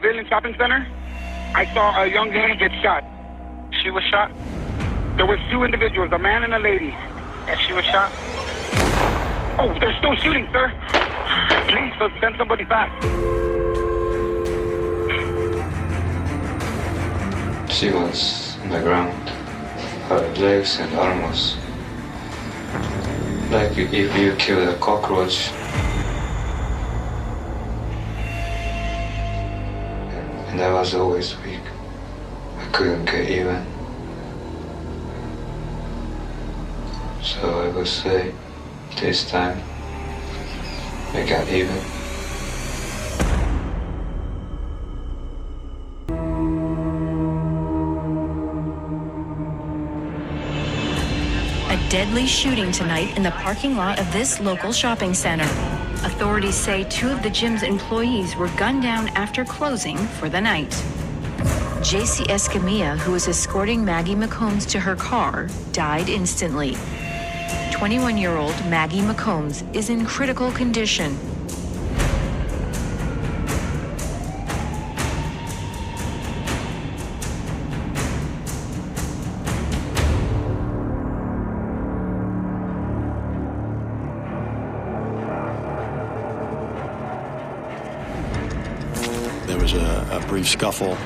civilian shopping center. I saw a young lady get shot. She was shot? There was two individuals, a man and a lady. And she was shot? Oh, they're still shooting, sir. Please, send somebody fast. She was on the ground. Her legs and arms. Like if you kill a cockroach. And I was always weak. I couldn't get even. So I would say, this time, I got even. A deadly shooting tonight in the parking lot of this local shopping center. Authorities say two of the gym's employees were gunned down after closing for the night. J.C. Escamilla, who was escorting Maggie McCombs to her car, died instantly. 21-year-old Maggie McCombs is in critical condition. There was a brief scuffle.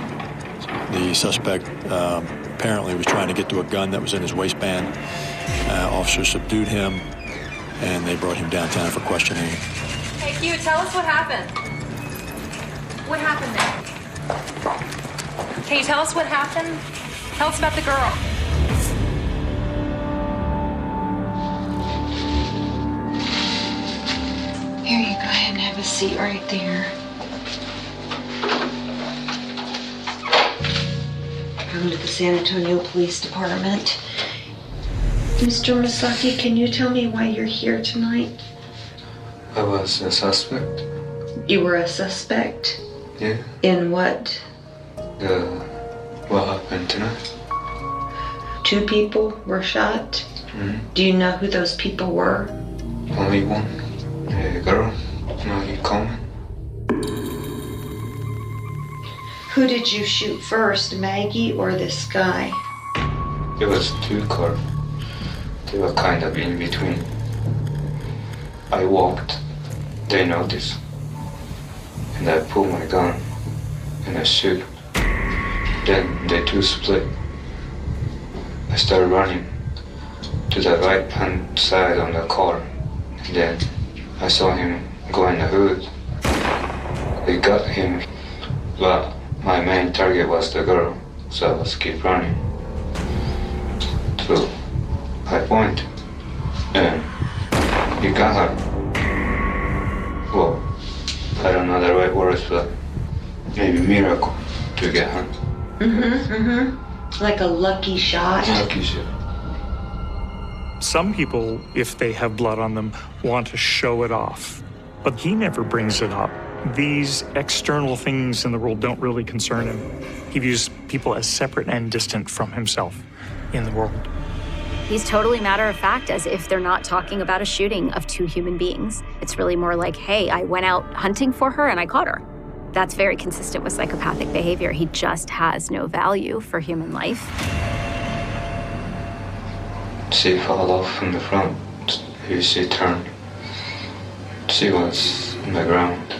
The suspect apparently was trying to get to a gun that was in his waistband. Officers subdued him, and they brought him downtown for questioning. Hey, Q, tell us what happened. What happened there? Can you tell us what happened? Tell us about the girl. Here, you go ahead and have a seat right there. Welcome to the San Antonio Police Department. Mr. Masaki, can you tell me why you're here tonight? I was a suspect. You were a suspect? Yeah. In what? What happened tonight? Two people were shot? Mm-hmm. Do you know who those people were? Only one. A girl. Maggie Coleman. Who did you shoot first, Maggie or this guy? It was two cars. They were kind of in between. I walked. They noticed. And I pulled my gun. And I shoot. Then they two split. I started running to the right-hand side on the car. And then I saw him go in the hood. They got him. But my main target was the girl. So I was keep running. So I point, and he got her. Well, I don't know the right words, but maybe miracle to get her. Like a lucky shot? Lucky shot. Some people, if they have blood on them, want to show it off, but he never brings it up. These external things in the world don't really concern him. He views people as separate and distant from himself in the world. He's totally matter of fact, as if they're not talking about a shooting of two human beings. It's really more like, hey, I went out hunting for her and I caught her. That's very consistent with psychopathic behavior. He just has no value for human life. She fell off from the front. She turned. She was on the ground.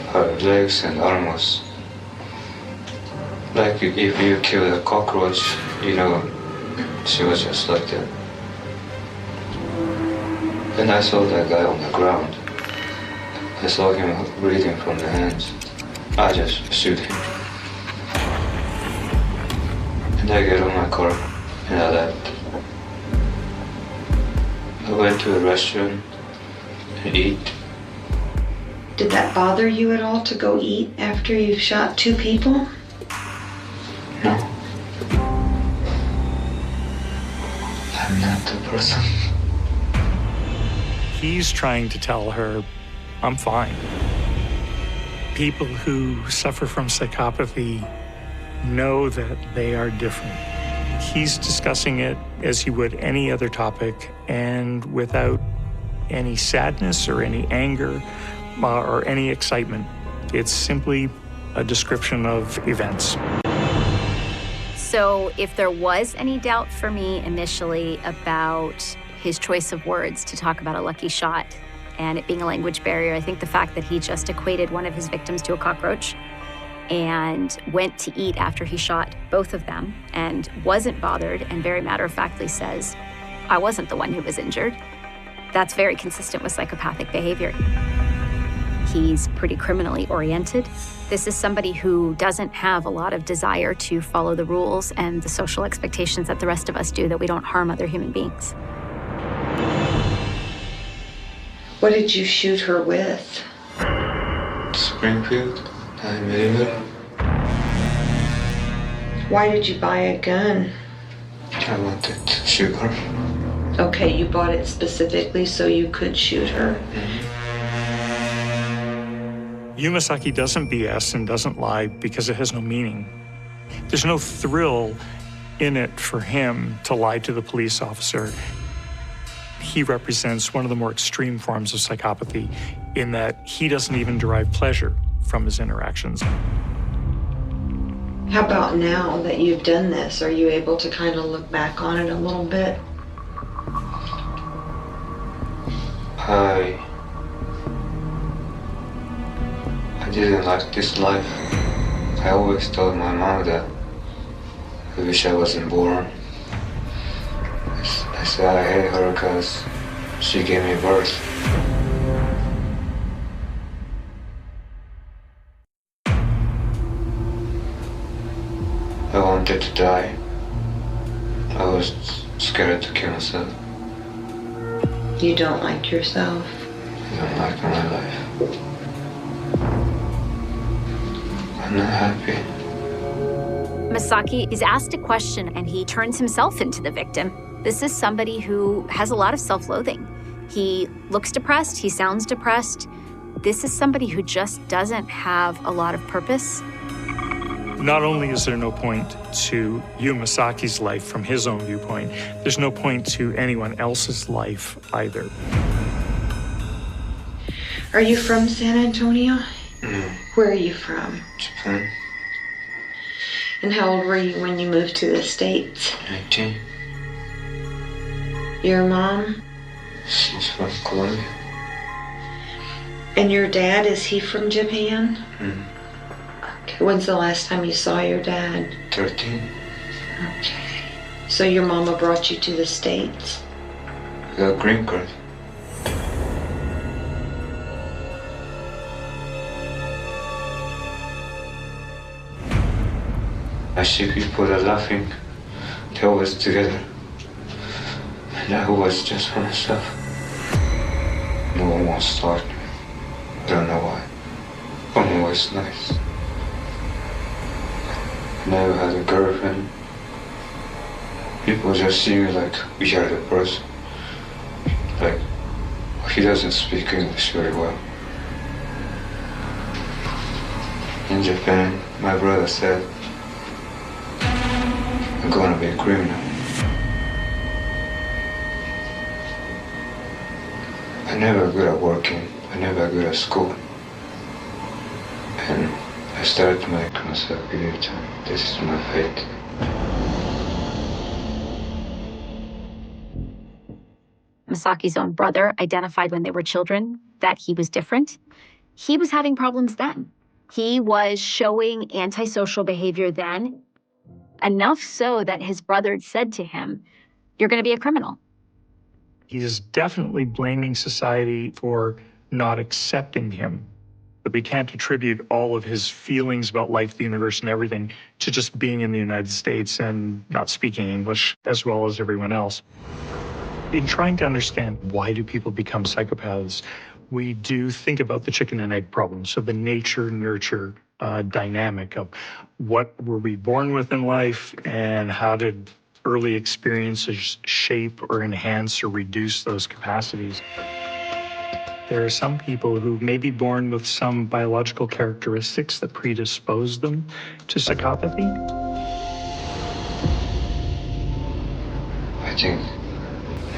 Her legs and arms. Like if you kill a cockroach, you know, she was just like that. And I saw that guy on the ground. I saw him breathing from the hands. I just shoot him. And I get on my car and I left. I went to a restaurant and eat. Did that bother you at all to go eat after you've shot two people? No. I'm not the person. He's trying to tell her, I'm fine. People who suffer from psychopathy know that they are different. He's discussing it as he would any other topic, and without any sadness or any anger or any excitement. It's simply a description of events. So if there was any doubt for me initially about his choice of words to talk about a lucky shot and it being a language barrier, I think the fact that he just equated one of his victims to a cockroach and went to eat after he shot both of them and wasn't bothered and very matter-of-factly says, I wasn't the one who was injured, that's very consistent with psychopathic behavior. He's pretty criminally oriented. This is somebody who doesn't have a lot of desire to follow the rules and the social expectations that the rest of us do, that we don't harm other human beings. What did you shoot her with? Springfield, 9mm. Why did you buy a gun? I wanted to shoot her. Okay, you bought it specifically so you could shoot her. Yumasaki doesn't BS and doesn't lie because it has no meaning. There's no thrill in it for him to lie to the police officer. He represents one of the more extreme forms of psychopathy in that he doesn't even derive pleasure from his interactions. How about now that you've done this? Are you able to kind of look back on it a little bit? I didn't like this life. I always told my mom that I wish I wasn't born. I said I hate her because she gave me birth. I wanted to die. I was scared to kill myself. You don't like yourself? I don't like my life. I'm not happy. Masaki is asked a question and he turns himself into the victim. This is somebody who has a lot of self-loathing. He looks depressed, he sounds depressed. This is somebody who just doesn't have a lot of purpose. Not only is there no point to Yumasaki's life from his own viewpoint, there's no point to anyone else's life either. Are you from San Antonio? No. Where are you from? Japan. And how old were you when you moved to the States? 19. Your mom? She's from Colombia. And your dad, is he from Japan? Mm. Okay. When's the last time you saw your dad? 13. Okay. So your mama brought you to the States? I got a green card. I see people that are laughing. They're always together. And I was just for myself. No one wants to talk to me. I don't know why. I'm always nice. I never had a girlfriend. People just see me like we are the person. Like, he doesn't speak English very well. In Japan, my brother said, I'm gonna be a criminal. I never good at working. I never good at school. And I started to make myself believe that this is my fate. Masaki's own brother identified when they were children that he was different. He was having problems then. He was showing antisocial behavior then, enough so that his brother said to him, "You're going to be a criminal." He is definitely blaming society for not accepting him. But we can't attribute all of his feelings about life, the universe, and everything to just being in the United States and not speaking English as well as everyone else. In trying to understand why do people become psychopaths, we do think about the chicken and egg problem. So the nature-nurture dynamic of what were we born with in life and how did early experiences shape or enhance or reduce those capacities. There are some people who may be born with some biological characteristics that predispose them to psychopathy. I think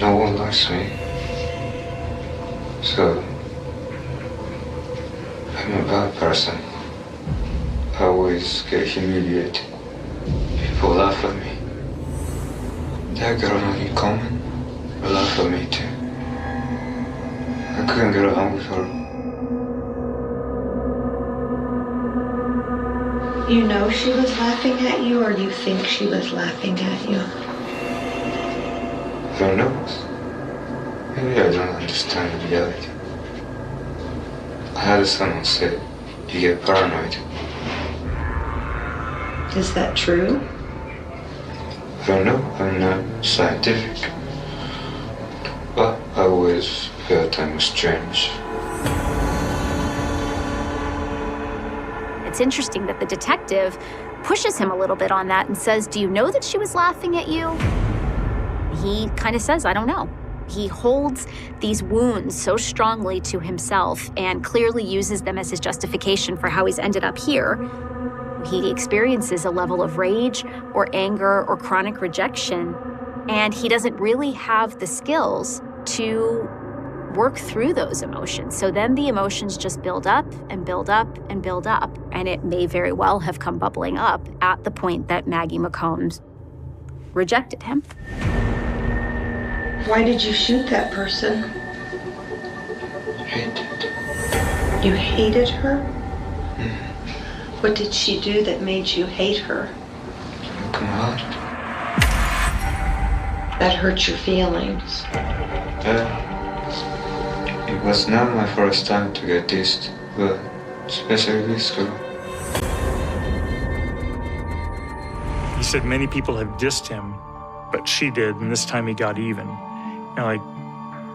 no one likes me. So I'm a bad person. I always get humiliated. People laugh at me. That girl Maggie Coleman will laugh at me too. I couldn't get along with her. You know she was laughing at you, or you think she was laughing at you? Who knows? Maybe I don't understand reality. I had someone say, you get paranoid. Is that true? I don't know, I'm not scientific. But I always felt I was strange. It's interesting that the detective pushes him a little bit on that and says, do you know that she was laughing at you? He kind of says, I don't know. He holds these wounds so strongly to himself and clearly uses them as his justification for how he's ended up here. He experiences a level of rage or anger or chronic rejection, and he doesn't really have the skills to work through those emotions. So then the emotions just build up and build up and build up, and it may very well have come bubbling up at the point that Maggie McCombs rejected him. Why did you shoot that person? Hated. You hated her? What did she do that made you hate her? Come on. That hurt your feelings. It was not my first time to get dissed, but especially this girl. He said many people have dissed him, but she did, and this time he got even.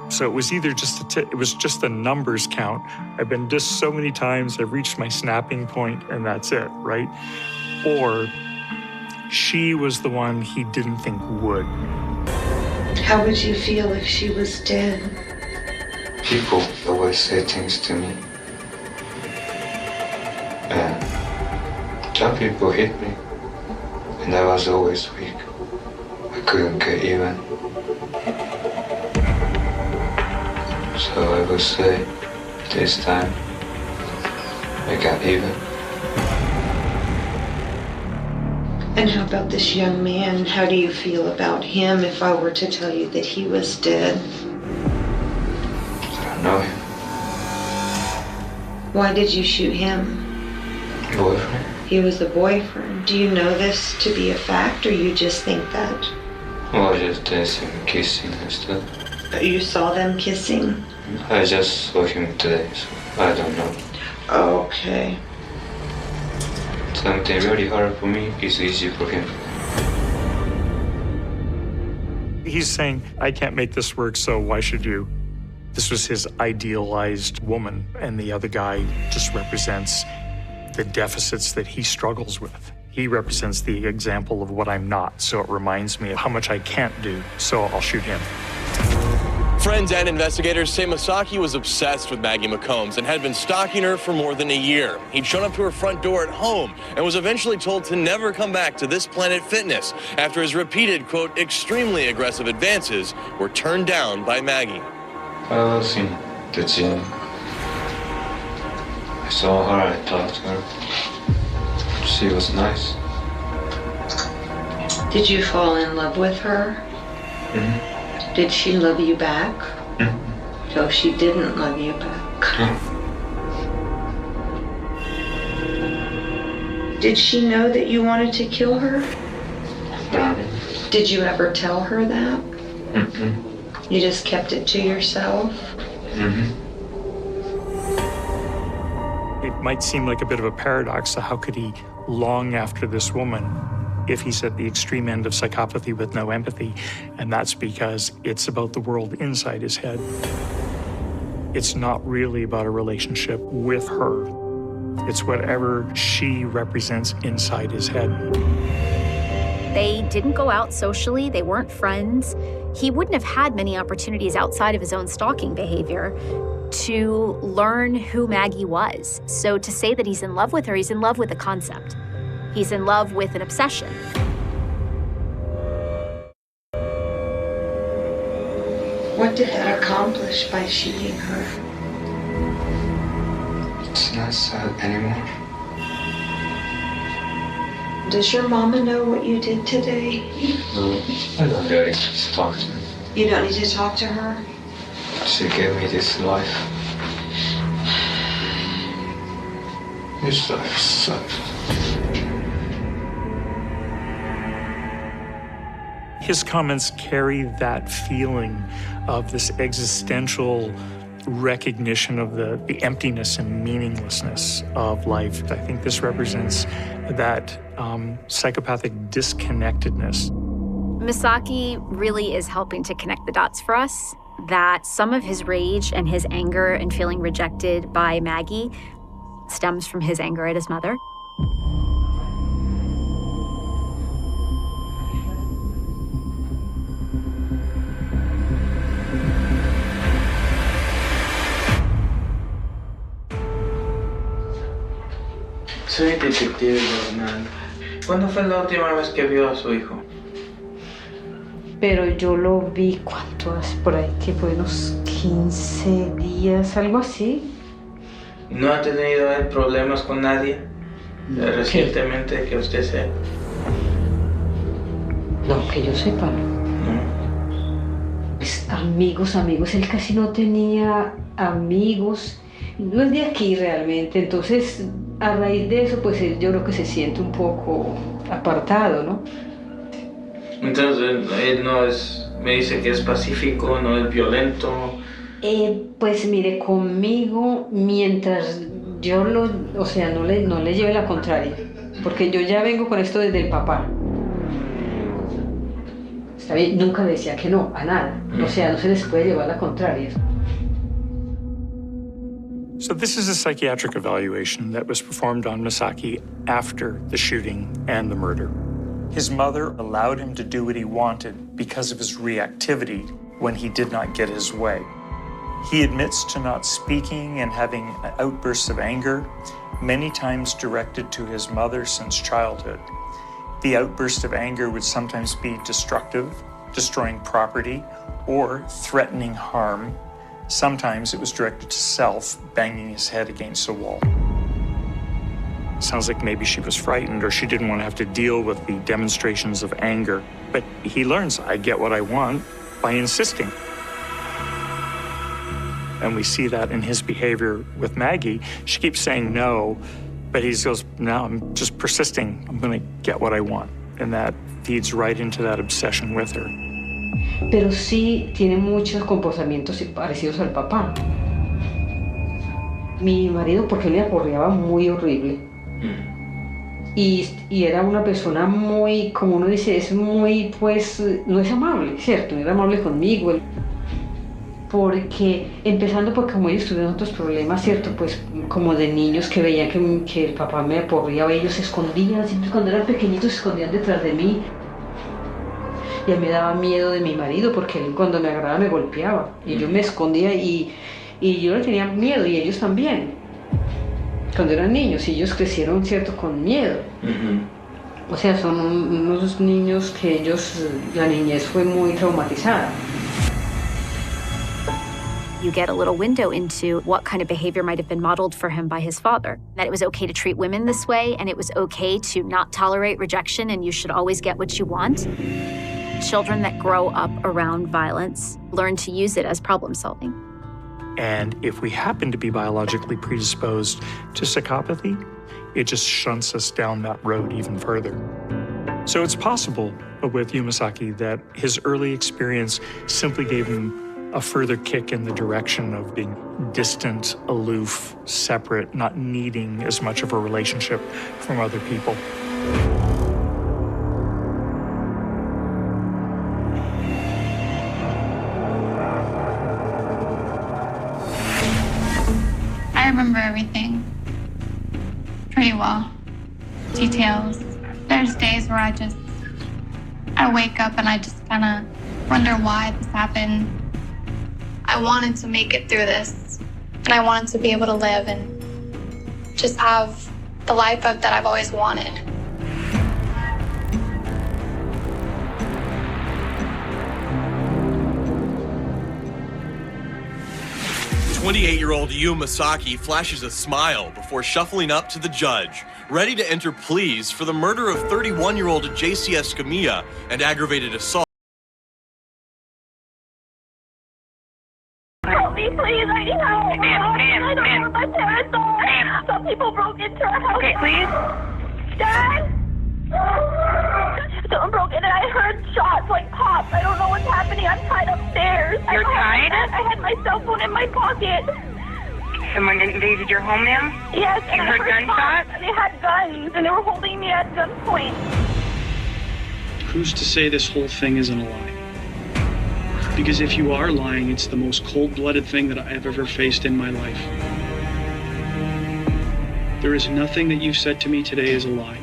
So it was either just it was just a numbers count. I've been dissed so many times, I've reached my snapping point, and that's it, right? Or she was the one he didn't think would. How would you feel if she was dead? People always say things to me. And some people hit me, and I was always weak. I couldn't get even. So I would say, this time, I got even. And how about this young man? How do you feel about him if I were to tell you that he was dead? I don't know him. Why did you shoot him? Boyfriend? He was a boyfriend. Do you know this to be a fact, or you just think that? Well, I just dancing and kissing and stuff. You saw them kissing? I just saw him today, so I don't know. Okay. Something really hard for me is easy for him. He's saying, I can't make this work, so why should you? This was his idealized woman, and the other guy just represents the deficits that he struggles with. He represents the example of what I'm not, so it reminds me of how much I can't do, so I'll shoot him. Friends and investigators say Masaki was obsessed with Maggie McCombs and had been stalking her for more than a year. He'd shown up to her front door at home and was eventually told to never come back to this Planet Fitness after his repeated, quote, extremely aggressive advances were turned down by Maggie. I was in the gym. I saw her, I talked to her. She was nice. Did you fall in love with her? Mm-hmm. Did she love you back? Mm-hmm. So she didn't love you back. Did she know that you wanted to kill her? Mm-hmm. Did you ever tell her that? Mm-hmm. You just kept it to yourself? Mm-hmm. It might seem like a bit of a paradox, so how could he long after this woman if he's at the extreme end of psychopathy with no empathy? And that's because it's about the world inside his head. It's not really about a relationship with her. It's whatever she represents inside his head. They didn't go out socially, they weren't friends. He wouldn't have had many opportunities outside of his own stalking behavior to learn who Maggie was. So to say that he's in love with her, he's in love with the concept. He's in love with an obsession. What did that accomplish by shooting her? It's not sad anymore. Does your mama know what you did today? No, I don't really need to talk to her. You don't need to talk to her? She gave me this life. This life sucks. His comments carry that feeling of this existential recognition of the emptiness and meaninglessness of life. I think this represents that psychopathic disconnectedness. Misaki really is helping to connect the dots for us, that some of his rage and his anger and feeling rejected by Maggie stems from his anger at his mother. Soy detective Bernal. ¿Cuándo fue la última vez que vio a su hijo? Pero yo lo vi, ¿cuánto hace? Por ahí, que fue unos 15 días, algo así. ¿No ha tenido él problemas con nadie recientemente que usted sepa? No, que yo sepa. Pues, amigos, él casi no tenía amigos. No es de aquí realmente, entonces a raíz de eso, pues yo creo que se siente un poco apartado, ¿no? Entonces él no es, me dice que es pacífico, no es violento. Pues mire, conmigo, mientras yo o sea, no le lleve la contraria, porque yo ya vengo con esto desde el papá. Está bien, nunca le decía que no, a nada. O sea, no se les puede llevar la contraria. So this is a psychiatric evaluation that was performed on Misaki after the shooting and the murder. His mother allowed him to do what he wanted because of his reactivity when he did not get his way. He admits to not speaking and having outbursts of anger, many times directed to his mother since childhood. The outburst of anger would sometimes be destructive, destroying property, or threatening harm. Sometimes it was directed to self, banging his head against a wall. Sounds like maybe she was frightened or she didn't want to have to deal with the demonstrations of anger. But he learns, I get what I want by insisting. And we see that in his behavior with Maggie. She keeps saying no, but he goes, no, I'm just persisting. I'm going to get what I want. And that feeds right into that obsession with her. Pero sí tiene muchos comportamientos parecidos al papá. Mi marido, porque él le aporreaba muy horrible. Y era una persona muy, como uno dice, es muy, pues, no es amable, ¿cierto? No era amable conmigo. Porque, empezando porque como ellos tuvieron otros problemas, ¿cierto? Pues, como de niños que veían que el papá me aporreaba, ellos se escondían, siempre cuando eran pequeñitos se escondían detrás de mí. Y a mí me daba miedo de mi marido porque él cuando me agarraba me golpeaba. Y yo me escondía y yo le tenía miedo y ellos también. Cuando eran niños y ellos crecieron, ¿cierto? Con miedo. O sea, son unos niños que la niñez fue muy traumatizada. You get a little window into what kind of behavior might have been modeled for him by his father. That it was okay to treat women this way, and it was okay to not tolerate rejection, and you should always get what you want. Children that grow up around violence learn to use it as problem solving. And if we happen to be biologically predisposed to psychopathy, it just shunts us down that road even further. So it's possible with Misaki that his early experience simply gave him a further kick in the direction of being distant, aloof, separate, not needing as much of a relationship from other people. I remember everything pretty well. Details. There's days where I wake up and I just kind of wonder why this happened. I wanted to make it through this, and I wanted to be able to live and just have the life that I've always wanted. 28-year-old Yu Masaki flashes a smile before shuffling up to the judge, ready to enter pleas for the murder of 31-year-old J.C. Escamilla and aggravated assault. Help me, please. I need help. I don't know what my parents are. Some people broke into our house. Okay, please. Dad? Someone broke in and I heard shots like pop. I don't know what's happening. I'm tied upstairs. You're tied? I had my cell phone in my pocket. Someone invaded your home now? Yes. You heard gunshots? They had guns and they were holding me at gunpoint. Who's to say this whole thing isn't a lie? Because if you are lying, it's the most cold-blooded thing that I have ever faced in my life. There is nothing that you've said to me today is a lie.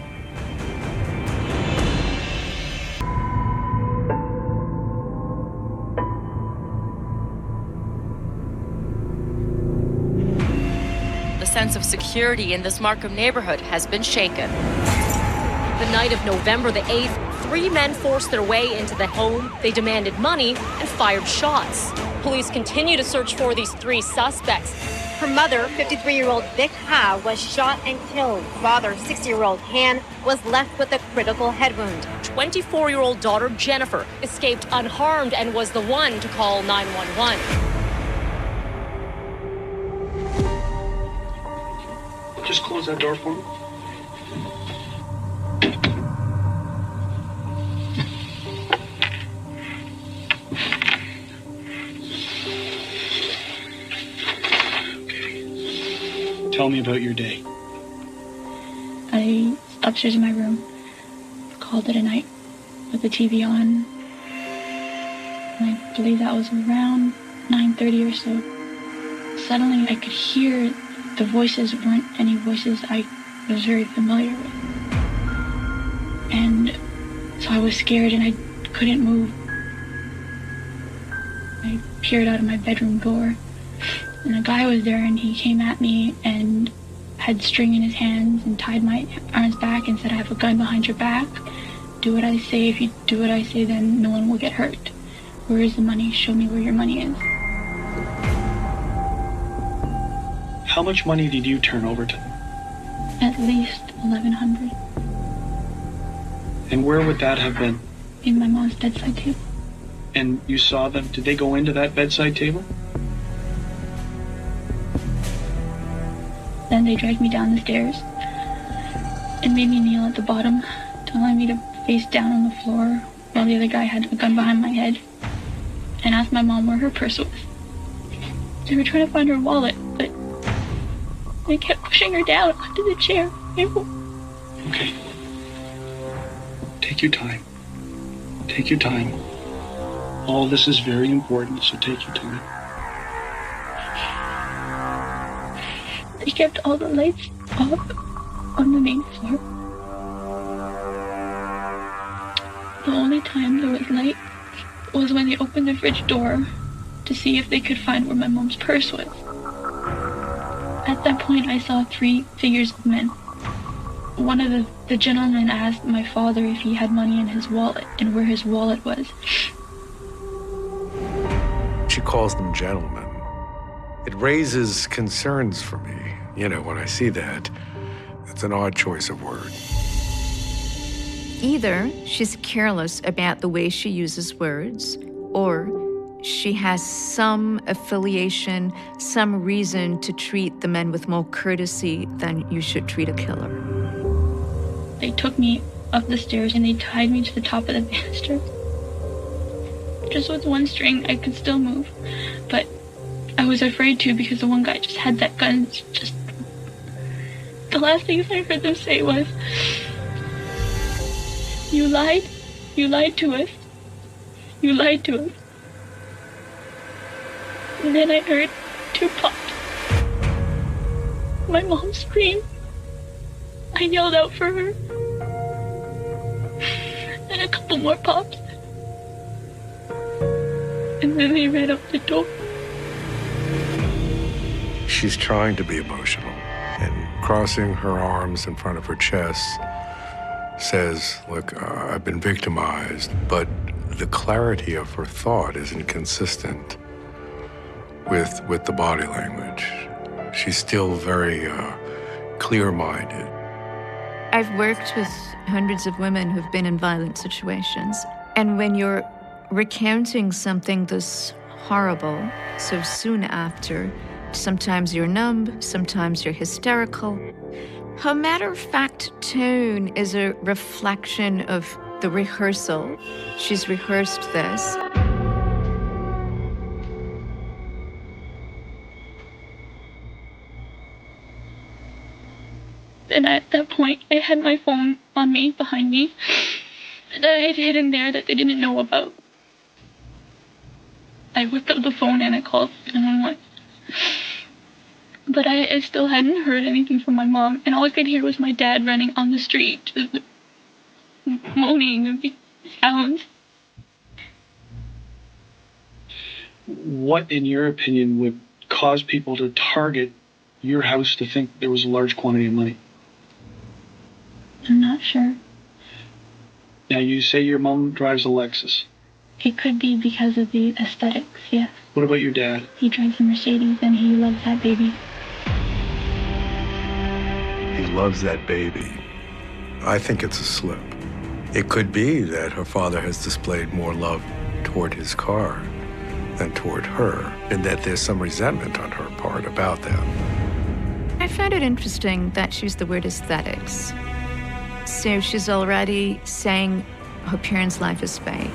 The sense of security in this Markham neighborhood has been shaken. The night of November the 8th, 3 men forced their way into the home. They demanded money and fired shots. Police continue to search for these 3 suspects. Her mother, 53-year-old Vic Ha, was shot and killed. Father, 60-year-old Han, was left with a critical head wound. 24-year-old daughter Jennifer escaped unharmed and was the one to call 911. Just close that door for me. Tell me about your day. I upstairs in my room, called it a night with the TV on. And I believe that was around 9:30 or so. Suddenly I could hear the voices weren't any voices I was very familiar with. And so I was scared and I couldn't move. I peered out of my bedroom door. And a guy was there and he came at me and had string in his hands and tied my arms back and said, I have a gun behind your back. Do what I say. If you do what I say, then no one will get hurt. Where is the money? Show me where your money is. How much money did you turn over to them? At least $1,100. And where would that have been? In my mom's bedside table. And you saw them, did they go into that bedside table? Then they dragged me down the stairs and made me kneel at the bottom, telling me to face down on the floor while the other guy had a gun behind my head, and asked my mom where her purse was. They were trying to find her wallet, but they kept pushing her down onto the chair. Okay. Take your time. Take your time. All this is very important, so take your time. They kept all the lights off on the main floor. The only time there was light was when they opened the fridge door to see if they could find where my mom's purse was. At that point, I saw 3 figures of men. One of the gentlemen asked my father if he had money in his wallet and where his wallet was. She calls them gentlemen. It raises concerns for me. You know, when I see that, it's an odd choice of words. Either she's careless about the way she uses words, or she has some affiliation, some reason to treat the men with more courtesy than you should treat a killer. They took me up the stairs and they tied me to the top of the banister. Just with one string, I could still move, but I was afraid to because the one guy just had that gun. Just the last things I heard them say was, you lied to us, you lied to us. And then I heard 2 pops. My mom screamed. I yelled out for her. And a couple more pops. And then they ran out the door. She's trying to be emotional, and crossing her arms in front of her chest says, look, I've been victimized, but the clarity of her thought is inconsistent with the body language. She's still very clear-minded. I've worked with hundreds of women who've been in violent situations. And when you're recounting something this horrible so soon after, sometimes you're numb, sometimes you're hysterical. Her matter-of-fact tone is a reflection of the rehearsal. She's rehearsed this. And at that point, I had my phone on me, behind me, that I had hidden there that they didn't know about. I whipped up the phone and I called 911. But I still hadn't heard anything from my mom, and all I could hear was my dad running on the street, just moaning and sounds. What, in your opinion, would cause people to target your house to think there was a large quantity of money? I'm not sure. Now, you say your mom drives a Lexus. It could be because of the aesthetics, yes. What about your dad? He drives a Mercedes and he loves that baby. He loves that baby. I think it's a slip. It could be that her father has displayed more love toward his car than toward her, and that there's some resentment on her part about that. I found it interesting that she used the word aesthetics. So she's already saying her parents' life is fake.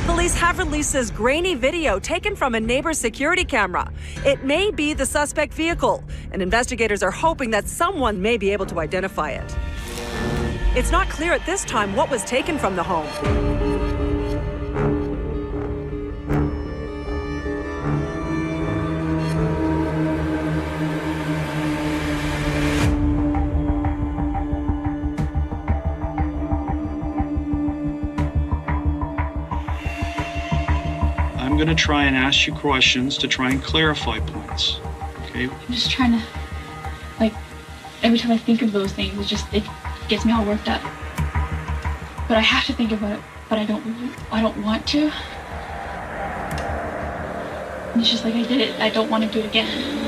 Police have released this grainy video taken from a neighbor's security camera. It may be the suspect vehicle, and investigators are hoping that someone may be able to identify it. It's not clear at this time what was taken from the home. I'm going to try and ask you questions to try and clarify points, okay? I'm just trying to, like, every time I think of those things, it gets me all worked up. But I have to think about it, but I don't want to. And it's just like I did it, I don't want to do it again.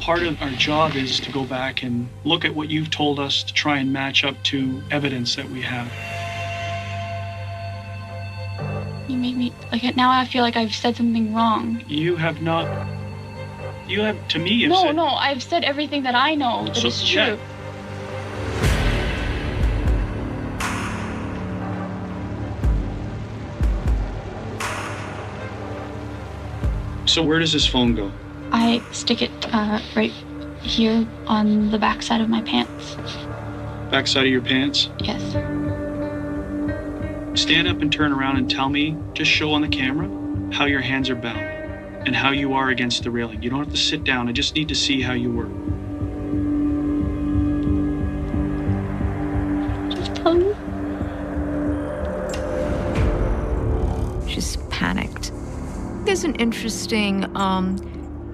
Part of our job is to go back and look at what you've told us to try and match up to evidence that we have. You made me, like, now I feel like I've said something wrong. You have not, you have, to me, you've No, said... no, I've said everything that I know that is true. Yeah. So where does this phone go? I stick it right here on the back side of my pants. Back side of your pants? Yes. Stand up and turn around and tell me, just show on the camera, how your hands are bound and how you are against the railing. You don't have to sit down. I just need to see how you were. Just tell me. She's panicked. There's an interesting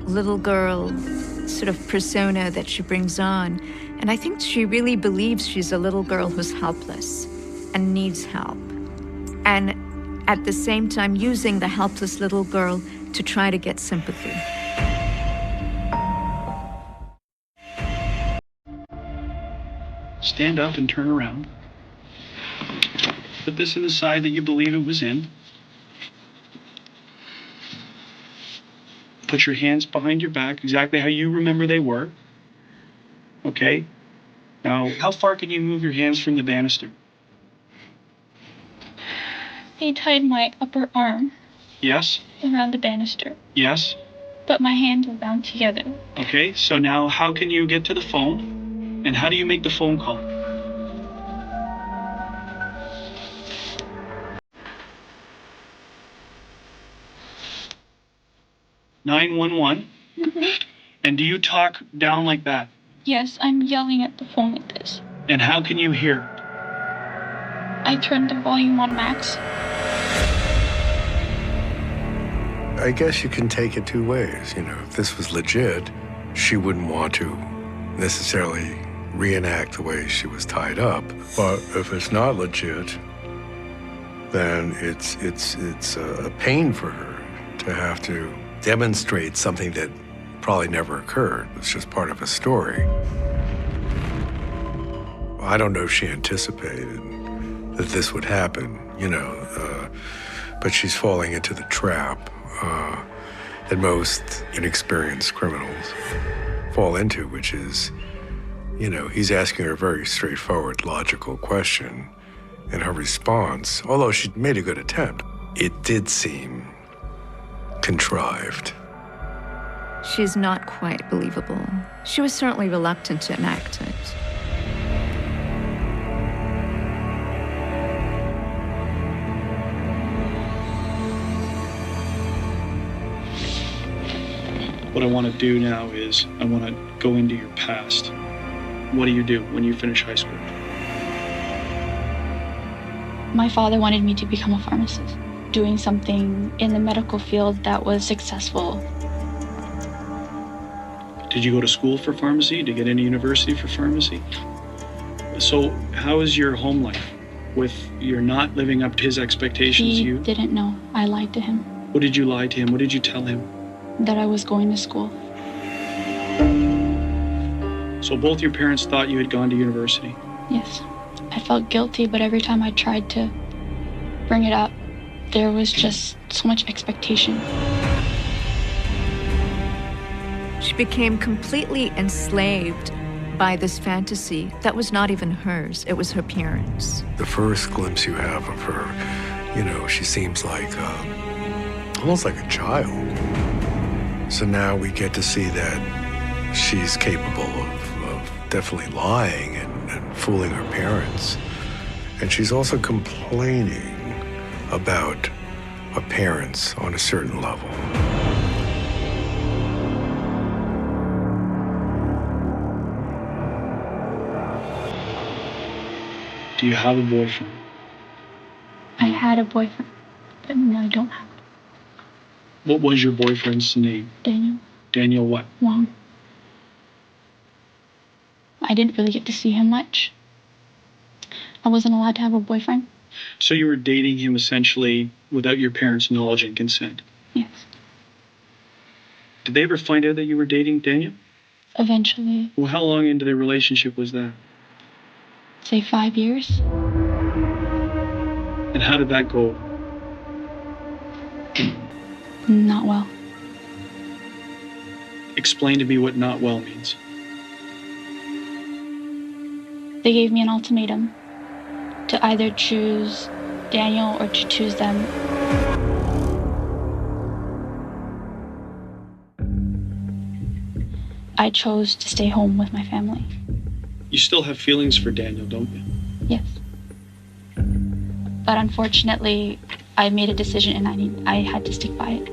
little girl sort of persona that she brings on. And I think she really believes she's a little girl who's helpless and needs help. And at the same time using the helpless little girl to try to get sympathy. Stand up and turn around. Put this in the side that you believe it was in. Put your hands behind your back, exactly how you remember they were. Okay? Now, how far can you move your hands from the banister? They tied my upper arm Yes? around the banister, Yes? but my hands were bound together. Okay, so now how can you get to the phone? And how do you make the phone call? (911). And do you talk down like that? Yes, I'm yelling at the phone like this. And how can you hear? I turned the volume on max. I guess you can take it two ways. You know, if this was legit, she wouldn't want to necessarily reenact the way she was tied up. But if it's not legit, then it's a pain for her to have to demonstrate something that probably never occurred. It's just part of a story. I don't know if she anticipated that this would happen, but she's falling into the trap that most inexperienced criminals fall into, which is, he's asking her a very straightforward, logical question, and her response, although she made a good attempt, it did seem contrived. She's not quite believable. She was certainly reluctant to enact it. What I want to do now is I want to go into your past. What do you do when you finish high school? My father wanted me to become a pharmacist, doing something in the medical field that was successful. Did you go to school for pharmacy? Did you get into university for pharmacy? So how is your home life with you're not living up to his expectations? He didn't know. I lied to him. What did you lie to him? What did you tell him? That I was going to school. So both your parents thought you had gone to university? Yes. I felt guilty, but every time I tried to bring it up, there was just so much expectation. She became completely enslaved by this fantasy that was not even hers. It was her parents'. The first glimpse you have of her, she seems like almost like a child. So now we get to see that she's capable of definitely lying and fooling her parents. And she's also complaining about her parents on a certain level. Do you have a boyfriend? I had a boyfriend, but now I don't have it. What was your boyfriend's name? Daniel. Daniel what? Wong. I didn't really get to see him much. I wasn't allowed to have a boyfriend. So you were dating him essentially without your parents' knowledge and consent? Yes. Did they ever find out that you were dating Daniel? Eventually. Well, how long into the relationship was that? Say 5 years. And how did that go? Not well. Explain to me what not well means. They gave me an ultimatum to either choose Daniel or to choose them. I chose to stay home with my family. You still have feelings for Daniel, don't you? Yes. But unfortunately, I made a decision and I had to stick by it.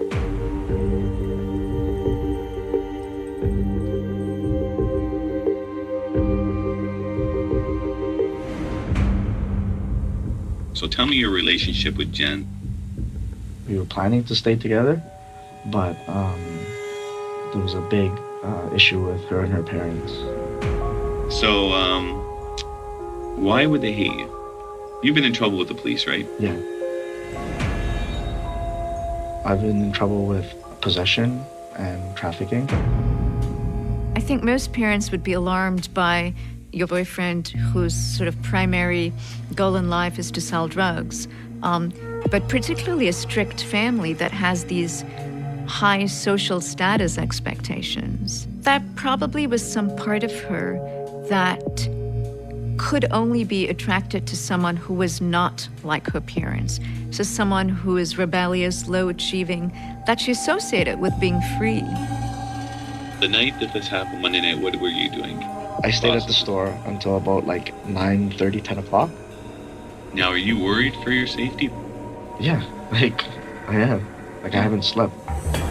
So tell me your relationship with Jen. We were planning to stay together, but there was a big issue with her and her parents. So, why would they hate you? You've been in trouble with the police, right? Yeah. I've been in trouble with possession and trafficking. I think most parents would be alarmed by your boyfriend whose sort of primary goal in life is to sell drugs, but particularly a strict family that has these high social status expectations. That probably was some part of her that could only be attracted to someone who was not like her parents. So someone who is rebellious, low achieving, that she associated with being free. The night that this happened, Monday night, what were you doing? I stayed at the store until about like 9:30, 10 o'clock. Now, are you worried for your safety? Yeah, like I am. Like I haven't slept.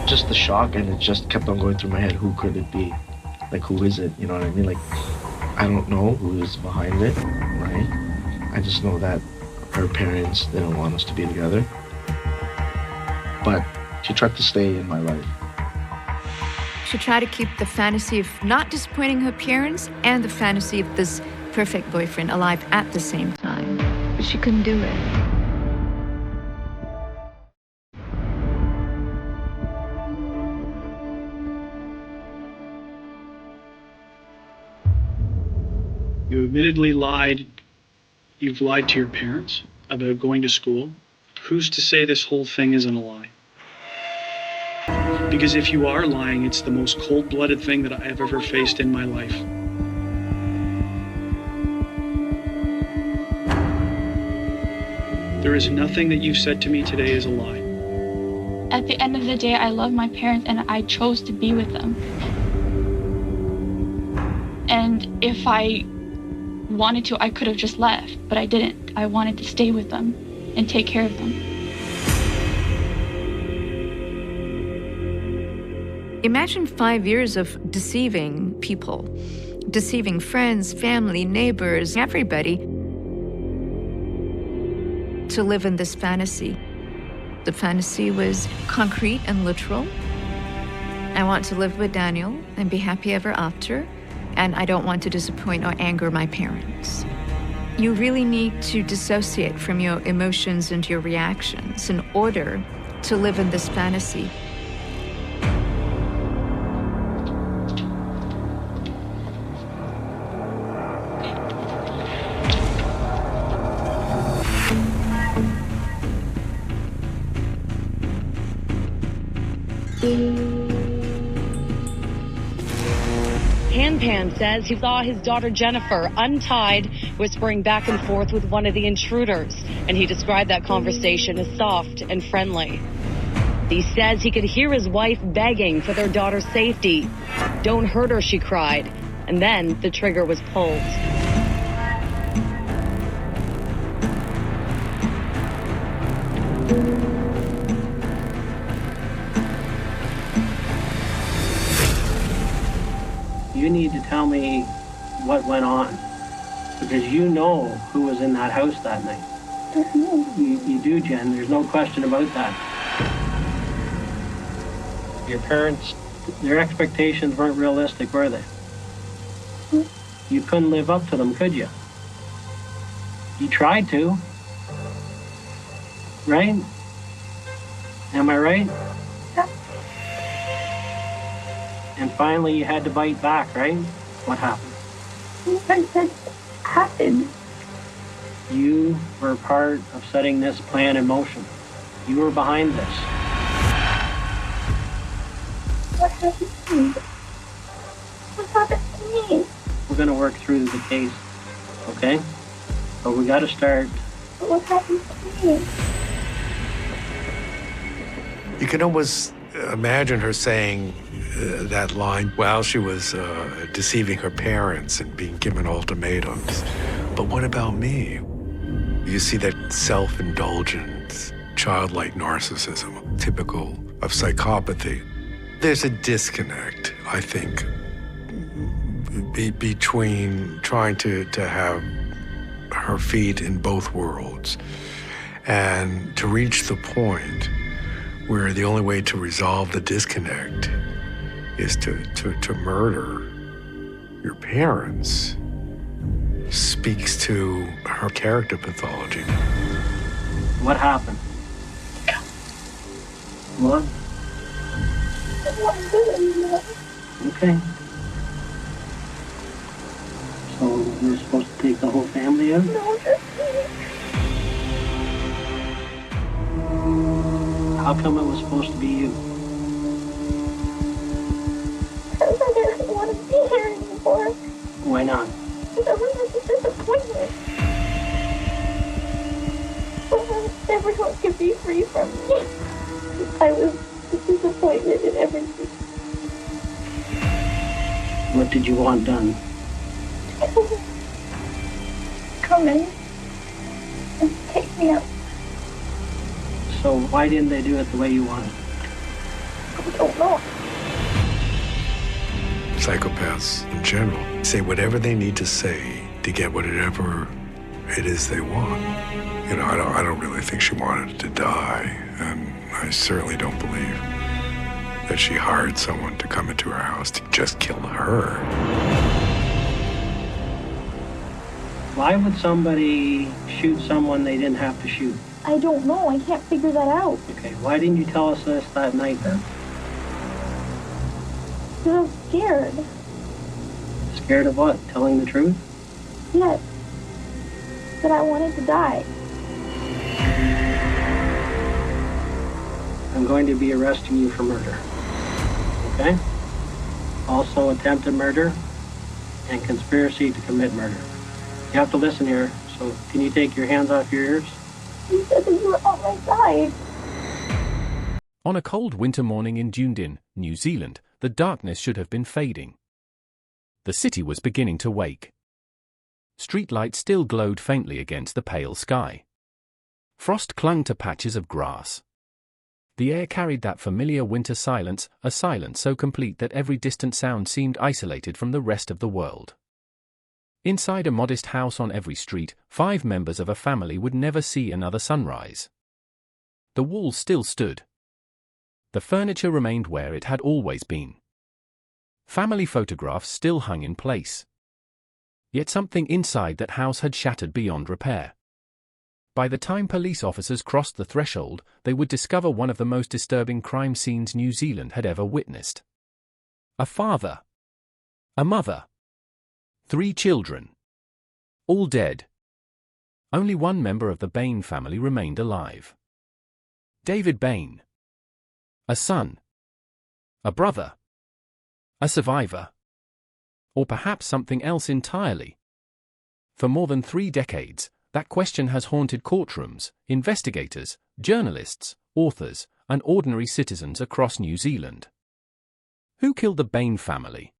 Just the shock, and it just kept on going through my head. Who could it be? Like, who is it? You know what I mean? Like, I don't know who is behind it, right? I just know that her parents didn't want us to be together. But she tried to stay in my life. She tried to keep the fantasy of not disappointing her parents and the fantasy of this perfect boyfriend alive at the same time. But she couldn't do it. You admittedly lied. You've lied to your parents about going to school. Who's to say this whole thing isn't a lie? Because if you are lying, it's the most cold-blooded thing that I have ever faced in my life. There is nothing that you've said to me today is a lie. At the end of the day, I love my parents and I chose to be with them. And if I wanted to, I could have just left, but I didn't. I wanted to stay with them and take care of them. Imagine 5 years of deceiving people, deceiving friends, family, neighbors, everybody, to live in this fantasy. The fantasy was concrete and literal. I want to live with Daniel and be happy ever after, and I don't want to disappoint or anger my parents. You really need to dissociate from your emotions and your reactions in order to live in this fantasy. Pan says he saw his daughter Jennifer untied, whispering back and forth with one of the intruders, and he described that conversation as soft and friendly. He says he could hear his wife begging for their daughter's safety. "Don't hurt her," she cried, and then the trigger was pulled. You need to tell me what went on, because you know who was in that house that night. You do, Jen. There's no question about that. Your parents, their expectations weren't realistic, were they? You couldn't live up to them, could you? You tried to. Right? Am I right? And finally, you had to bite back, right? What happened? What happened? You were part of setting this plan in motion. You were behind this. What happened to me? What happened to me? We're going to work through the case, okay? But we got to start. What happened to me? You can almost imagine her saying that line while she was deceiving her parents and being given ultimatums. But what about me? You see that self-indulgence, childlike narcissism, typical of psychopathy. There's a disconnect, I think, between trying to have her feet in both worlds and to reach the point where the only way to resolve the disconnect is to murder your parents speaks to her character pathology. What happened? What? Okay. So we're supposed to take the whole family out? No, just me. How come it was supposed to be you? Because I didn't want to be here anymore. Why not? Because I was a disappointment. Everyone could be free from me. I was disappointed in everything. What did you want done? Come in and take me out. So why didn't they do it the way you wanted? I don't know. Psychopaths in general say whatever they need to say to get whatever it is they want. You know, I don't really think she wanted to die, and I certainly don't believe that she hired someone to come into her house to just kill her. Why would somebody shoot someone they didn't have to shoot? I don't know. I can't figure that out. Okay, why didn't you tell us this that night then? Because I was scared. Scared of what? Telling the truth? Yes. That I wanted to die. I'm going to be arresting you for murder. Okay? Also attempted murder and conspiracy to commit murder. You have to listen here, so can you take your hands off your ears? You said that you were on my side. On a cold winter morning in Dunedin, New Zealand, the darkness should have been fading. The city was beginning to wake. Streetlights still glowed faintly against the pale sky. Frost clung to patches of grass. The air carried that familiar winter silence, a silence so complete that every distant sound seemed isolated from the rest of the world. Inside a modest house on every street, 5 members of a family would never see another sunrise. The walls still stood. The furniture remained where it had always been. Family photographs still hung in place. Yet something inside that house had shattered beyond repair. By the time police officers crossed the threshold, they would discover one of the most disturbing crime scenes New Zealand had ever witnessed. A father. A mother. 3 children. All dead. Only one member of the Bain family remained alive. David Bain. A son. A brother. A survivor. Or perhaps something else entirely. For more than 3 decades, that question has haunted courtrooms, investigators, journalists, authors, and ordinary citizens across New Zealand. Who killed the Bain family?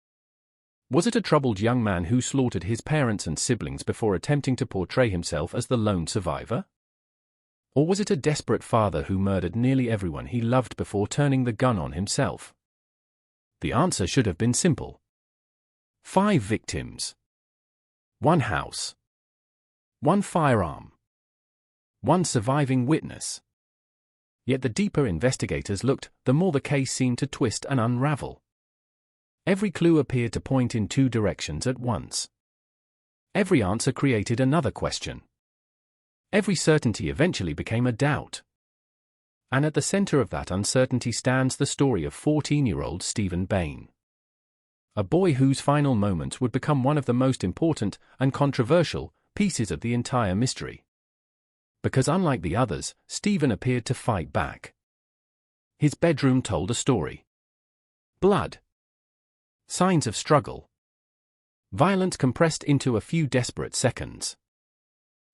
Was it a troubled young man who slaughtered his parents and siblings before attempting to portray himself as the lone survivor? Or was it a desperate father who murdered nearly everyone he loved before turning the gun on himself? The answer should have been simple. 5 victims. 1 house. 1 firearm. 1 surviving witness. Yet the deeper investigators looked, the more the case seemed to twist and unravel. Every clue appeared to point in 2 directions at once. Every answer created another question. Every certainty eventually became a doubt. And at the center of that uncertainty stands the story of 14-year-old Stephen Bain. A boy whose final moments would become one of the most important and controversial pieces of the entire mystery. Because unlike the others, Stephen appeared to fight back. His bedroom told a story. Blood. Signs of struggle. Violence compressed into a few desperate seconds.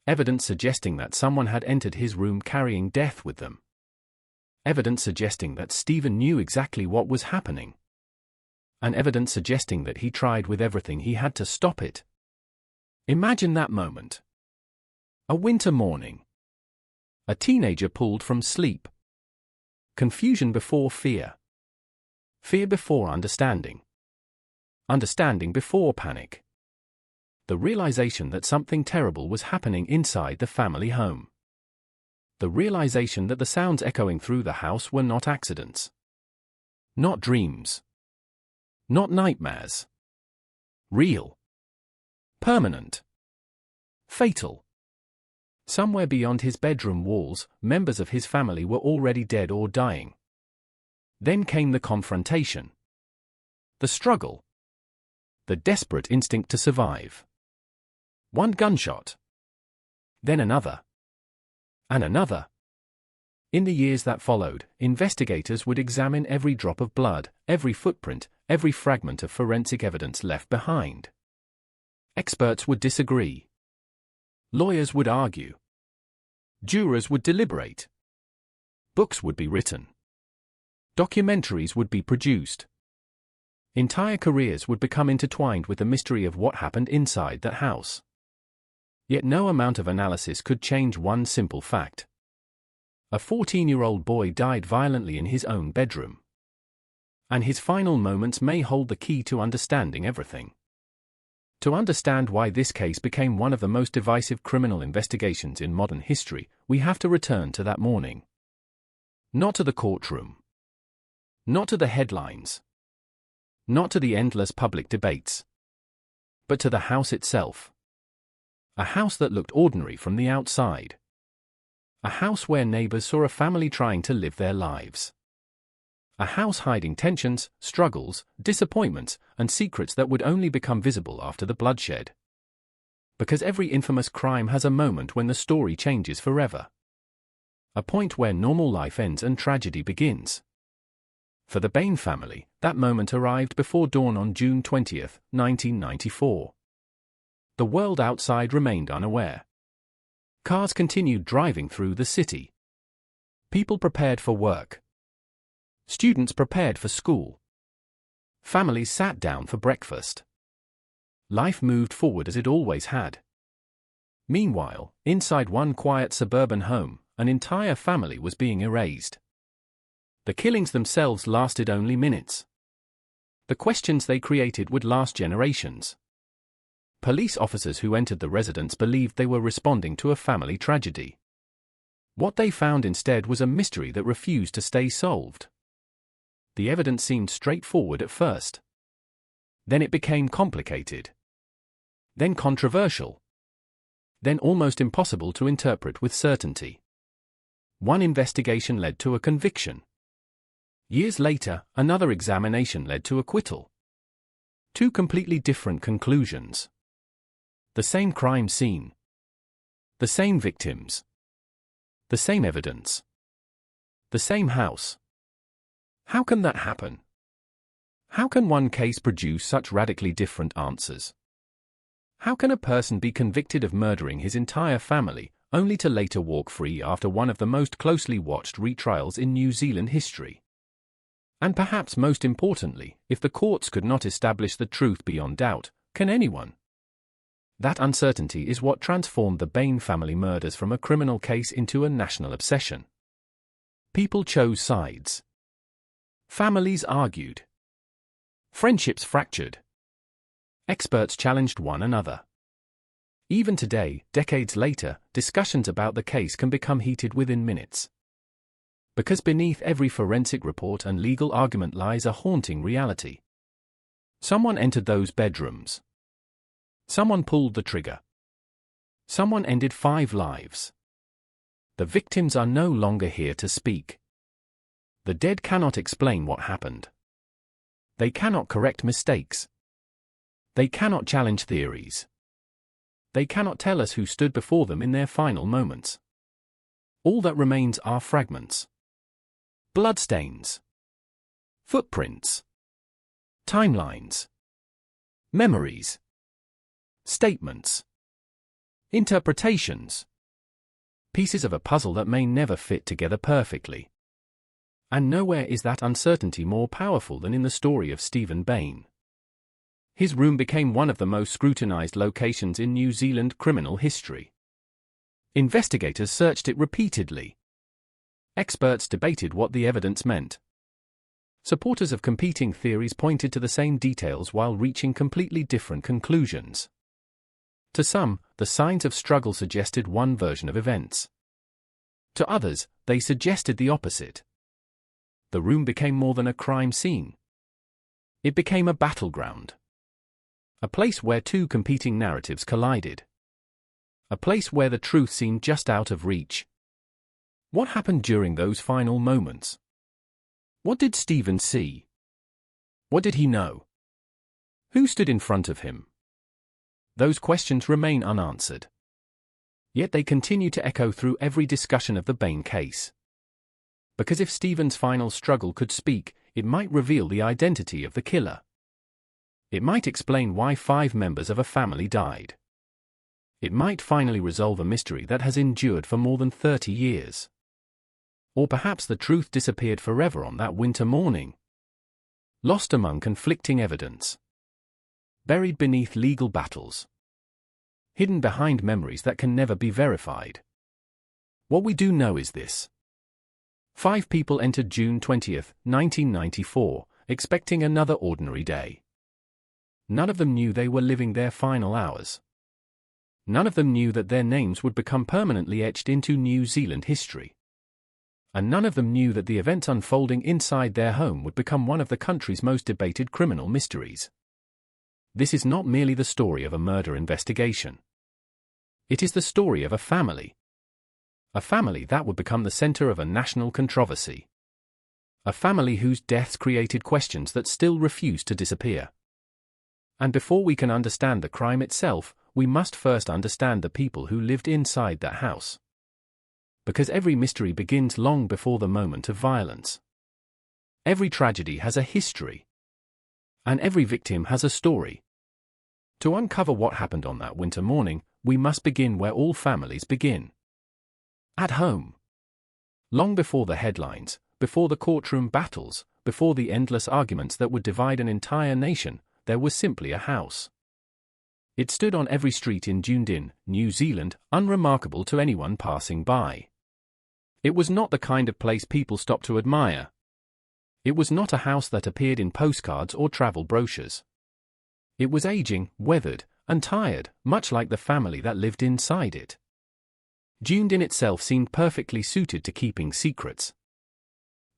Evidence suggesting that someone had entered his room carrying death with them. Evidence suggesting that Stephen knew exactly what was happening. And evidence suggesting that he tried with everything he had to stop it. Imagine that moment. A winter morning. A teenager pulled from sleep. Confusion before fear. Fear before understanding. Understanding before panic. The realization that something terrible was happening inside the family home. The realization that the sounds echoing through the house were not accidents. Not dreams. Not nightmares. Real. Permanent. Fatal. Somewhere beyond his bedroom walls, members of his family were already dead or dying. Then came the confrontation. The struggle. The desperate instinct to survive. 1 gunshot. Then another. And another. In the years that followed, investigators would examine every drop of blood, every footprint, every fragment of forensic evidence left behind. Experts would disagree. Lawyers would argue. Jurors would deliberate. Books would be written. Documentaries would be produced. Entire careers would become intertwined with the mystery of what happened inside that house. Yet no amount of analysis could change one simple fact. A 14-year-old boy died violently in his own bedroom. And his final moments may hold the key to understanding everything. To understand why this case became one of the most divisive criminal investigations in modern history, we have to return to that morning. Not to the courtroom. Not to the headlines. Not to the endless public debates. But to the house itself. A house that looked ordinary from the outside. A house where neighbors saw a family trying to live their lives. A house hiding tensions, struggles, disappointments, and secrets that would only become visible after the bloodshed. Because every infamous crime has a moment when the story changes forever. A point where normal life ends and tragedy begins. For the Bain family, that moment arrived before dawn on June 20, 1994. The world outside remained unaware. Cars continued driving through the city. People prepared for work. Students prepared for school. Families sat down for breakfast. Life moved forward as it always had. Meanwhile, inside one quiet suburban home, an entire family was being erased. The killings themselves lasted only minutes. The questions they created would last generations. Police officers who entered the residence believed they were responding to a family tragedy. What they found instead was a mystery that refused to stay solved. The evidence seemed straightforward at first. Then it became complicated. Then controversial. Then almost impossible to interpret with certainty. One investigation led to a conviction. Years later, another examination led to acquittal. Two completely different conclusions. The same crime scene. The same victims. The same evidence. The same house. How can that happen? How can one case produce such radically different answers? How can a person be convicted of murdering his entire family, only to later walk free after one of the most closely watched retrials in New Zealand history? And perhaps most importantly, if the courts could not establish the truth beyond doubt, can anyone? That uncertainty is what transformed the Bain family murders from a criminal case into a national obsession. People chose sides. Families argued. Friendships fractured. Experts challenged one another. Even today, decades later, discussions about the case can become heated within minutes. Because beneath every forensic report and legal argument lies a haunting reality. Someone entered those bedrooms. Someone pulled the trigger. Someone ended 5 lives. The victims are no longer here to speak. The dead cannot explain what happened. They cannot correct mistakes. They cannot challenge theories. They cannot tell us who stood before them in their final moments. All that remains are fragments. Bloodstains. Footprints. Timelines. Memories. Statements. Interpretations. Pieces of a puzzle that may never fit together perfectly. And nowhere is that uncertainty more powerful than in the story of Stephen Bain. His room became one of the most scrutinized locations in New Zealand criminal history. Investigators searched it repeatedly. Experts debated what the evidence meant. Supporters of competing theories pointed to the same details while reaching completely different conclusions. To some, the signs of struggle suggested one version of events. To others, they suggested the opposite. The room became more than a crime scene. It became a battleground. A place where two competing narratives collided. A place where the truth seemed just out of reach. What happened during those final moments? What did Stephen see? What did he know? Who stood in front of him? Those questions remain unanswered. Yet they continue to echo through every discussion of the Bain case. Because if Stephen's final struggle could speak, it might reveal the identity of the killer. It might explain why 5 members of a family died. It might finally resolve a mystery that has endured for more than 30 years. Or perhaps the truth disappeared forever on that winter morning. Lost among conflicting evidence. Buried beneath legal battles. Hidden behind memories that can never be verified. What we do know is this. 5 people entered June 20, 1994, expecting another ordinary day. None of them knew they were living their final hours. None of them knew that their names would become permanently etched into New Zealand history. And none of them knew that the events unfolding inside their home would become one of the country's most debated criminal mysteries. This is not merely the story of a murder investigation. It is the story of a family. A family that would become the center of a national controversy. A family whose deaths created questions that still refuse to disappear. And before we can understand the crime itself, we must first understand the people who lived inside that house. Because every mystery begins long before the moment of violence. Every tragedy has a history. And every victim has a story. To uncover what happened on that winter morning, we must begin where all families begin. At home. Long before the headlines, before the courtroom battles, before the endless arguments that would divide an entire nation, there was simply a house. It stood on every street in Dunedin, New Zealand, unremarkable to anyone passing by. It was not the kind of place people stopped to admire. It was not a house that appeared in postcards or travel brochures. It was aging, weathered, and tired, much like the family that lived inside it. Dunedin itself seemed perfectly suited to keeping secrets.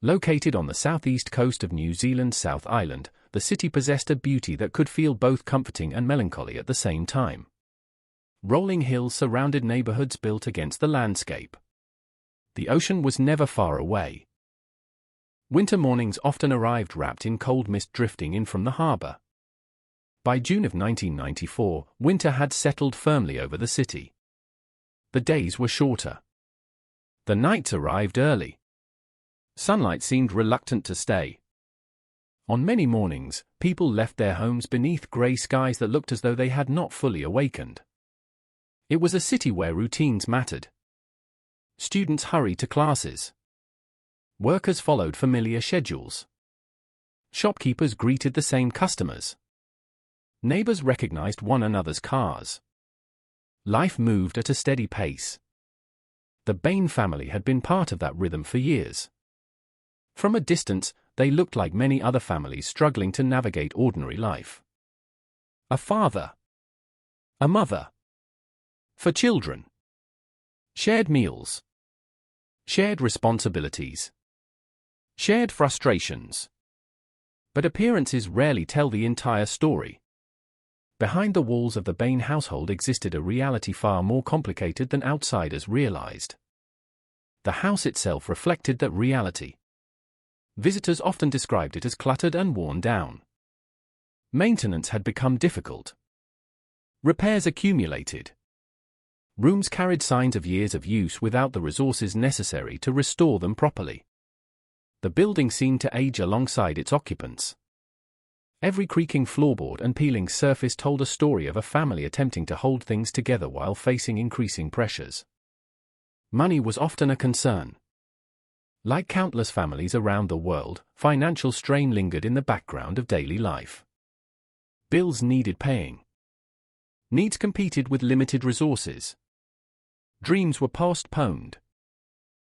Located on the southeast coast of New Zealand's South Island, the city possessed a beauty that could feel both comforting and melancholy at the same time. Rolling hills surrounded neighborhoods built against the landscape. The ocean was never far away. Winter mornings often arrived wrapped in cold mist drifting in from the harbor. By June of 1994, winter had settled firmly over the city. The days were shorter. The nights arrived early. Sunlight seemed reluctant to stay. On many mornings, people left their homes beneath grey skies that looked as though they had not fully awakened. It was a city where routines mattered. Students hurried to classes. Workers followed familiar schedules. Shopkeepers greeted the same customers. Neighbors recognized one another's cars. Life moved at a steady pace. The Bain family had been part of that rhythm for years. From a distance, they looked like many other families struggling to navigate ordinary life. A father. A mother. For children. Shared meals. Shared responsibilities. Shared frustrations. But appearances rarely tell the entire story. Behind the walls of the Bain household existed a reality far more complicated than outsiders realized. The house itself reflected that reality. Visitors often described it as cluttered and worn down. Maintenance had become difficult. Repairs accumulated. Rooms carried signs of years of use without the resources necessary to restore them properly. The building seemed to age alongside its occupants. Every creaking floorboard and peeling surface told a story of a family attempting to hold things together while facing increasing pressures. Money was often a concern. Like countless families around the world, financial strain lingered in the background of daily life. Bills needed paying. Needs competed with limited resources. Dreams were postponed.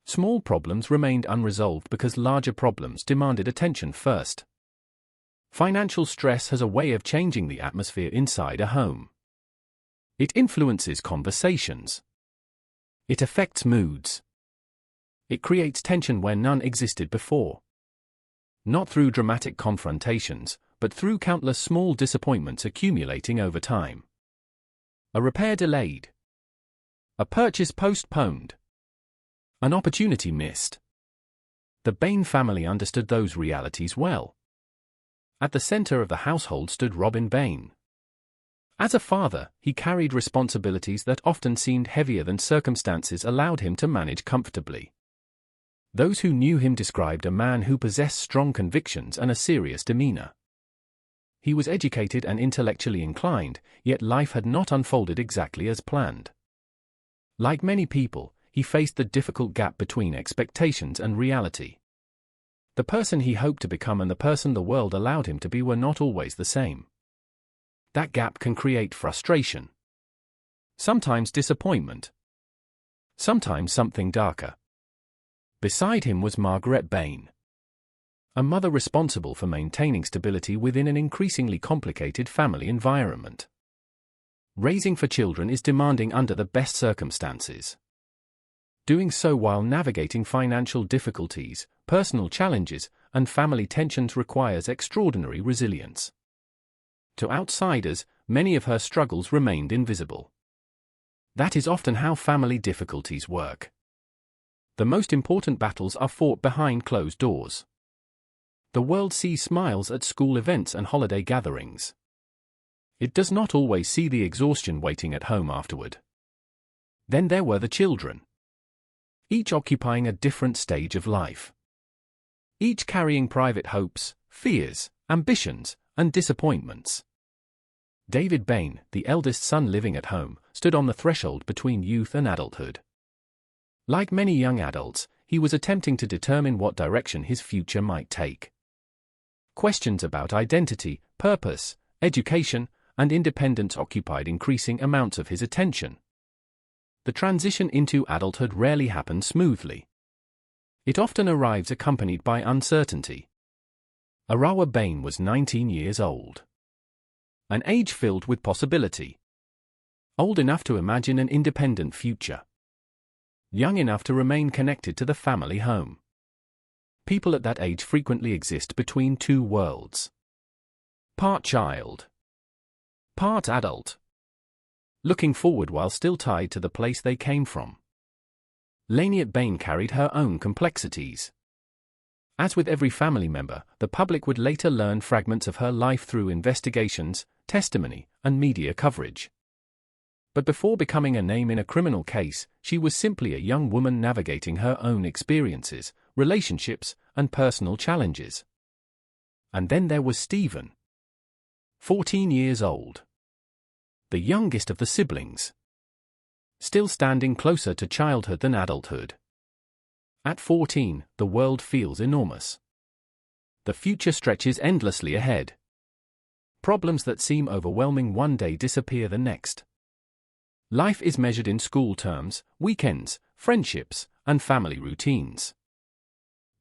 Small problems remained unresolved because larger problems demanded attention first. Financial stress has a way of changing the atmosphere inside a home. It influences conversations. It affects moods. It creates tension where none existed before. Not through dramatic confrontations, but through countless small disappointments accumulating over time. A repair delayed. A purchase postponed. An opportunity missed. The Bain family understood those realities well. At the center of the household stood Robin Bain. As a father, he carried responsibilities that often seemed heavier than circumstances allowed him to manage comfortably. Those who knew him described a man who possessed strong convictions and a serious demeanor. He was educated and intellectually inclined, yet life had not unfolded exactly as planned. Like many people, he faced the difficult gap between expectations and reality. The person he hoped to become and the person the world allowed him to be were not always the same. That gap can create frustration. Sometimes disappointment. Sometimes something darker. Beside him was Margaret Bain, a mother responsible for maintaining stability within an increasingly complicated family environment. Raising for children is demanding under the best circumstances. doing so while navigating financial difficulties, personal challenges, and family tensions requires extraordinary resilience. To outsiders, many of her struggles remained invisible. That is often how family difficulties work. The most important battles are fought behind closed doors. The world sees smiles at school events and holiday gatherings. It does not always see the exhaustion waiting at home afterward. Then there were the children. Each occupying a different stage of life. Each carrying private hopes, fears, ambitions, and disappointments. David Bain, the eldest son living at home, stood on the threshold between youth and adulthood. Like many young adults, he was attempting to determine what direction his future might take. Questions about identity, purpose, education, and independence occupied increasing amounts of his attention. The transition into adulthood rarely happens smoothly. It often arrives accompanied by uncertainty. Arawa Bain was 19 years old. An age filled with possibility. Old enough to imagine an independent future. Young enough to remain connected to the family home. People at that age frequently exist between two worlds. Part child. Part adult. Looking forward while still tied to the place they came from. Laniet Bain carried her own complexities. As with every family member, the public would later learn fragments of her life through investigations, testimony, and media coverage. But before becoming a name in a criminal case, she was simply a young woman navigating her own experiences, relationships, and personal challenges. And then there was Stephen. 14 years old. The youngest of the siblings. Still standing closer to childhood than adulthood. At 14, the world feels enormous. The future stretches endlessly ahead. Problems that seem overwhelming one day disappear the next. Life is measured in school terms, weekends, friendships, and family routines.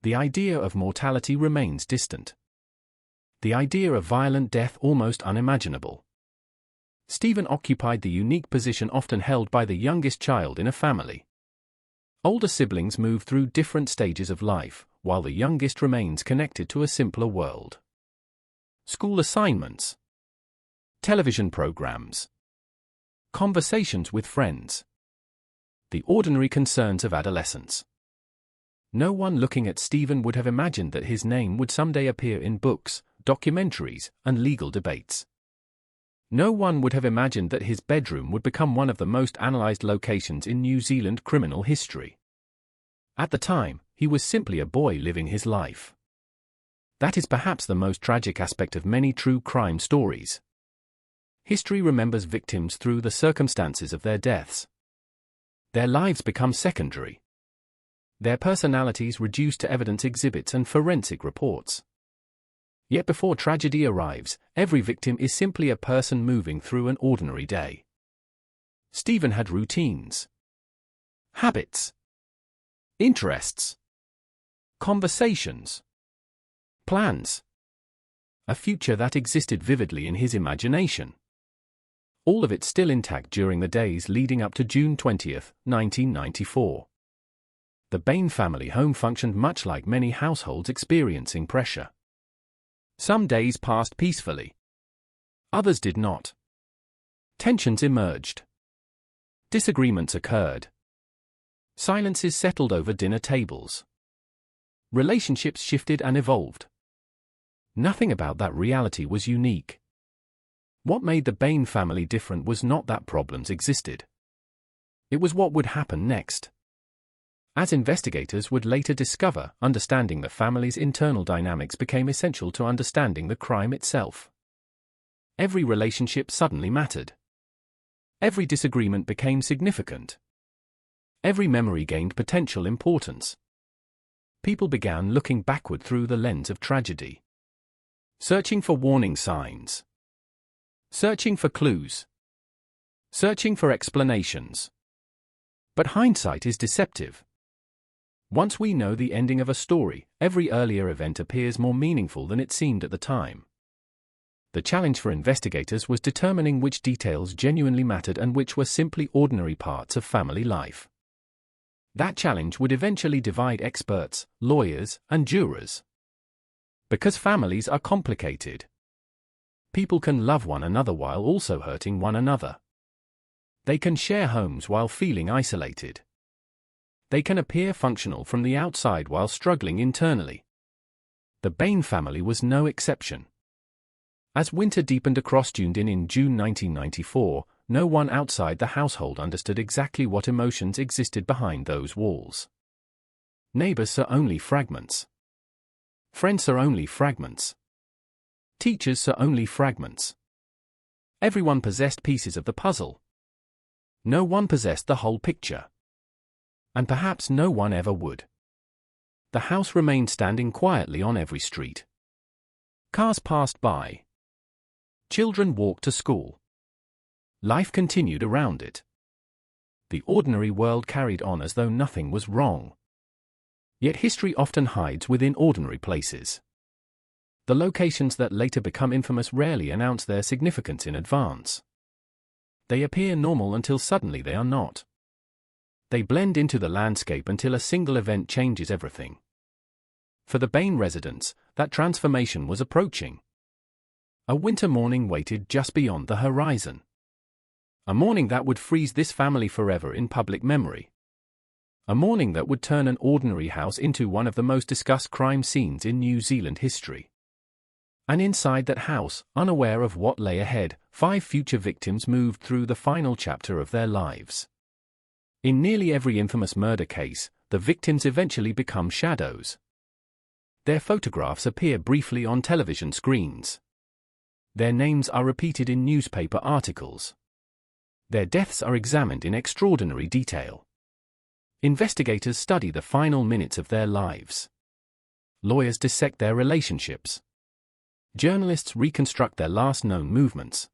The idea of mortality remains distant. The idea of violent death almost unimaginable. Stephen occupied the unique position often held by the youngest child in a family. Older siblings move through different stages of life, while the youngest remains connected to a simpler world. School assignments. Television programs. Conversations with friends. The ordinary concerns of adolescence. No one looking at Stephen would have imagined that his name would someday appear in books, documentaries, and legal debates. No one would have imagined that his bedroom would become one of the most analysed locations in New Zealand criminal history. At the time, he was simply a boy living his life. That is perhaps the most tragic aspect of many true crime stories. History remembers victims through the circumstances of their deaths. Their lives become secondary. Their personalities reduced to evidence exhibits and forensic reports. Yet before tragedy arrives, every victim is simply a person moving through an ordinary day. Stephen had routines, habits, interests, conversations, plans, a future that existed vividly in his imagination. All of it still intact during the days leading up to June 20, 1994. The Bain family home functioned much like many households experiencing pressure. Some days passed peacefully. Others did not. Tensions emerged. Disagreements occurred. Silences settled over dinner tables. Relationships shifted and evolved. Nothing about that reality was unique. What made the Bain family different was not that problems existed. It was what would happen next. As investigators would later discover, understanding the family's internal dynamics became essential to understanding the crime itself. Every relationship suddenly mattered. Every disagreement became significant. Every memory gained potential importance. People began looking backward through the lens of tragedy. Searching for warning signs. Searching for clues. Searching for explanations. But hindsight is deceptive. Once we know the ending of a story, every earlier event appears more meaningful than it seemed at the time. The challenge for investigators was determining which details genuinely mattered and which were simply ordinary parts of family life. That challenge would eventually divide experts, lawyers, and jurors. Because families are complicated. People can love one another while also hurting one another. They can share homes while feeling isolated. They can appear functional from the outside while struggling internally. The Bain family was no exception. As winter deepened across Dunedin in June 1994, no one outside the household understood exactly what emotions existed behind those walls. Neighbors saw only fragments. Friends saw only fragments. Teachers saw only fragments. Everyone possessed pieces of the puzzle. No one possessed the whole picture. And perhaps no one ever would. The house remained standing quietly on every street. Cars passed by. Children walked to school. Life continued around it. The ordinary world carried on as though nothing was wrong. Yet history often hides within ordinary places. The locations that later become infamous rarely announce their significance in advance. They appear normal until suddenly they are not. They blend into the landscape until a single event changes everything. For the Bain residents, that transformation was approaching. A winter morning waited just beyond the horizon. A morning that would freeze this family forever in public memory. A morning that would turn an ordinary house into one of the most discussed crime scenes in New Zealand history. And inside that house, unaware of what lay ahead, 5 future victims moved through the final chapter of their lives. In nearly every infamous murder case, the victims eventually become shadows. Their photographs appear briefly on television screens. Their names are repeated in newspaper articles. Their deaths are examined in extraordinary detail. Investigators study the final minutes of their lives. Lawyers dissect their relationships. Journalists reconstruct their last known movements.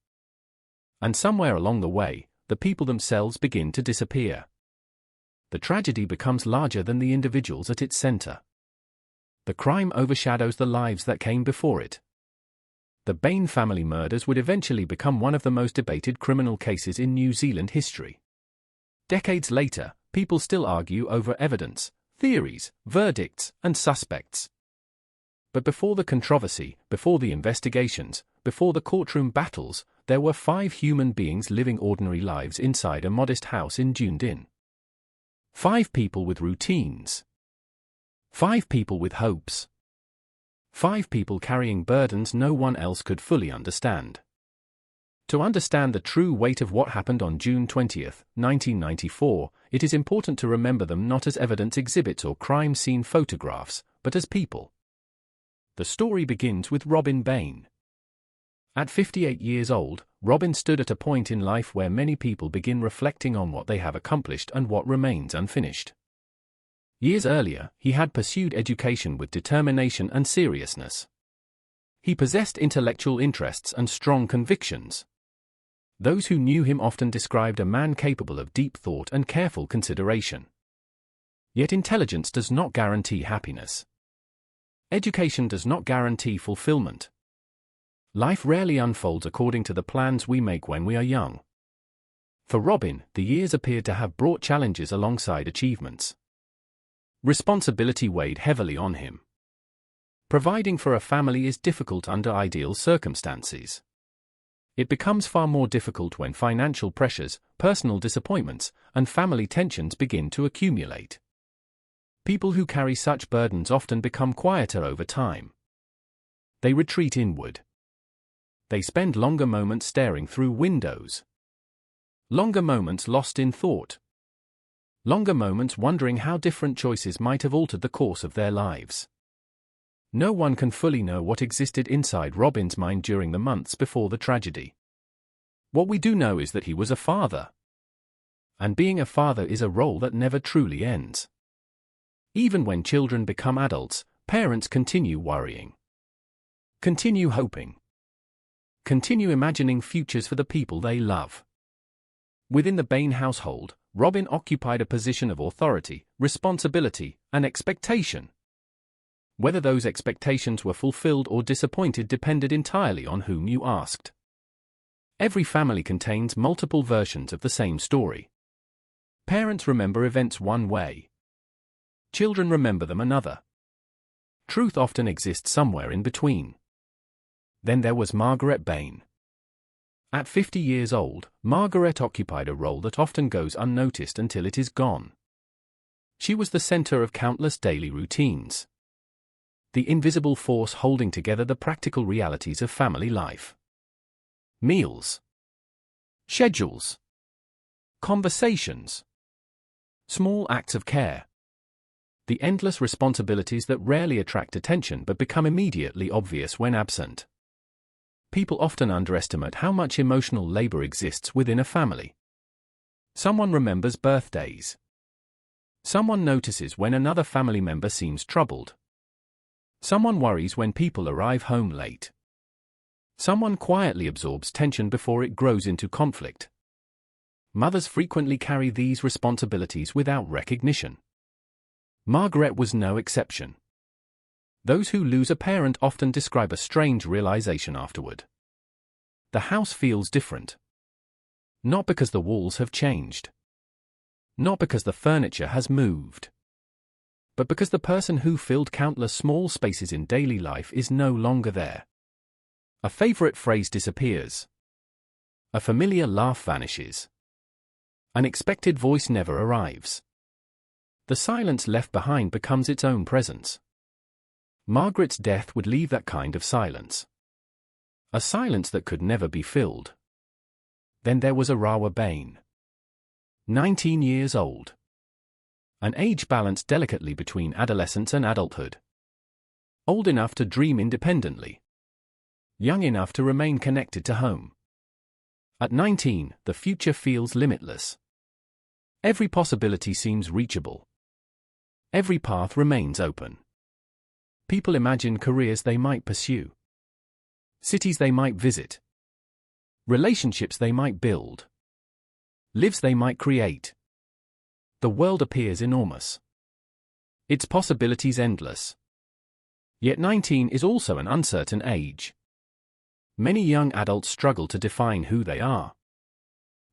And somewhere along the way, the people themselves begin to disappear. The tragedy becomes larger than the individuals at its center. The crime overshadows the lives that came before it. The Bain family murders would eventually become one of the most debated criminal cases in New Zealand history. Decades later, people still argue over evidence, theories, verdicts, and suspects. But before the controversy, before the investigations, before the courtroom battles, there were 5 human beings living ordinary lives inside a modest house in Dunedin. 5 people with routines. 5 people with hopes. 5 people carrying burdens no one else could fully understand. To understand the true weight of what happened on June 20, 1994, it is important to remember them not as evidence exhibits or crime scene photographs, but as people. The story begins with Robin Bain. At 58 years old, Robin stood at a point in life where many people begin reflecting on what they have accomplished and what remains unfinished. Years earlier, he had pursued education with determination and seriousness. He possessed intellectual interests and strong convictions. Those who knew him often described a man capable of deep thought and careful consideration. Yet intelligence does not guarantee happiness. Education does not guarantee fulfillment. Life rarely unfolds according to the plans we make when we are young. For Robin, the years appeared to have brought challenges alongside achievements. Responsibility weighed heavily on him. Providing for a family is difficult under ideal circumstances. It becomes far more difficult when financial pressures, personal disappointments, and family tensions begin to accumulate. People who carry such burdens often become quieter over time. They retreat inward. They spend longer moments staring through windows. Longer moments lost in thought. Longer moments wondering how different choices might have altered the course of their lives. No one can fully know what existed inside Robin's mind during the months before the tragedy. What we do know is that he was a father. And being a father is a role that never truly ends. Even when children become adults, parents continue worrying. Continue hoping. Continue imagining futures for the people they love. Within the Bain household, Robin occupied a position of authority, responsibility, and expectation. Whether those expectations were fulfilled or disappointed depended entirely on whom you asked. Every family contains multiple versions of the same story. Parents remember events one way, Children remember them another. Truth often exists somewhere in between. Then there was Margaret Bain. At 50 years old, Margaret occupied a role that often goes unnoticed until it is gone. She was the center of countless daily routines. The invisible force holding together the practical realities of family life. Meals. Schedules. Conversations. Small acts of care. The endless responsibilities that rarely attract attention but become immediately obvious when absent. People often underestimate how much emotional labor exists within a family. Someone remembers birthdays. Someone notices when another family member seems troubled. Someone worries when people arrive home late. Someone quietly absorbs tension before it grows into conflict. Mothers frequently carry these responsibilities without recognition. Margaret was no exception. Those who lose a parent often describe a strange realization afterward. The house feels different. Not because the walls have changed. Not because the furniture has moved. But because the person who filled countless small spaces in daily life is no longer there. A favorite phrase disappears. A familiar laugh vanishes. An expected voice never arrives. The silence left behind becomes its own presence. Margaret's death would leave that kind of silence. A silence that could never be filled. Then there was Arawa Bain. 19 years old. An age balanced delicately between adolescence and adulthood. Old enough to dream independently. Young enough to remain connected to home. At 19, the future feels limitless. Every possibility seems reachable. Every path remains open. People imagine careers they might pursue. Cities they might visit. Relationships they might build. Lives they might create. The world appears enormous. Its possibilities endless. Yet 19 is also an uncertain age. Many young adults struggle to define who they are.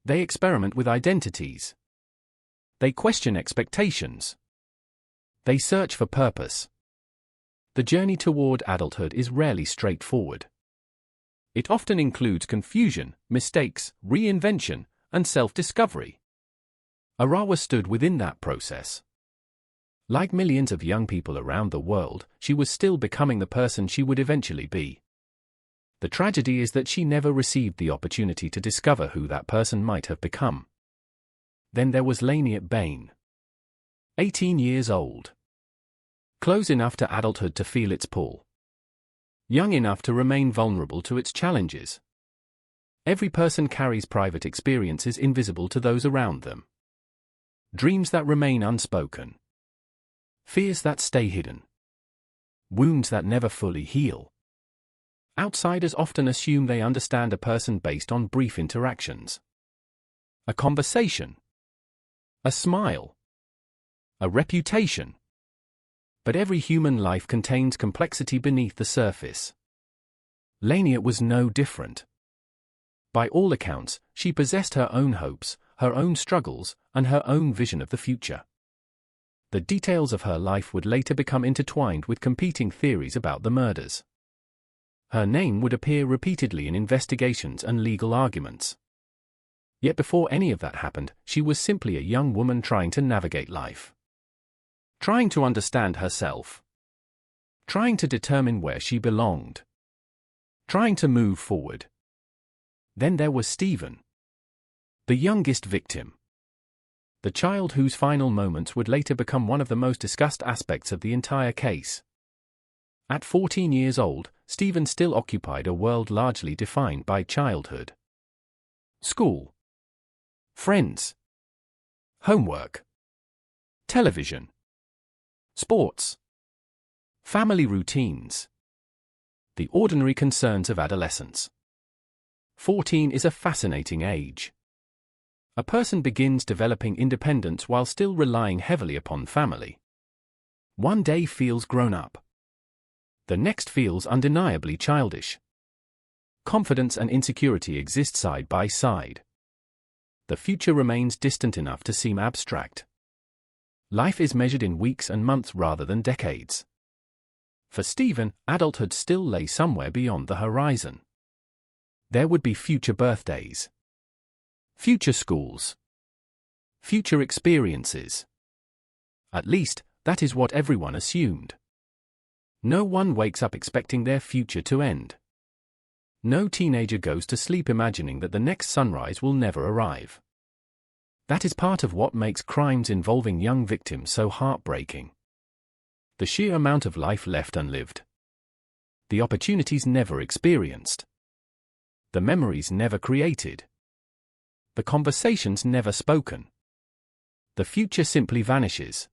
They experiment with identities. They question expectations. They search for purpose. The journey toward adulthood is rarely straightforward. It often includes confusion, mistakes, reinvention, and self-discovery. Arawa stood within that process. Like millions of young people around the world, she was still becoming the person she would eventually be. The tragedy is that she never received the opportunity to discover who that person might have become. Then there was Laniet Bain. 18 years old. Close enough to adulthood to feel its pull. Young enough to remain vulnerable to its challenges. Every person carries private experiences invisible to those around them. Dreams that remain unspoken. Fears that stay hidden. Wounds that never fully heal. Outsiders often assume they understand a person based on brief interactions. A conversation. A smile. A reputation. But every human life contains complexity beneath the surface. Laniet was no different. By all accounts, she possessed her own hopes, her own struggles, and her own vision of the future. The details of her life would later become intertwined with competing theories about the murders. Her name would appear repeatedly in investigations and legal arguments. Yet before any of that happened, she was simply a young woman trying to navigate life. Trying to understand herself. Trying to determine where she belonged. Trying to move forward. Then there was Stephen. The youngest victim. The child whose final moments would later become one of the most discussed aspects of the entire case. At 14 years old, Stephen still occupied a world largely defined by childhood. School. Friends. Homework. Television. Sports. Family routines. The ordinary concerns of adolescence. 14 is a fascinating age. A person begins developing independence while still relying heavily upon family. One day feels grown up. The next feels undeniably childish. Confidence and insecurity exist side by side. The future remains distant enough to seem abstract. Life is measured in weeks and months rather than decades. For Stephen, adulthood still lay somewhere beyond the horizon. There would be future birthdays, future schools, future experiences. At least, that is what everyone assumed. No one wakes up expecting their future to end. No teenager goes to sleep imagining that the next sunrise will never arrive. That is part of what makes crimes involving young victims so heartbreaking. The sheer amount of life left unlived. The opportunities never experienced. The memories never created. The conversations never spoken. The future simply vanishes.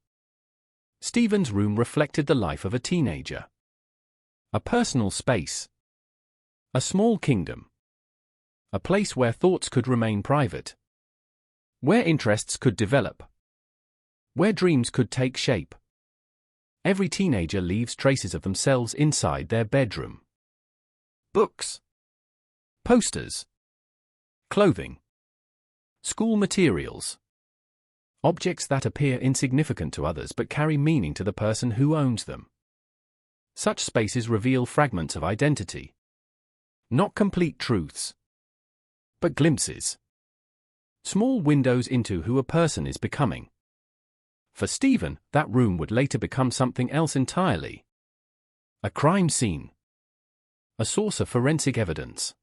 Stephen's room reflected the life of a teenager. A personal space. A small kingdom. A place where thoughts could remain private. Where interests could develop. Where dreams could take shape. Every teenager leaves traces of themselves inside their bedroom. Books. Posters. Clothing. School materials. Objects that appear insignificant to others but carry meaning to the person who owns them. Such spaces reveal fragments of identity. Not complete truths, but glimpses. Small windows into who a person is becoming. For Stephen, that room would later become something else entirely. A crime scene. A source of forensic evidence.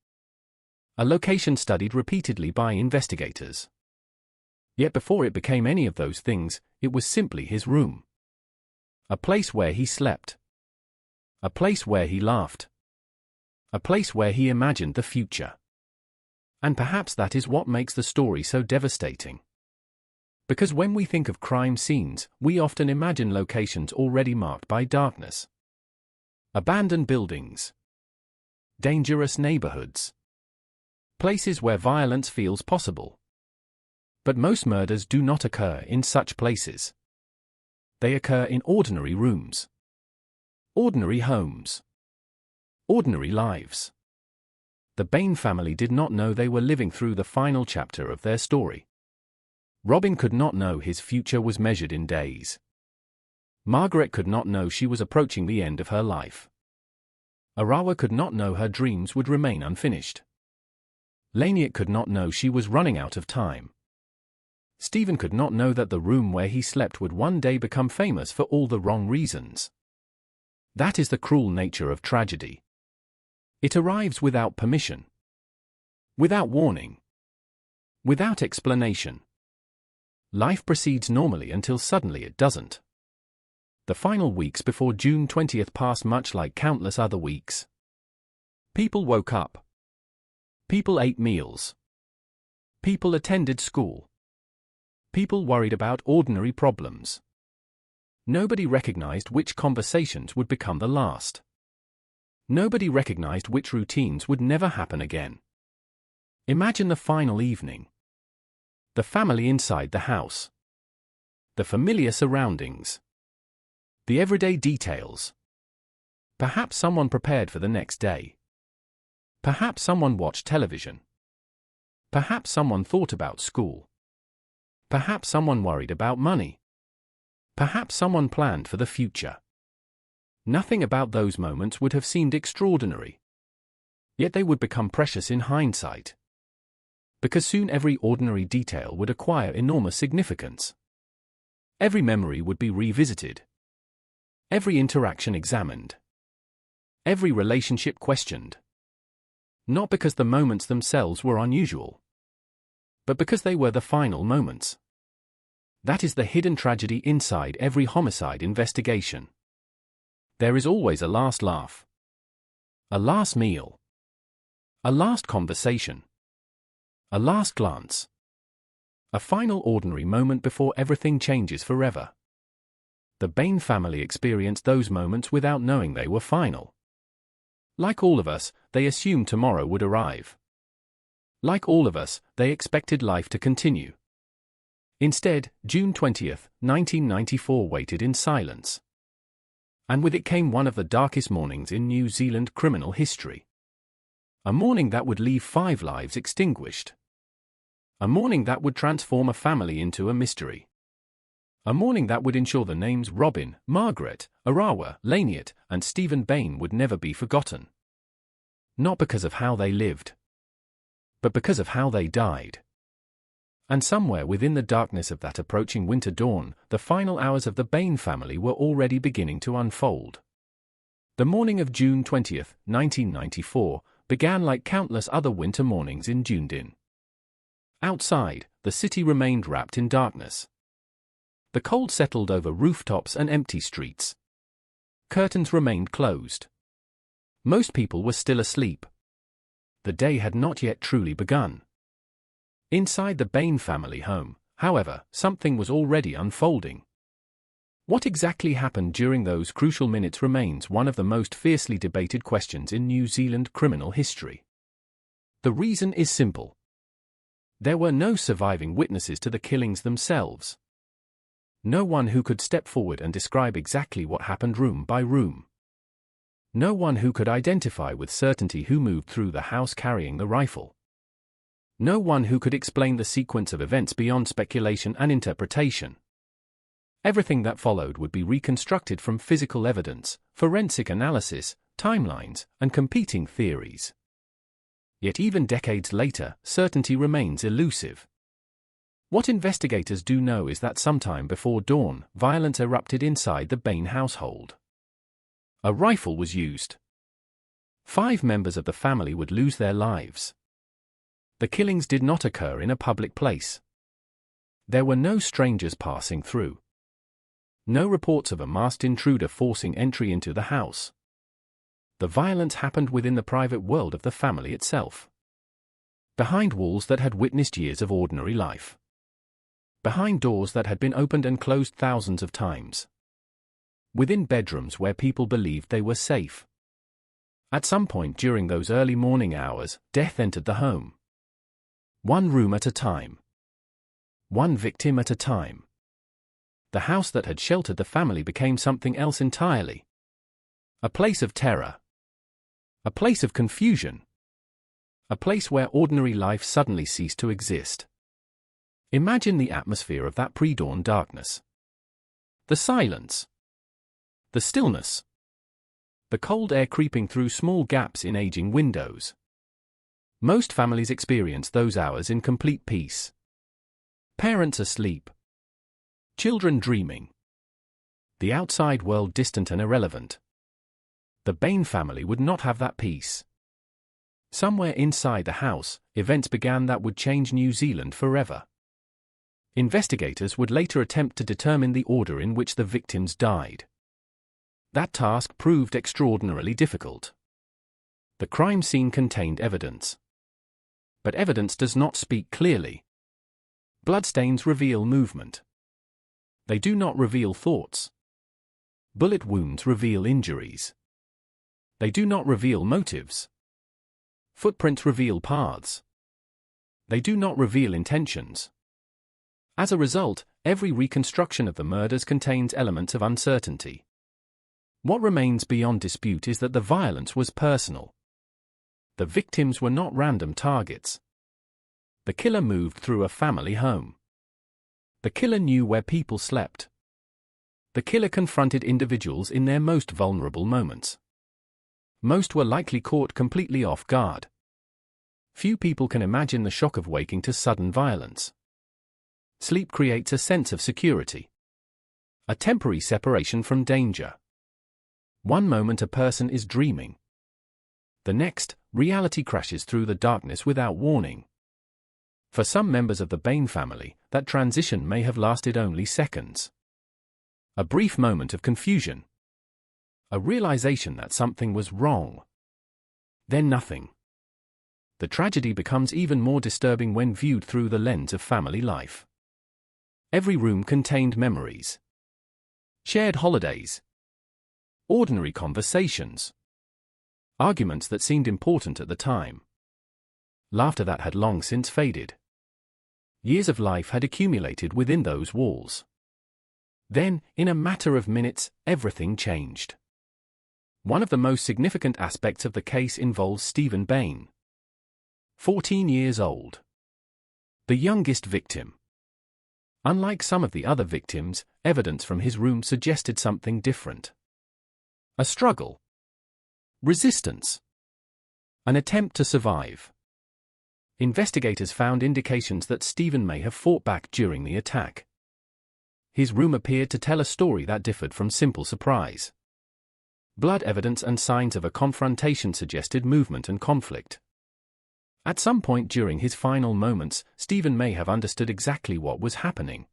A location studied repeatedly by investigators. Yet before it became any of those things, it was simply his room. A place where he slept. A place where he laughed. A place where he imagined the future. And perhaps that is what makes the story so devastating. Because when we think of crime scenes, we often imagine locations already marked by darkness. Abandoned buildings. Dangerous neighborhoods. Places where violence feels possible. But most murders do not occur in such places. They occur in ordinary rooms. Ordinary homes. Ordinary lives. The Bain family did not know they were living through the final chapter of their story. Robin could not know his future was measured in days. Margaret could not know she was approaching the end of her life. Arawa could not know her dreams would remain unfinished. Laniet could not know she was running out of time. Stephen could not know that the room where he slept would one day become famous for all the wrong reasons. That is the cruel nature of tragedy. It arrives without permission. Without warning. Without explanation. Life proceeds normally until suddenly it doesn't. The final weeks before June 20th passed much like countless other weeks. People woke up. People ate meals. People attended school. People worried about ordinary problems. Nobody recognized which conversations would become the last. Nobody recognized which routines would never happen again. Imagine the final evening. The family inside the house. The familiar surroundings. The everyday details. Perhaps someone prepared for the next day. Perhaps someone watched television. Perhaps someone thought about school. Perhaps someone worried about money. Perhaps someone planned for the future. Nothing about those moments would have seemed extraordinary. Yet they would become precious in hindsight. Because soon every ordinary detail would acquire enormous significance. Every memory would be revisited. Every interaction examined. Every relationship questioned. Not because the moments themselves were unusual, but because they were the final moments. That is the hidden tragedy inside every homicide investigation. There is always a last laugh. A last meal. A last conversation. A last glance. A final ordinary moment before everything changes forever. The Bain family experienced those moments without knowing they were final. Like all of us, they assumed tomorrow would arrive. Like all of us, they expected life to continue. Instead, June 20th, 1994 waited in silence. And with it came one of the darkest mornings in New Zealand criminal history. A morning that would leave 5 lives extinguished. A morning that would transform a family into a mystery. A morning that would ensure the names Robin, Margaret, Arawa, Laniet, and Stephen Bain would never be forgotten. Not because of how they lived, but because of how they died. And somewhere within the darkness of that approaching winter dawn, the final hours of the Bain family were already beginning to unfold. The morning of June 20th, 1994, began like countless other winter mornings in Dunedin. Outside, the city remained wrapped in darkness. The cold settled over rooftops and empty streets. Curtains remained closed. Most people were still asleep. The day had not yet truly begun. Inside the Bain family home, however, something was already unfolding. What exactly happened during those crucial minutes remains one of the most fiercely debated questions in New Zealand criminal history. The reason is simple. There were no surviving witnesses to the killings themselves. No one who could step forward and describe exactly what happened room by room. No one who could identify with certainty who moved through the house carrying the rifle. No one who could explain the sequence of events beyond speculation and interpretation. Everything that followed would be reconstructed from physical evidence, forensic analysis, timelines, and competing theories. Yet even decades later, certainty remains elusive. What investigators do know is that sometime before dawn, violence erupted inside the Bain household. A rifle was used. 5 members of the family would lose their lives. The killings did not occur in a public place. There were no strangers passing through. No reports of a masked intruder forcing entry into the house. The violence happened within the private world of the family itself. Behind walls that had witnessed years of ordinary life. Behind doors that had been opened and closed thousands of times. Within bedrooms where people believed they were safe. At some point during those early morning hours, death entered the home. One room at a time. One victim at a time. The house that had sheltered the family became something else entirely. A place of terror. A place of confusion. A place where ordinary life suddenly ceased to exist. Imagine the atmosphere of that pre-dawn darkness. The silence. The stillness. The cold air creeping through small gaps in aging windows. Most families experience those hours in complete peace. Parents asleep. Children dreaming. The outside world distant and irrelevant. The Bain family would not have that peace. Somewhere inside the house, events began that would change New Zealand forever. Investigators would later attempt to determine the order in which the victims died. That task proved extraordinarily difficult. The crime scene contained evidence. But evidence does not speak clearly. Bloodstains reveal movement. They do not reveal thoughts. Bullet wounds reveal injuries. They do not reveal motives. Footprints reveal paths. They do not reveal intentions. As a result, every reconstruction of the murders contains elements of uncertainty. What remains beyond dispute is that the violence was personal. The victims were not random targets. The killer moved through a family home. The killer knew where people slept. The killer confronted individuals in their most vulnerable moments. Most were likely caught completely off guard. Few people can imagine the shock of waking to sudden violence. Sleep creates a sense of security. A temporary separation from danger. One moment a person is dreaming. The next, reality crashes through the darkness without warning. For some members of the Bain family, that transition may have lasted only seconds. A brief moment of confusion. A realization that something was wrong. Then nothing. The tragedy becomes even more disturbing when viewed through the lens of family life. Every room contained memories. Shared holidays. Ordinary conversations. Arguments that seemed important at the time. Laughter that had long since faded. Years of life had accumulated within those walls. Then, in a matter of minutes, everything changed. One of the most significant aspects of the case involves Stephen Bain. 14 years old. The youngest victim. Unlike some of the other victims, evidence from his room suggested something different. A struggle. Resistance. An attempt to survive. Investigators found indications that Stephen may have fought back during the attack. His room appeared to tell a story that differed from simple surprise. Blood evidence and signs of a confrontation suggested movement and conflict. At some point during his final moments, Stephen may have understood exactly what was happening.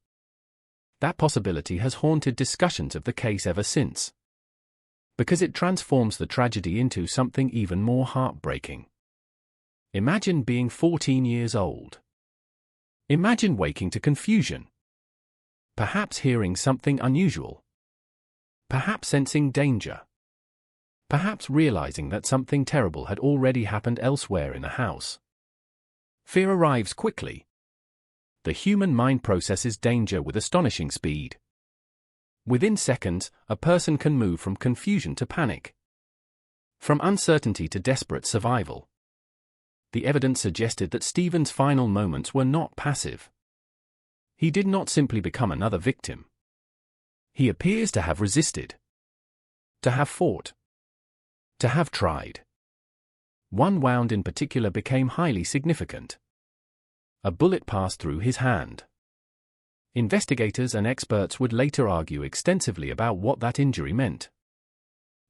That possibility has haunted discussions of the case ever since, because it transforms the tragedy into something even more heartbreaking. Imagine being 14 years old. Imagine waking to confusion. Perhaps hearing something unusual. Perhaps sensing danger. Perhaps realizing that something terrible had already happened elsewhere in the house. Fear arrives quickly. The human mind processes danger with astonishing speed. Within seconds, a person can move from confusion to panic, from uncertainty to desperate survival. The evidence suggested that Stephen's final moments were not passive. He did not simply become another victim. He appears to have resisted, to have fought, to have tried. One wound in particular became highly significant. A bullet passed through his hand. Investigators and experts would later argue extensively about what that injury meant.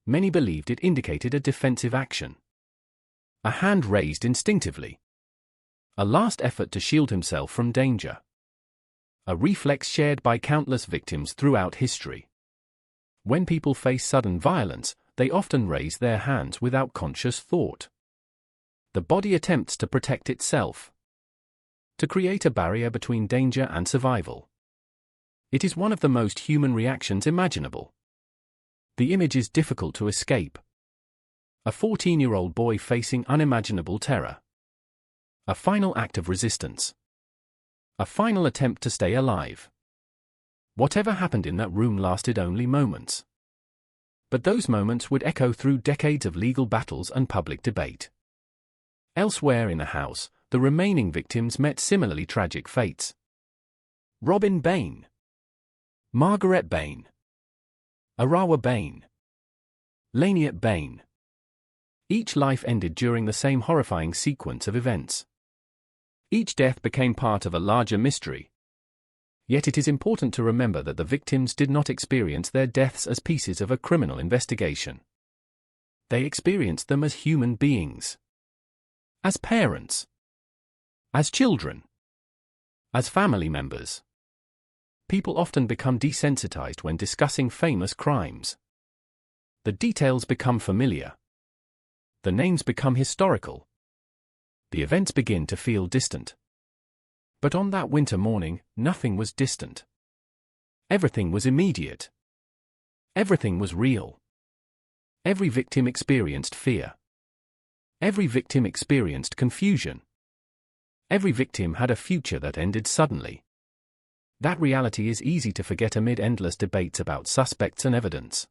Many believed it indicated a defensive action. A hand raised instinctively. A last effort to shield himself from danger. A reflex shared by countless victims throughout history. When people face sudden violence, they often raise their hands without conscious thought. The body attempts to protect itself, to create a barrier between danger and survival. It is one of the most human reactions imaginable. The image is difficult to escape. A 14-year-old boy facing unimaginable terror. A final act of resistance. A final attempt to stay alive. Whatever happened in that room lasted only moments. But those moments would echo through decades of legal battles and public debate. Elsewhere in the house, the remaining victims met similarly tragic fates. Robin Bain, Margaret Bain, Arawa Bain, Laniet Bain. Each life ended during the same horrifying sequence of events. Each death became part of a larger mystery. Yet it is important to remember that the victims did not experience their deaths as pieces of a criminal investigation. They experienced them as human beings. As parents. As children. As family members. People often become desensitized when discussing famous crimes. The details become familiar. The names become historical. The events begin to feel distant. But on that winter morning, nothing was distant. Everything was immediate. Everything was real. Every victim experienced fear. Every victim experienced confusion. Every victim had a future that ended suddenly. That reality is easy to forget amid endless debates about suspects and evidence.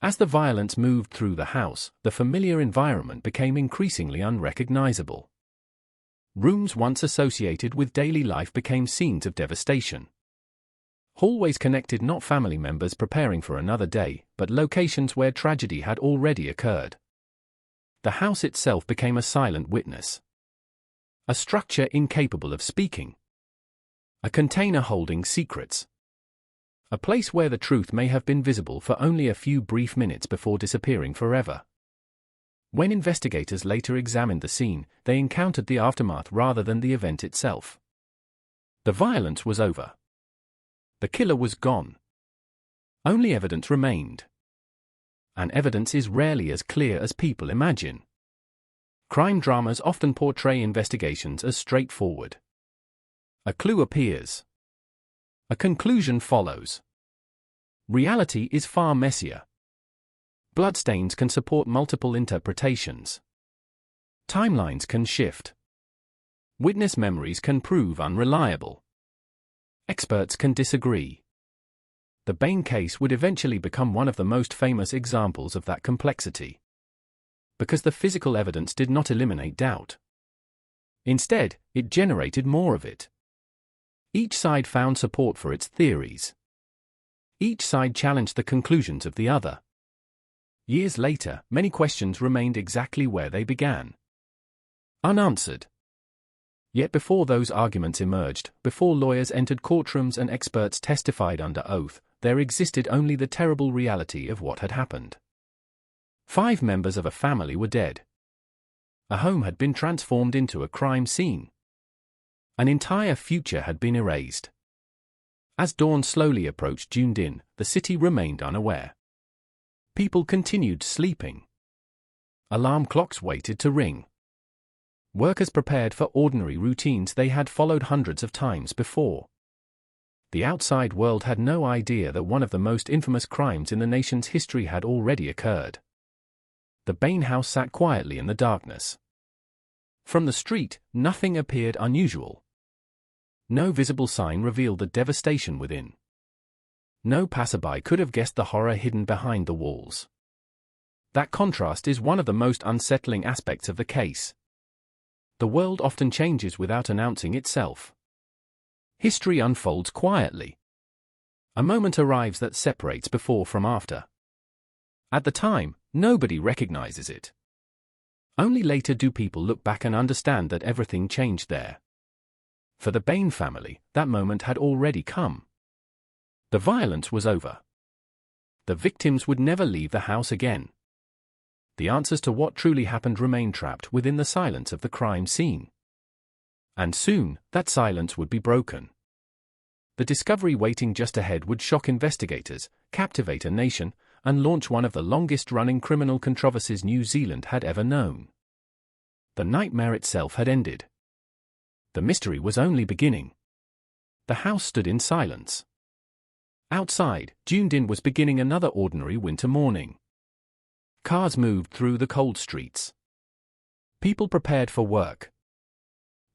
As the violence moved through the house, the familiar environment became increasingly unrecognizable. Rooms once associated with daily life became scenes of devastation. Hallways connected not family members preparing for another day, but locations where tragedy had already occurred. The house itself became a silent witness. A structure incapable of speaking. A container holding secrets. A place where the truth may have been visible for only a few brief minutes before disappearing forever. When investigators later examined the scene, they encountered the aftermath rather than the event itself. The violence was over. The killer was gone. Only evidence remained. And evidence is rarely as clear as people imagine. Crime dramas often portray investigations as straightforward. A clue appears. A conclusion follows. Reality is far messier. Bloodstains can support multiple interpretations. Timelines can shift. Witness memories can prove unreliable. Experts can disagree. The Bain case would eventually become one of the most famous examples of that complexity. Because the physical evidence did not eliminate doubt. Instead, it generated more of it. Each side found support for its theories. Each side challenged the conclusions of the other. Years later, many questions remained exactly where they began. Unanswered. Yet before those arguments emerged, before lawyers entered courtrooms and experts testified under oath, there existed only the terrible reality of what had happened. 5 members of a family were dead. A home had been transformed into a crime scene. An entire future had been erased. As dawn slowly approached Dunedin, the city remained unaware. People continued sleeping. Alarm clocks waited to ring. Workers prepared for ordinary routines they had followed hundreds of times before. The outside world had no idea that one of the most infamous crimes in the nation's history had already occurred. The Bain house sat quietly in the darkness. From the street, nothing appeared unusual. No visible sign revealed the devastation within. No passerby could have guessed the horror hidden behind the walls. That contrast is one of the most unsettling aspects of the case. The world often changes without announcing itself. History unfolds quietly. A moment arrives that separates before from after. At the time, nobody recognizes it. Only later do people look back and understand that everything changed there. For the Bain family, that moment had already come. The violence was over. The victims would never leave the house again. The answers to what truly happened remained trapped within the silence of the crime scene. And soon, that silence would be broken. The discovery waiting just ahead would shock investigators, captivate a nation, and launch one of the longest-running criminal controversies New Zealand had ever known. The nightmare itself had ended. The mystery was only beginning. The house stood in silence. Outside, Dunedin was beginning another ordinary winter morning. Cars moved through the cold streets. People prepared for work.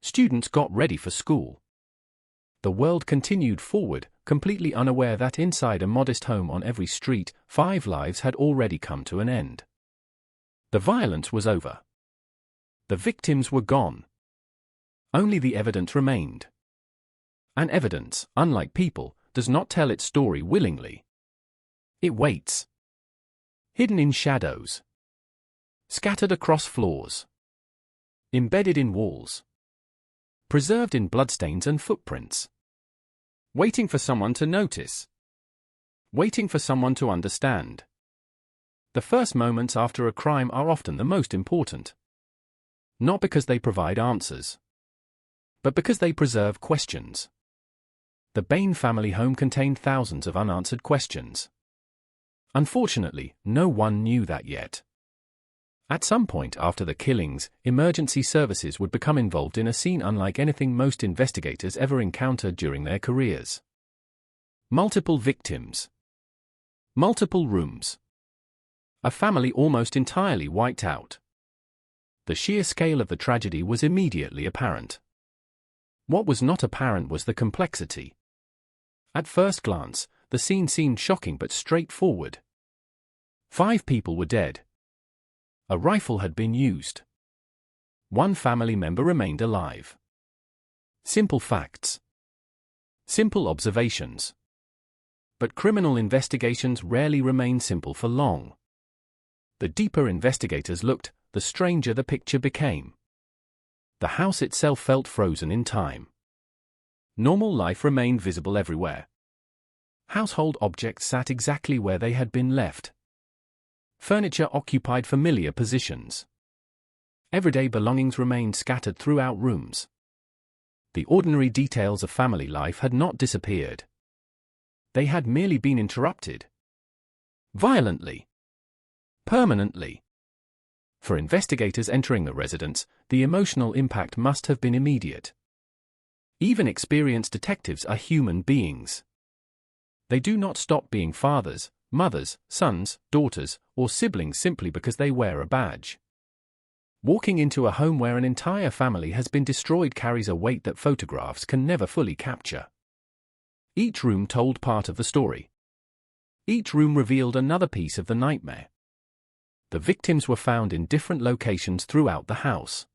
Students got ready for school. The world continued forward, completely unaware that inside a modest home on every street, 5 lives had already come to an end. The violence was over. The victims were gone. Only the evidence remained. And evidence, unlike people, does not tell its story willingly. It waits. Hidden in shadows. Scattered across floors. Embedded in walls. Preserved in bloodstains and footprints. Waiting for someone to notice. Waiting for someone to understand. The first moments after a crime are often the most important. Not because they provide answers, but because they preserve questions. The Bain family home contained thousands of unanswered questions. Unfortunately, no one knew that yet. At some point after the killings, emergency services would become involved in a scene unlike anything most investigators ever encountered during their careers. Multiple victims. Multiple rooms. A family almost entirely wiped out. The sheer scale of the tragedy was immediately apparent. What was not apparent was the complexity. At first glance, the scene seemed shocking but straightforward. 5 people were dead. A rifle had been used. 1 family member remained alive. Simple facts. Simple observations. But criminal investigations rarely remain simple for long. The deeper investigators looked, the stranger the picture became. The house itself felt frozen in time. Normal life remained visible everywhere. Household objects sat exactly where they had been left. Furniture occupied familiar positions. Everyday belongings remained scattered throughout rooms. The ordinary details of family life had not disappeared. They had merely been interrupted. Violently. Permanently. For investigators entering the residence, the emotional impact must have been immediate. Even experienced detectives are human beings. They do not stop being fathers, mothers, sons, daughters, or siblings simply because they wear a badge. Walking into a home where an entire family has been destroyed carries a weight that photographs can never fully capture. Each room told part of the story. Each room revealed another piece of the nightmare. The victims were found in different locations throughout the house.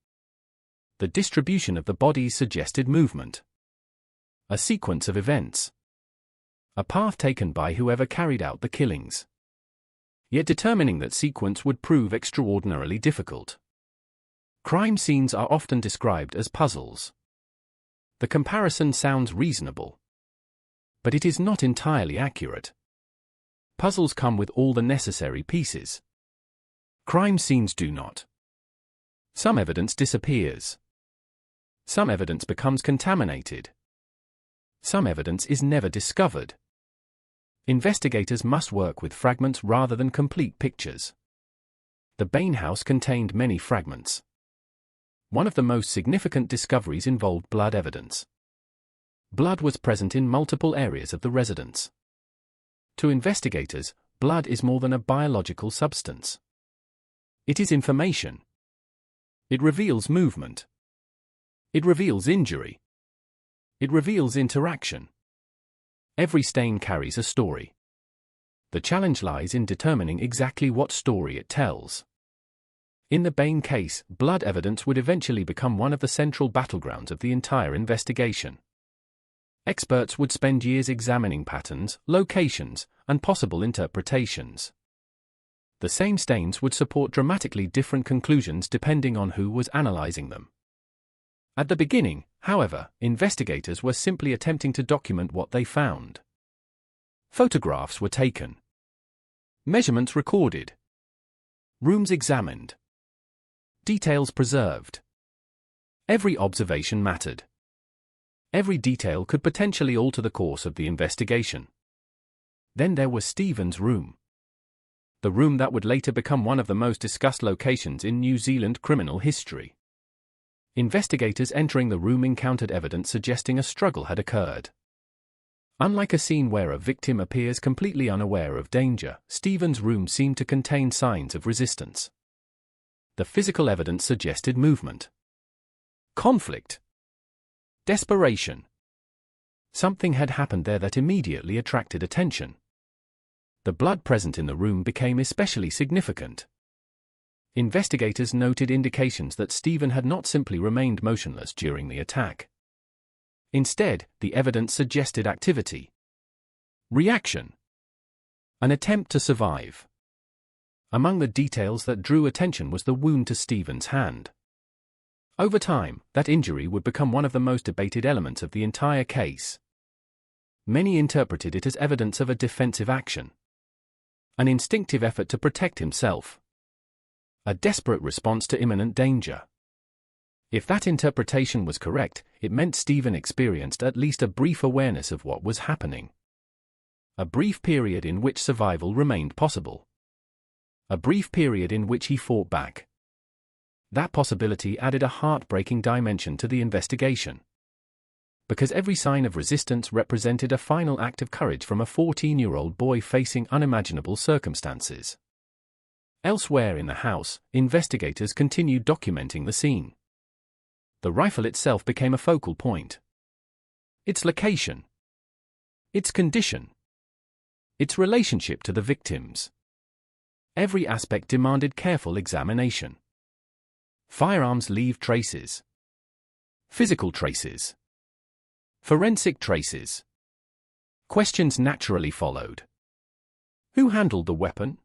The distribution of the bodies suggested movement. A sequence of events. A path taken by whoever carried out the killings. Yet determining that sequence would prove extraordinarily difficult. Crime scenes are often described as puzzles. The comparison sounds reasonable. But it is not entirely accurate. Puzzles come with all the necessary pieces. Crime scenes do not. Some evidence disappears. Some evidence becomes contaminated. Some evidence is never discovered. Investigators must work with fragments rather than complete pictures. The Bain house contained many fragments. One of the most significant discoveries involved blood evidence. Blood was present in multiple areas of the residence. To investigators, blood is more than a biological substance. It is information. It reveals movement. It reveals injury. It reveals interaction. Every stain carries a story. The challenge lies in determining exactly what story it tells. In the Bain case, blood evidence would eventually become one of the central battlegrounds of the entire investigation. Experts would spend years examining patterns, locations, and possible interpretations. The same stains would support dramatically different conclusions depending on who was analyzing them. At the beginning, however, investigators were simply attempting to document what they found. Photographs were taken. Measurements recorded. Rooms examined. Details preserved. Every observation mattered. Every detail could potentially alter the course of the investigation. Then there was Stephen's room. The room that would later become one of the most discussed locations in New Zealand criminal history. Investigators entering the room encountered evidence suggesting a struggle had occurred. Unlike a scene where a victim appears completely unaware of danger, Stephen's room seemed to contain signs of resistance. The physical evidence suggested movement. Conflict. Desperation. Something had happened there that immediately attracted attention. The blood present in the room became especially significant. Investigators noted indications that Stephen had not simply remained motionless during the attack. Instead, the evidence suggested activity. Reaction. An attempt to survive. Among the details that drew attention was the wound to Stephen's hand. Over time, that injury would become one of the most debated elements of the entire case. Many interpreted it as evidence of a defensive action. An instinctive effort to protect himself. A desperate response to imminent danger. If that interpretation was correct, it meant Stephen experienced at least a brief awareness of what was happening. A brief period in which survival remained possible. A brief period in which he fought back. That possibility added a heartbreaking dimension to the investigation. Because every sign of resistance represented a final act of courage from a 14-year-old boy facing unimaginable circumstances. Elsewhere in the house, investigators continued documenting the scene. The rifle itself became a focal point. Its location. Its condition. Its relationship to the victims. Every aspect demanded careful examination. Firearms leave traces. Physical traces. Forensic traces. Questions naturally followed. Who handled the weapon?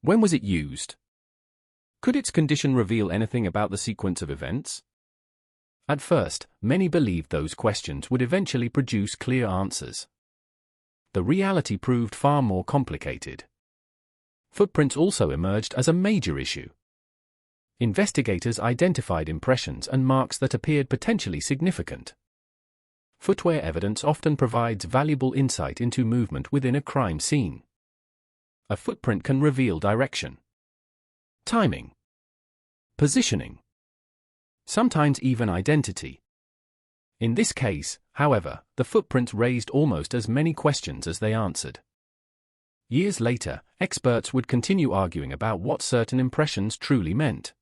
When was it used? Could its condition reveal anything about the sequence of events? At first, many believed those questions would eventually produce clear answers. The reality proved far more complicated. Footprints also emerged as a major issue. Investigators identified impressions and marks that appeared potentially significant. Footwear evidence often provides valuable insight into movement within a crime scene. A footprint can reveal direction, timing, positioning, sometimes even identity. In this case, however, the footprints raised almost as many questions as they answered. Years later, experts would continue arguing about what certain impressions truly meant.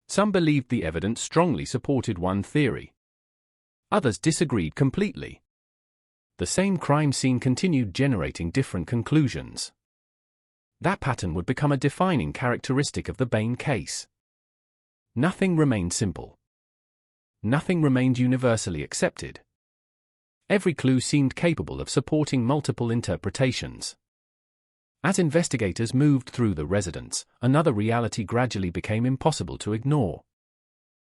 Some believed the evidence strongly supported one theory. Others disagreed completely. The same crime scene continued generating different conclusions. That pattern would become a defining characteristic of the Bain case. Nothing remained simple. Nothing remained universally accepted. Every clue seemed capable of supporting multiple interpretations. As investigators moved through the residence, another reality gradually became impossible to ignore.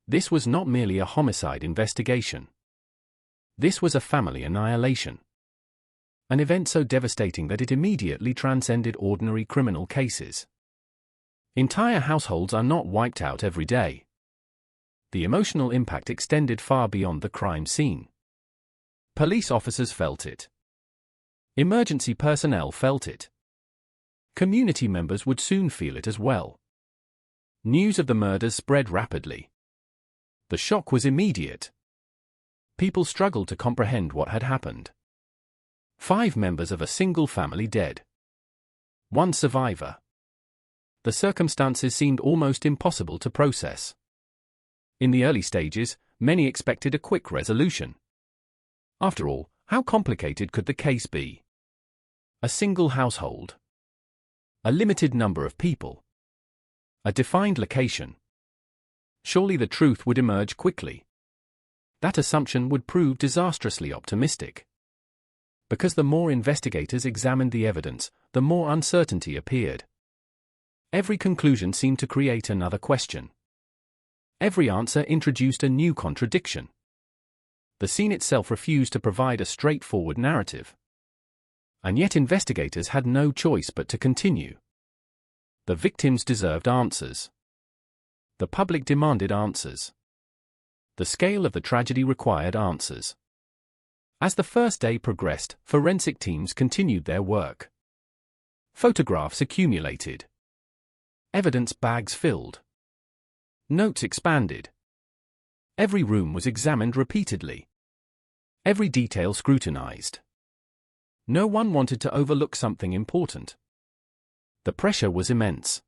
This was not merely a homicide investigation. This was a family annihilation. An event so devastating that it immediately transcended ordinary criminal cases. Entire households are not wiped out every day. The emotional impact extended far beyond the crime scene. Police officers felt it. Emergency personnel felt it. Community members would soon feel it as well. News of the murders spread rapidly. The shock was immediate. People struggled to comprehend what had happened. 5 members of a single family dead. 1 survivor. The circumstances seemed almost impossible to process. In the early stages, many expected a quick resolution. After all, how complicated could the case be? A single household. A limited number of people. A defined location. Surely the truth would emerge quickly. That assumption would prove disastrously optimistic. Because the more investigators examined the evidence, the more uncertainty appeared. Every conclusion seemed to create another question. Every answer introduced a new contradiction. The scene itself refused to provide a straightforward narrative. And yet investigators had no choice but to continue. The victims deserved answers. The public demanded answers. The scale of the tragedy required answers. As the first day progressed, forensic teams continued their work. Photographs accumulated. Evidence bags filled. Notes expanded. Every room was examined repeatedly. Every detail scrutinized. No one wanted to overlook something important. The pressure was immense.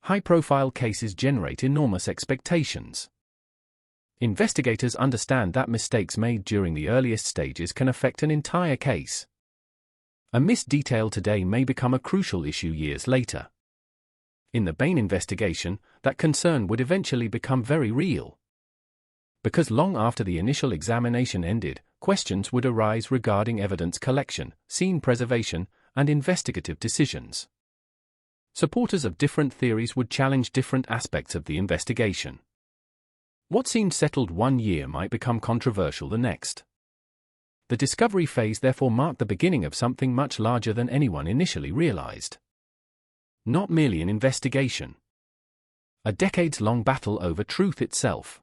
High-profile cases generate enormous expectations. Investigators understand that mistakes made during the earliest stages can affect an entire case. A missed detail today may become a crucial issue years later. In the Bain investigation, that concern would eventually become very real. Because long after the initial examination ended, questions would arise regarding evidence collection, scene preservation, and investigative decisions. Supporters of different theories would challenge different aspects of the investigation. What seemed settled one year might become controversial the next. The discovery phase therefore marked the beginning of something much larger than anyone initially realized. Not merely an investigation. A decades-long battle over truth itself.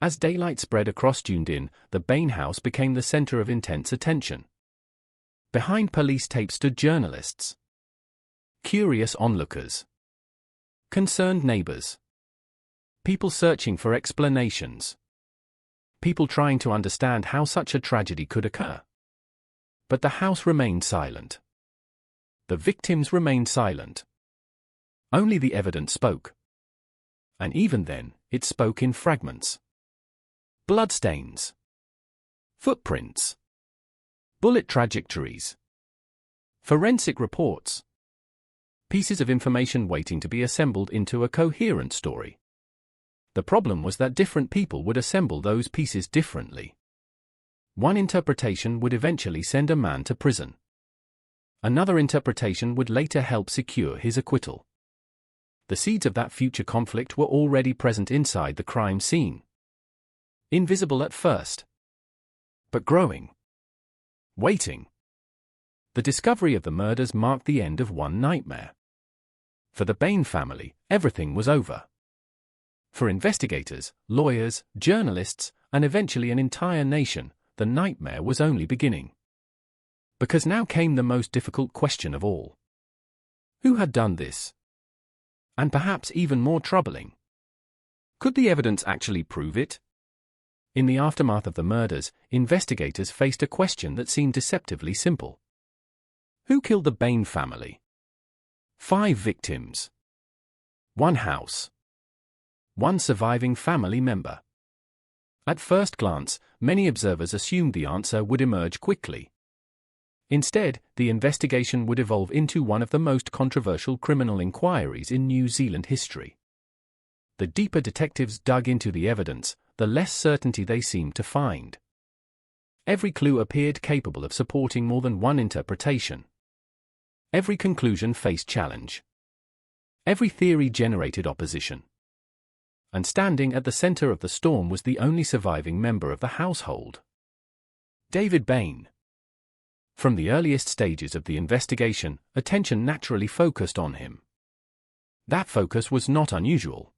As daylight spread across Dunedin, the Bain House became the center of intense attention. Behind police tape stood journalists. Curious onlookers. Concerned neighbors. People searching for explanations. People trying to understand how such a tragedy could occur. But the house remained silent. The victims remained silent. Only the evidence spoke. And even then, it spoke in fragments. Bloodstains. Footprints. Bullet trajectories. Forensic reports. Pieces of information waiting to be assembled into a coherent story. The problem was that different people would assemble those pieces differently. One interpretation would eventually send a man to prison. Another interpretation would later help secure his acquittal. The seeds of that future conflict were already present inside the crime scene. Invisible at first. But growing. Waiting. The discovery of the murders marked the end of one nightmare. For the Bain family, everything was over. For investigators, lawyers, journalists, and eventually an entire nation, the nightmare was only beginning. Because now came the most difficult question of all. Who had done this? And perhaps even more troubling. Could the evidence actually prove it? In the aftermath of the murders, investigators faced a question that seemed deceptively simple. Who killed the Bain family? 5 victims. 1 house. 1 surviving family member. At first glance, many observers assumed the answer would emerge quickly. Instead, the investigation would evolve into one of the most controversial criminal inquiries in New Zealand history. The deeper detectives dug into the evidence, the less certainty they seemed to find. Every clue appeared capable of supporting more than one interpretation. Every conclusion faced challenge. Every theory generated opposition. And standing at the center of the storm was the only surviving member of the household. David Bain. From the earliest stages of the investigation, attention naturally focused on him. That focus was not unusual.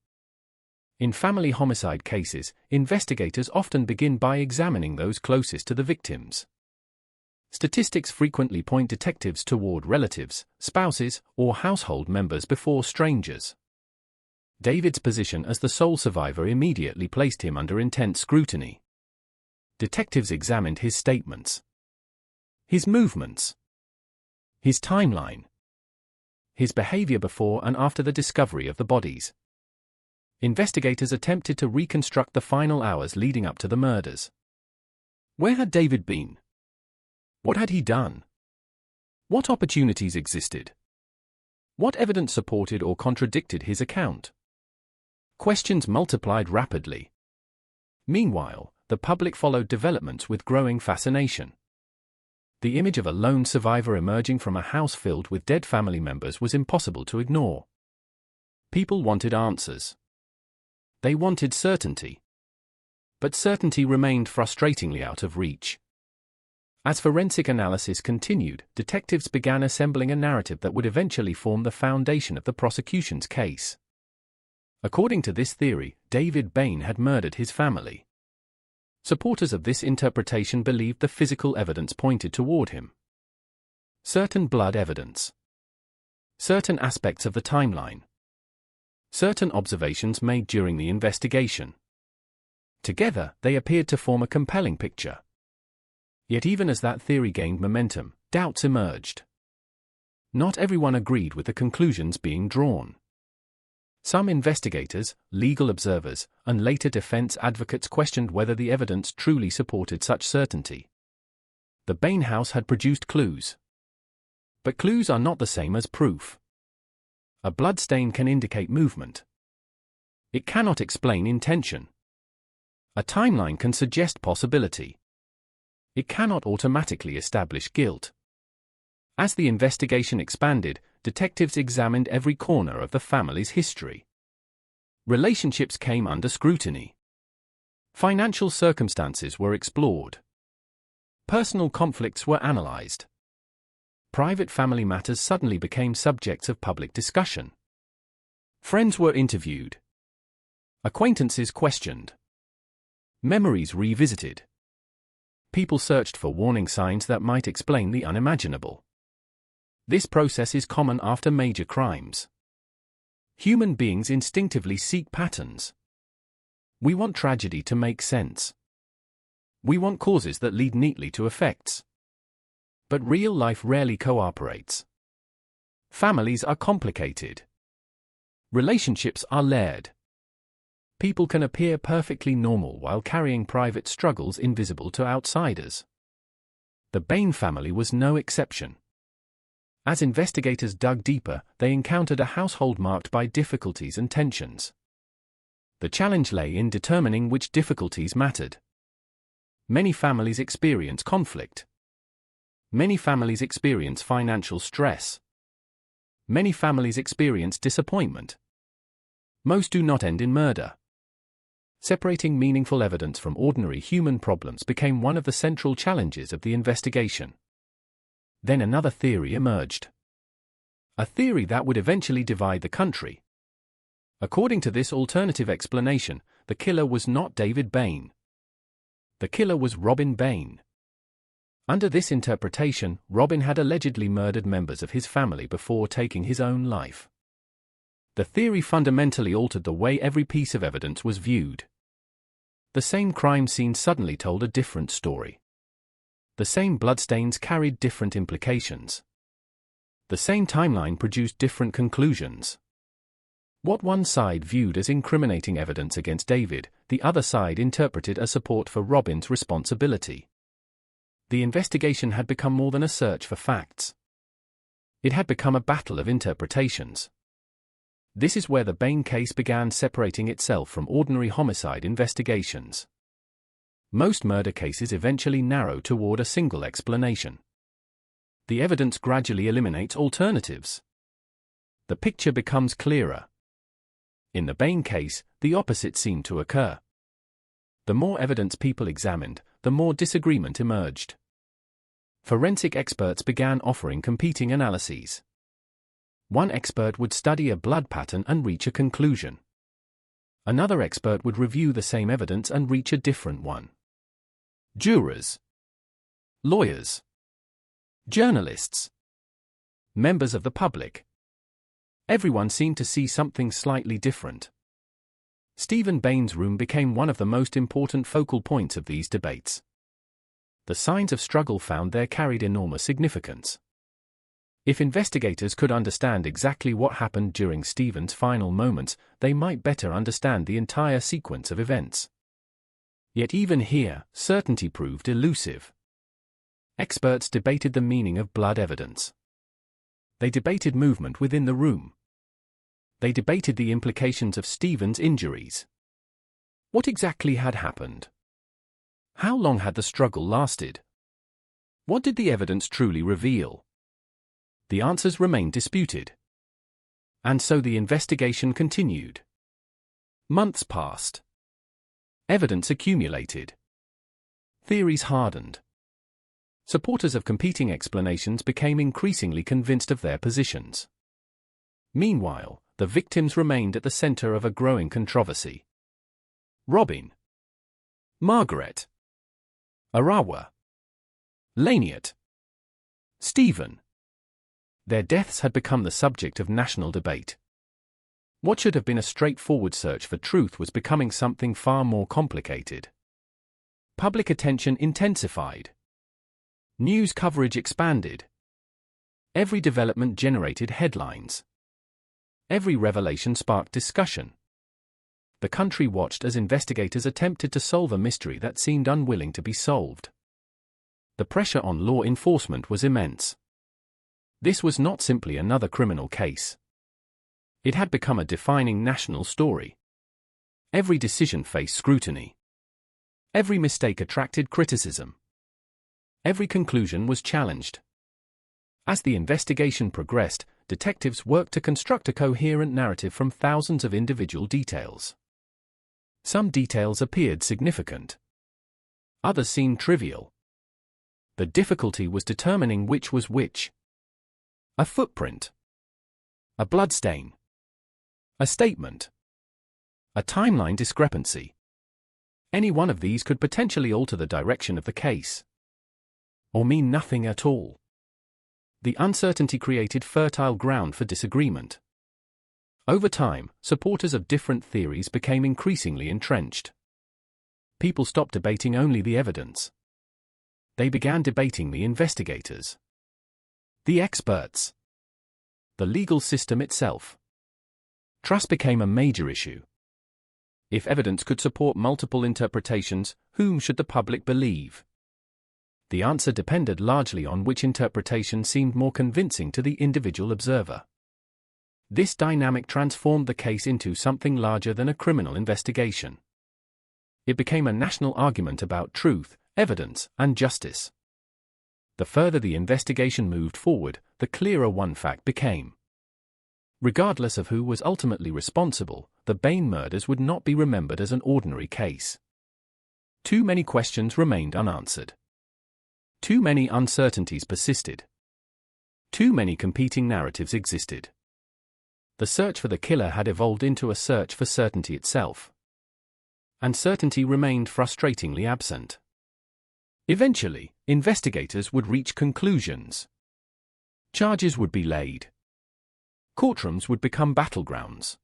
In family homicide cases, investigators often begin by examining those closest to the victims. Statistics frequently point detectives toward relatives, spouses, or household members before strangers. David's position as the sole survivor immediately placed him under intense scrutiny. Detectives examined his statements, his movements, his timeline, his behavior before and after the discovery of the bodies. Investigators attempted to reconstruct the final hours leading up to the murders. Where had David been? What had he done? What opportunities existed? What evidence supported or contradicted his account? Questions multiplied rapidly. Meanwhile, the public followed developments with growing fascination. The image of a lone survivor emerging from a house filled with dead family members was impossible to ignore. People wanted answers. They wanted certainty. But certainty remained frustratingly out of reach. As forensic analysis continued, detectives began assembling a narrative that would eventually form the foundation of the prosecution's case. According to this theory, David Bain had murdered his family. Supporters of this interpretation believed the physical evidence pointed toward him. Certain blood evidence. Certain aspects of the timeline. Certain observations made during the investigation. Together, they appeared to form a compelling picture. Yet even as that theory gained momentum, doubts emerged. Not everyone agreed with the conclusions being drawn. Some investigators, legal observers, and later defense advocates questioned whether the evidence truly supported such certainty. The Bain house had produced clues. But clues are not the same as proof. A bloodstain can indicate movement. It cannot explain intention. A timeline can suggest possibility. It cannot automatically establish guilt. As the investigation expanded, detectives examined every corner of the family's history. Relationships came under scrutiny. Financial circumstances were explored. Personal conflicts were analyzed. Private family matters suddenly became subjects of public discussion. Friends were interviewed. Acquaintances questioned. Memories revisited. People searched for warning signs that might explain the unimaginable. This process is common after major crimes. Human beings instinctively seek patterns. We want tragedy to make sense. We want causes that lead neatly to effects. But real life rarely cooperates. Families are complicated. Relationships are layered. People can appear perfectly normal while carrying private struggles invisible to outsiders. The Bain family was no exception. As investigators dug deeper, they encountered a household marked by difficulties and tensions. The challenge lay in determining which difficulties mattered. Many families experience conflict. Many families experience financial stress. Many families experience disappointment. Most do not end in murder. Separating meaningful evidence from ordinary human problems became one of the central challenges of the investigation. Then another theory emerged. A theory that would eventually divide the country. According to this alternative explanation, the killer was not David Bain. The killer was Robin Bain. Under this interpretation, Robin had allegedly murdered members of his family before taking his own life. The theory fundamentally altered the way every piece of evidence was viewed. The same crime scene suddenly told a different story. The same bloodstains carried different implications. The same timeline produced different conclusions. What one side viewed as incriminating evidence against David, the other side interpreted as support for Robin's responsibility. The investigation had become more than a search for facts. It had become a battle of interpretations. This is where the Bain case began separating itself from ordinary homicide investigations. Most murder cases eventually narrow toward a single explanation. The evidence gradually eliminates alternatives. The picture becomes clearer. In the Bain case, the opposite seemed to occur. The more evidence people examined, the more disagreement emerged. Forensic experts began offering competing analyses. One expert would study a blood pattern and reach a conclusion. Another expert would review the same evidence and reach a different one. Jurors, lawyers, journalists, members of the public. Everyone seemed to see something slightly different. Stephen Bain's room became one of the most important focal points of these debates. The signs of struggle found there carried enormous significance. If investigators could understand exactly what happened during Stephen's final moments, they might better understand the entire sequence of events. Yet even here, certainty proved elusive. Experts debated the meaning of blood evidence. They debated movement within the room. They debated the implications of Stephen's injuries. What exactly had happened? How long had the struggle lasted? What did the evidence truly reveal? The answers remained disputed. And so the investigation continued. Months passed. Evidence accumulated. Theories hardened. Supporters of competing explanations became increasingly convinced of their positions. Meanwhile, the victims remained at the center of a growing controversy. Robin, Margaret, Arawa, Laniet, Stephen. Their deaths had become the subject of national debate. What should have been a straightforward search for truth was becoming something far more complicated. Public attention intensified. News coverage expanded. Every development generated headlines. Every revelation sparked discussion. The country watched as investigators attempted to solve a mystery that seemed unwilling to be solved. The pressure on law enforcement was immense. This was not simply another criminal case. It had become a defining national story. Every decision faced scrutiny. Every mistake attracted criticism. Every conclusion was challenged. As the investigation progressed, detectives worked to construct a coherent narrative from thousands of individual details. Some details appeared significant. Others seemed trivial. The difficulty was determining which was which. A footprint. A bloodstain. A statement. A timeline discrepancy. Any one of these could potentially alter the direction of the case. Or mean nothing at all. The uncertainty created fertile ground for disagreement. Over time, supporters of different theories became increasingly entrenched. People stopped debating only the evidence. They began debating the investigators, the experts, the legal system itself. Trust became a major issue. If evidence could support multiple interpretations, whom should the public believe? The answer depended largely on which interpretation seemed more convincing to the individual observer. This dynamic transformed the case into something larger than a criminal investigation. It became a national argument about truth, evidence, and justice. The further the investigation moved forward, the clearer one fact became. Regardless of who was ultimately responsible, the Bain murders would not be remembered as an ordinary case. Too many questions remained unanswered. Too many uncertainties persisted. Too many competing narratives existed. The search for the killer had evolved into a search for certainty itself. And certainty remained frustratingly absent. Eventually, investigators would reach conclusions. Charges would be laid. Courtrooms would become battlegrounds.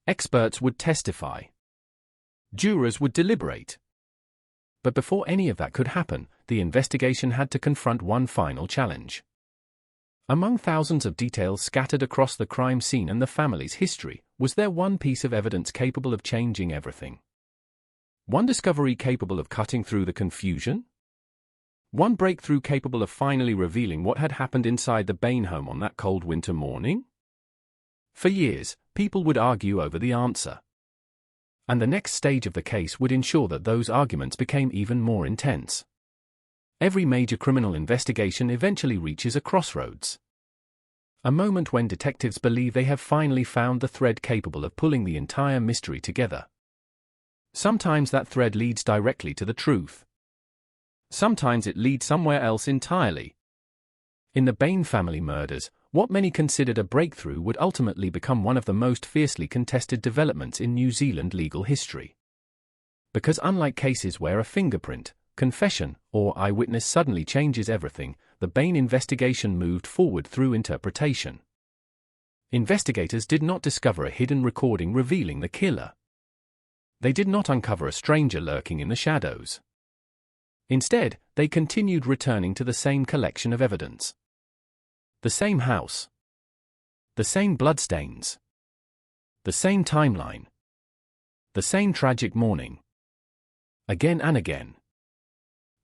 Experts would testify. Jurors would deliberate. But before any of that could happen, the investigation had to confront one final challenge. Among thousands of details scattered across the crime scene and the family's history, was there one piece of evidence capable of changing everything? One discovery capable of cutting through the confusion? One breakthrough capable of finally revealing what had happened inside the Bain home on that cold winter morning? For years, people would argue over the answer. And the next stage of the case would ensure that those arguments became even more intense. Every major criminal investigation eventually reaches a crossroads. A moment when detectives believe they have finally found the thread capable of pulling the entire mystery together. Sometimes that thread leads directly to the truth. Sometimes it leads somewhere else entirely. In the Bain family murders, what many considered a breakthrough would ultimately become one of the most fiercely contested developments in New Zealand legal history. Because unlike cases where a fingerprint, confession, or eyewitness suddenly changes everything, the Bain investigation moved forward through interpretation. Investigators did not discover a hidden recording revealing the killer. They did not uncover a stranger lurking in the shadows. Instead, they continued returning to the same collection of evidence. The same house. The same bloodstains. The same timeline. The same tragic morning. Again and again.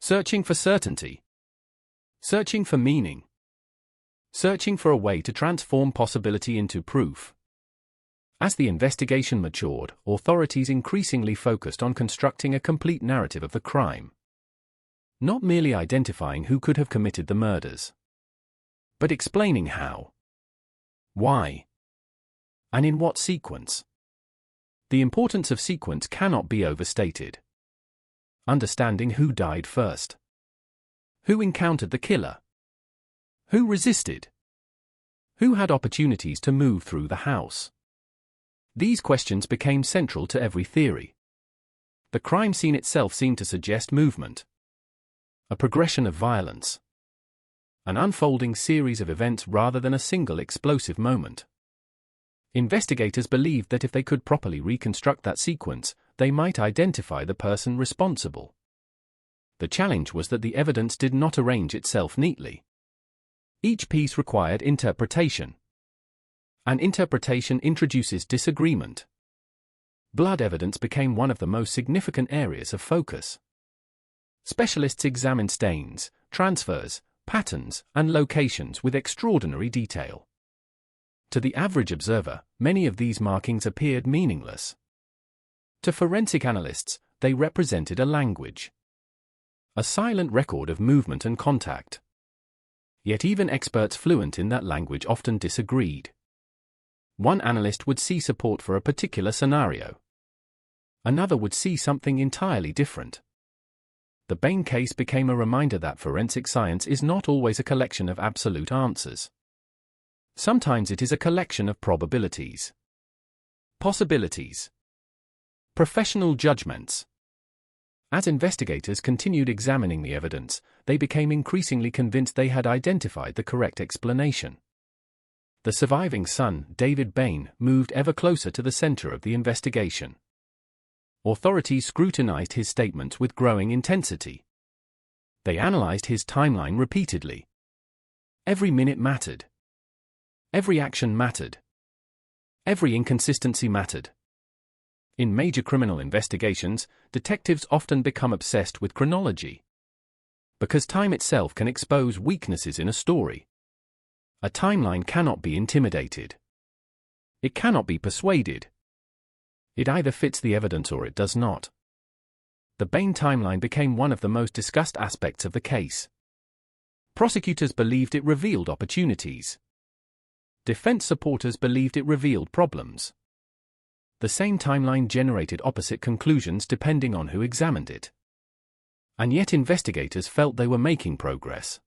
Searching for certainty. Searching for meaning. Searching for a way to transform possibility into proof. As the investigation matured, authorities increasingly focused on constructing a complete narrative of the crime. Not merely identifying who could have committed the murders, but explaining how, why, and in what sequence. The importance of sequence cannot be overstated. Understanding who died first. Who encountered the killer? Who resisted? Who had opportunities to move through the house? These questions became central to every theory. The crime scene itself seemed to suggest movement. A progression of violence. An unfolding series of events rather than a single explosive moment. Investigators believed that if they could properly reconstruct that sequence, they might identify the person responsible. The challenge was that the evidence did not arrange itself neatly. Each piece required interpretation. And interpretation introduces disagreement. Blood evidence became one of the most significant areas of focus. Specialists examined stains, transfers, patterns, and locations with extraordinary detail. To the average observer, many of these markings appeared meaningless. To forensic analysts, they represented a language. A silent record of movement and contact. Yet even experts fluent in that language often disagreed. One analyst would see support for a particular scenario. Another would see something entirely different. The Bain case became a reminder that forensic science is not always a collection of absolute answers. Sometimes it is a collection of probabilities, possibilities, professional judgments. As investigators continued examining the evidence, they became increasingly convinced they had identified the correct explanation. The surviving son, David Bain, moved ever closer to the center of the investigation. Authorities scrutinized his statements with growing intensity. They analyzed his timeline repeatedly. Every minute mattered. Every action mattered. Every inconsistency mattered. In major criminal investigations, detectives often become obsessed with chronology. Because time itself can expose weaknesses in a story. A timeline cannot be intimidated. It cannot be persuaded. It either fits the evidence or it does not. The Bain timeline became one of the most discussed aspects of the case. Prosecutors believed it revealed opportunities. Defense supporters believed it revealed problems. The same timeline generated opposite conclusions depending on who examined it. And yet investigators felt they were making progress.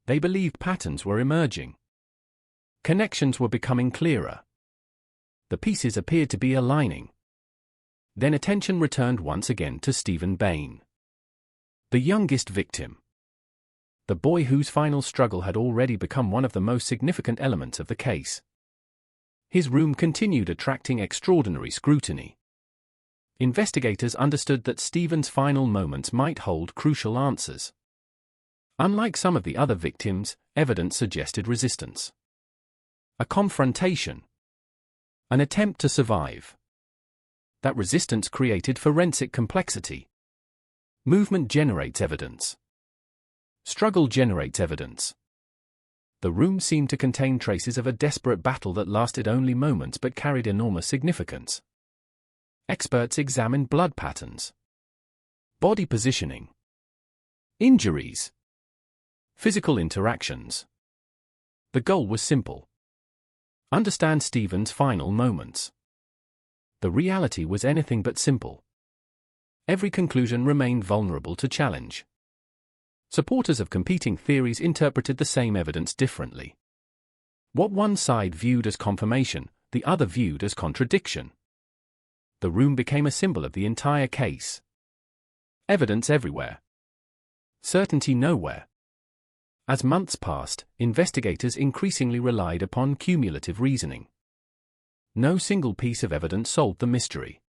They believed patterns were emerging. Connections were becoming clearer. The pieces appeared to be aligning. Then attention returned once again to Stephen Bain. The youngest victim. The boy whose final struggle had already become one of the most significant elements of the case. His room continued attracting extraordinary scrutiny. Investigators understood that Stephen's final moments might hold crucial answers. Unlike some of the other victims, evidence suggested resistance. A confrontation. An attempt to survive. That resistance created forensic complexity. Movement generates evidence. Struggle generates evidence. The room seemed to contain traces of a desperate battle that lasted only moments but carried enormous significance. Experts examined blood patterns, body positioning, injuries, physical interactions. The goal was simple: understand Stephen's final moments. The reality was anything but simple. Every conclusion remained vulnerable to challenge. Supporters of competing theories interpreted the same evidence differently. What one side viewed as confirmation, the other viewed as contradiction. The room became a symbol of the entire case. Evidence everywhere, certainty nowhere. As months passed, investigators increasingly relied upon cumulative reasoning. No single piece of evidence solved the mystery.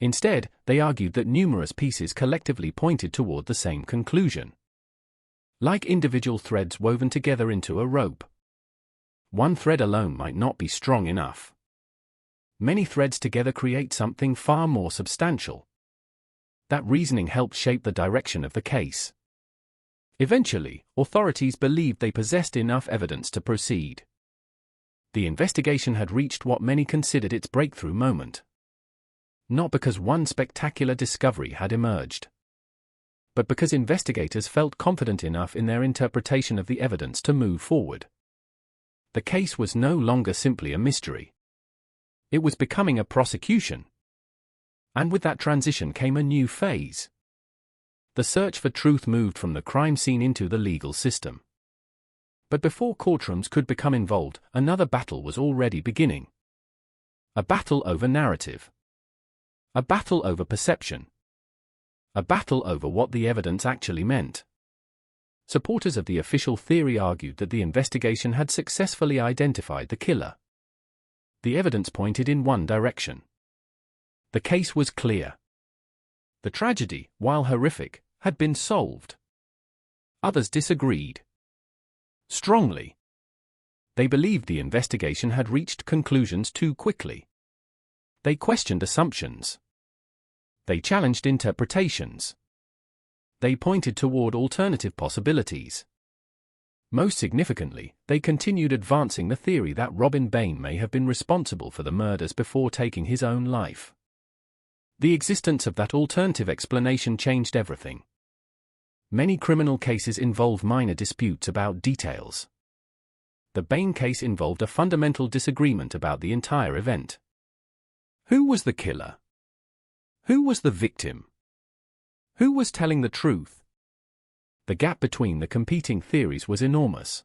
Instead, they argued that numerous pieces collectively pointed toward the same conclusion. Like individual threads woven together into a rope. One thread alone might not be strong enough. Many threads together create something far more substantial. That reasoning helped shape the direction of the case. Eventually, authorities believed they possessed enough evidence to proceed. The investigation had reached what many considered its breakthrough moment. Not because one spectacular discovery had emerged, but because investigators felt confident enough in their interpretation of the evidence to move forward. The case was no longer simply a mystery. It was becoming a prosecution. And with that transition came a new phase. The search for truth moved from the crime scene into the legal system. But before courtrooms could become involved, another battle was already beginning. A battle over narrative. A battle over perception. A battle over what the evidence actually meant. Supporters of the official theory argued that the investigation had successfully identified the killer. The evidence pointed in one direction. The case was clear. The tragedy, while horrific, had been solved. Others disagreed. Strongly. They believed the investigation had reached conclusions too quickly. They questioned assumptions. They challenged interpretations. They pointed toward alternative possibilities. Most significantly, they continued advancing the theory that Robin Bain may have been responsible for the murders before taking his own life. The existence of that alternative explanation changed everything. Many criminal cases involve minor disputes about details. The Bain case involved a fundamental disagreement about the entire event. Who was the killer? Who was the victim? Who was telling the truth? The gap between the competing theories was enormous.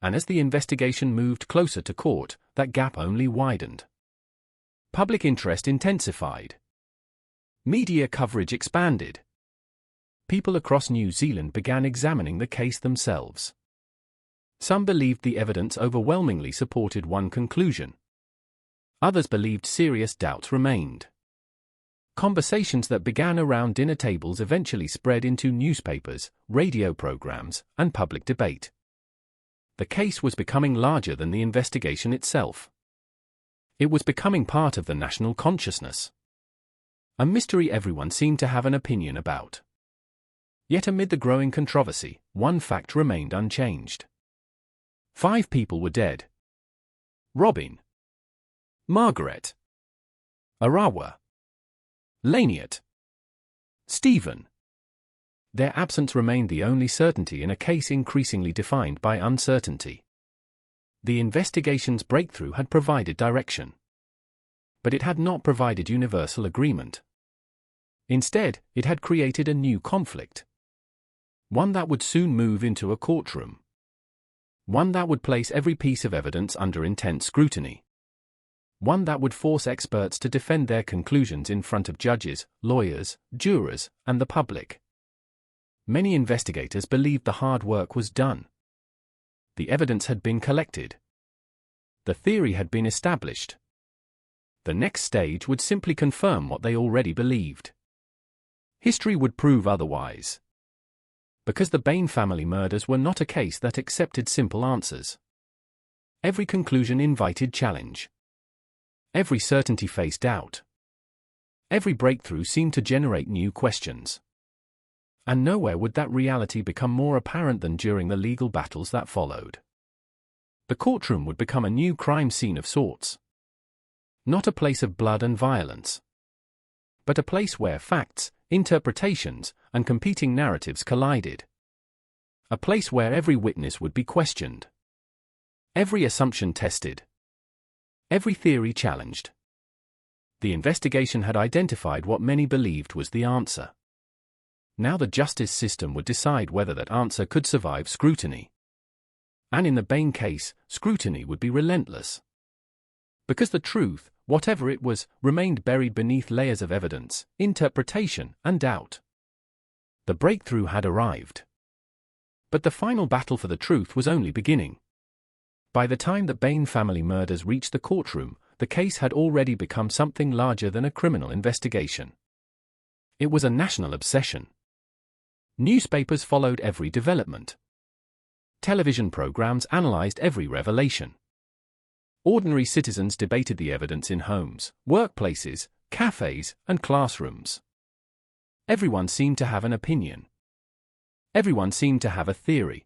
And as the investigation moved closer to court, that gap only widened. Public interest intensified. Media coverage expanded. People across New Zealand began examining the case themselves. Some believed the evidence overwhelmingly supported one conclusion. Others believed serious doubts remained. Conversations that began around dinner tables eventually spread into newspapers, radio programs, and public debate. The case was becoming larger than the investigation itself. It was becoming part of the national consciousness. A mystery everyone seemed to have an opinion about. Yet amid the growing controversy, one fact remained unchanged. 5 people were dead. Robin, Margaret, Arawa, Laniet, Stephen. Their absence remained the only certainty in a case increasingly defined by uncertainty. The investigation's breakthrough had provided direction. But it had not provided universal agreement. Instead, it had created a new conflict. One that would soon move into a courtroom. One that would place every piece of evidence under intense scrutiny. One that would force experts to defend their conclusions in front of judges, lawyers, jurors, and the public. Many investigators believed the hard work was done. The evidence had been collected. The theory had been established. The next stage would simply confirm what they already believed. History would prove otherwise. Because the Bain family murders were not a case that accepted simple answers. Every conclusion invited challenge. Every certainty faced doubt. Every breakthrough seemed to generate new questions. And nowhere would that reality become more apparent than during the legal battles that followed. The courtroom would become a new crime scene of sorts. Not a place of blood and violence, but a place where facts, interpretations, and competing narratives collided. A place where every witness would be questioned, every assumption tested, every theory challenged. The investigation had identified what many believed was the answer. Now the justice system would decide whether that answer could survive scrutiny. And in the Bain case, scrutiny would be relentless. Because the truth, whatever it was, remained buried beneath layers of evidence, interpretation, and doubt. The breakthrough had arrived. But the final battle for the truth was only beginning. By the time the Bain family murders reached the courtroom, the case had already become something larger than a criminal investigation. It was a national obsession. Newspapers followed every development. Television programs analyzed every revelation. Ordinary citizens debated the evidence in homes, workplaces, cafes, and classrooms. Everyone seemed to have an opinion. Everyone seemed to have a theory.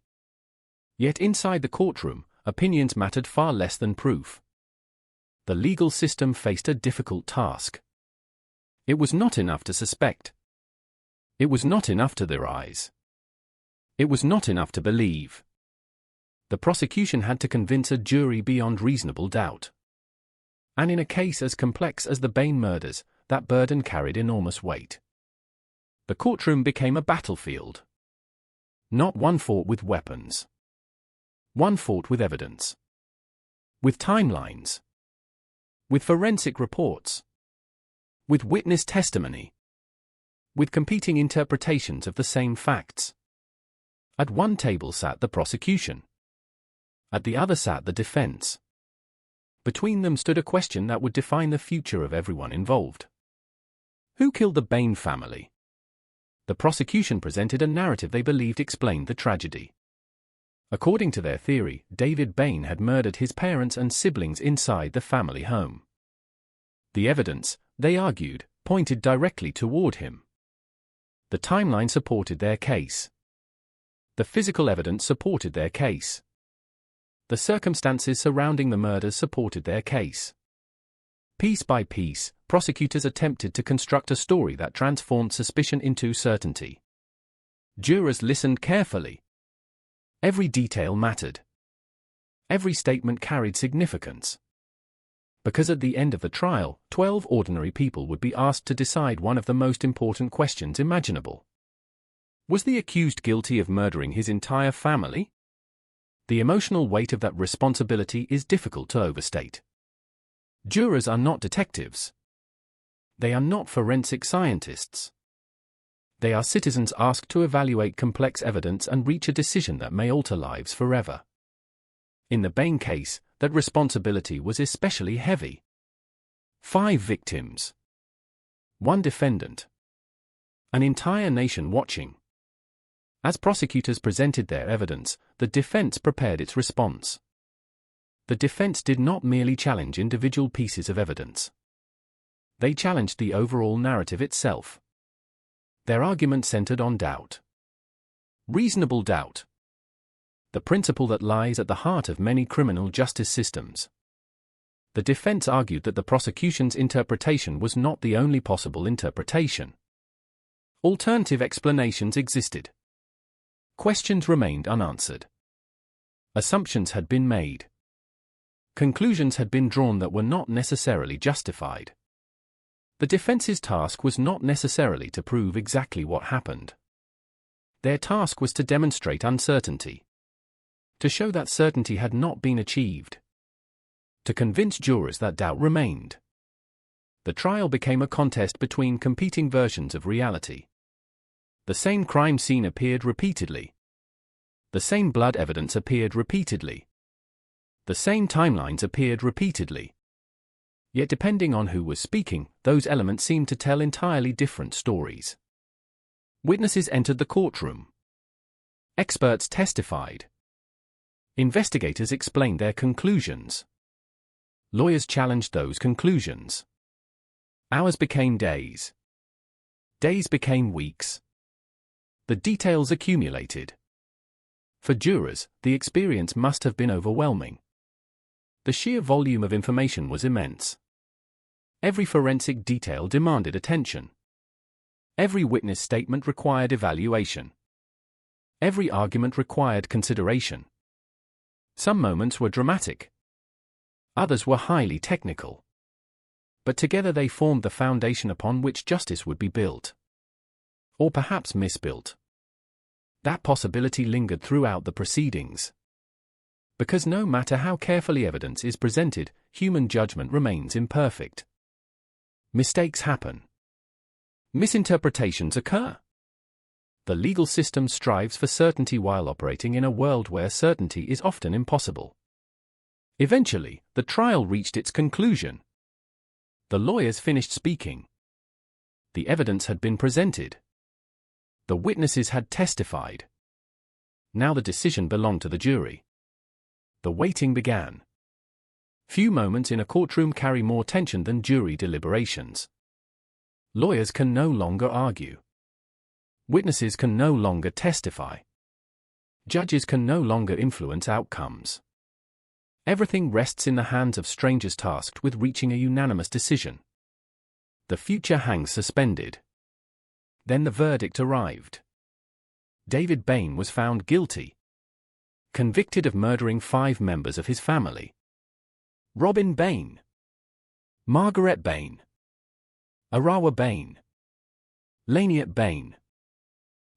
Yet inside the courtroom, opinions mattered far less than proof. The legal system faced a difficult task. It was not enough to suspect. It was not enough to theorize. It was not enough to believe. The prosecution had to convince a jury beyond reasonable doubt. And in a case as complex as the Bain murders, that burden carried enormous weight. The courtroom became a battlefield. Not one fought with weapons. One fought with evidence. With timelines. With forensic reports. With witness testimony. With competing interpretations of the same facts. At one table sat the prosecution. At the other sat the defense. Between them stood a question that would define the future of everyone involved. Who killed the Bain family? The prosecution presented a narrative they believed explained the tragedy. According to their theory, David Bain had murdered his parents and siblings inside the family home. The evidence, they argued, pointed directly toward him. The timeline supported their case. The physical evidence supported their case. The circumstances surrounding the murders supported their case. Piece by piece, prosecutors attempted to construct a story that transformed suspicion into certainty. Jurors listened carefully. Every detail mattered. Every statement carried significance. Because at the end of the trial, 12 ordinary people would be asked to decide one of the most important questions imaginable. Was the accused guilty of murdering his entire family? The emotional weight of that responsibility is difficult to overstate. Jurors are not detectives. They are not forensic scientists. They are citizens asked to evaluate complex evidence and reach a decision that may alter lives forever. In the Bain case, that responsibility was especially heavy. 5 victims. 1 defendant. An entire nation watching. As prosecutors presented their evidence, the defense prepared its response. The defense did not merely challenge individual pieces of evidence. They challenged the overall narrative itself. Their argument centered on doubt. Reasonable doubt. The principle that lies at the heart of many criminal justice systems. The defense argued that the prosecution's interpretation was not the only possible interpretation. Alternative explanations existed. Questions remained unanswered. Assumptions had been made. Conclusions had been drawn that were not necessarily justified. The defense's task was not necessarily to prove exactly what happened. Their task was to demonstrate uncertainty. To show that certainty had not been achieved. To convince jurors that doubt remained. The trial became a contest between competing versions of reality. The same crime scene appeared repeatedly. The same blood evidence appeared repeatedly. The same timelines appeared repeatedly. Yet depending on who was speaking, those elements seemed to tell entirely different stories. Witnesses entered the courtroom. Experts testified. Investigators explained their conclusions. Lawyers challenged those conclusions. Hours became days. Days became weeks. The details accumulated. For jurors, the experience must have been overwhelming. The sheer volume of information was immense. Every forensic detail demanded attention. Every witness statement required evaluation. Every argument required consideration. Some moments were dramatic. Others were highly technical. But together they formed the foundation upon which justice would be built. Or perhaps misbuilt. That possibility lingered throughout the proceedings. Because no matter how carefully evidence is presented, human judgment remains imperfect. Mistakes happen. Misinterpretations occur. The legal system strives for certainty while operating in a world where certainty is often impossible. Eventually, the trial reached its conclusion. The lawyers finished speaking. The evidence had been presented. The witnesses had testified. Now the decision belonged to the jury. The waiting began. Few moments in a courtroom carry more tension than jury deliberations. Lawyers can no longer argue. Witnesses can no longer testify. Judges can no longer influence outcomes. Everything rests in the hands of strangers tasked with reaching a unanimous decision. The future hangs suspended. Then the verdict arrived. David Bain was found guilty. Convicted of murdering 5 members of his family. Robin Bain. Margaret Bain. Arawa Bain. Laniet Bain.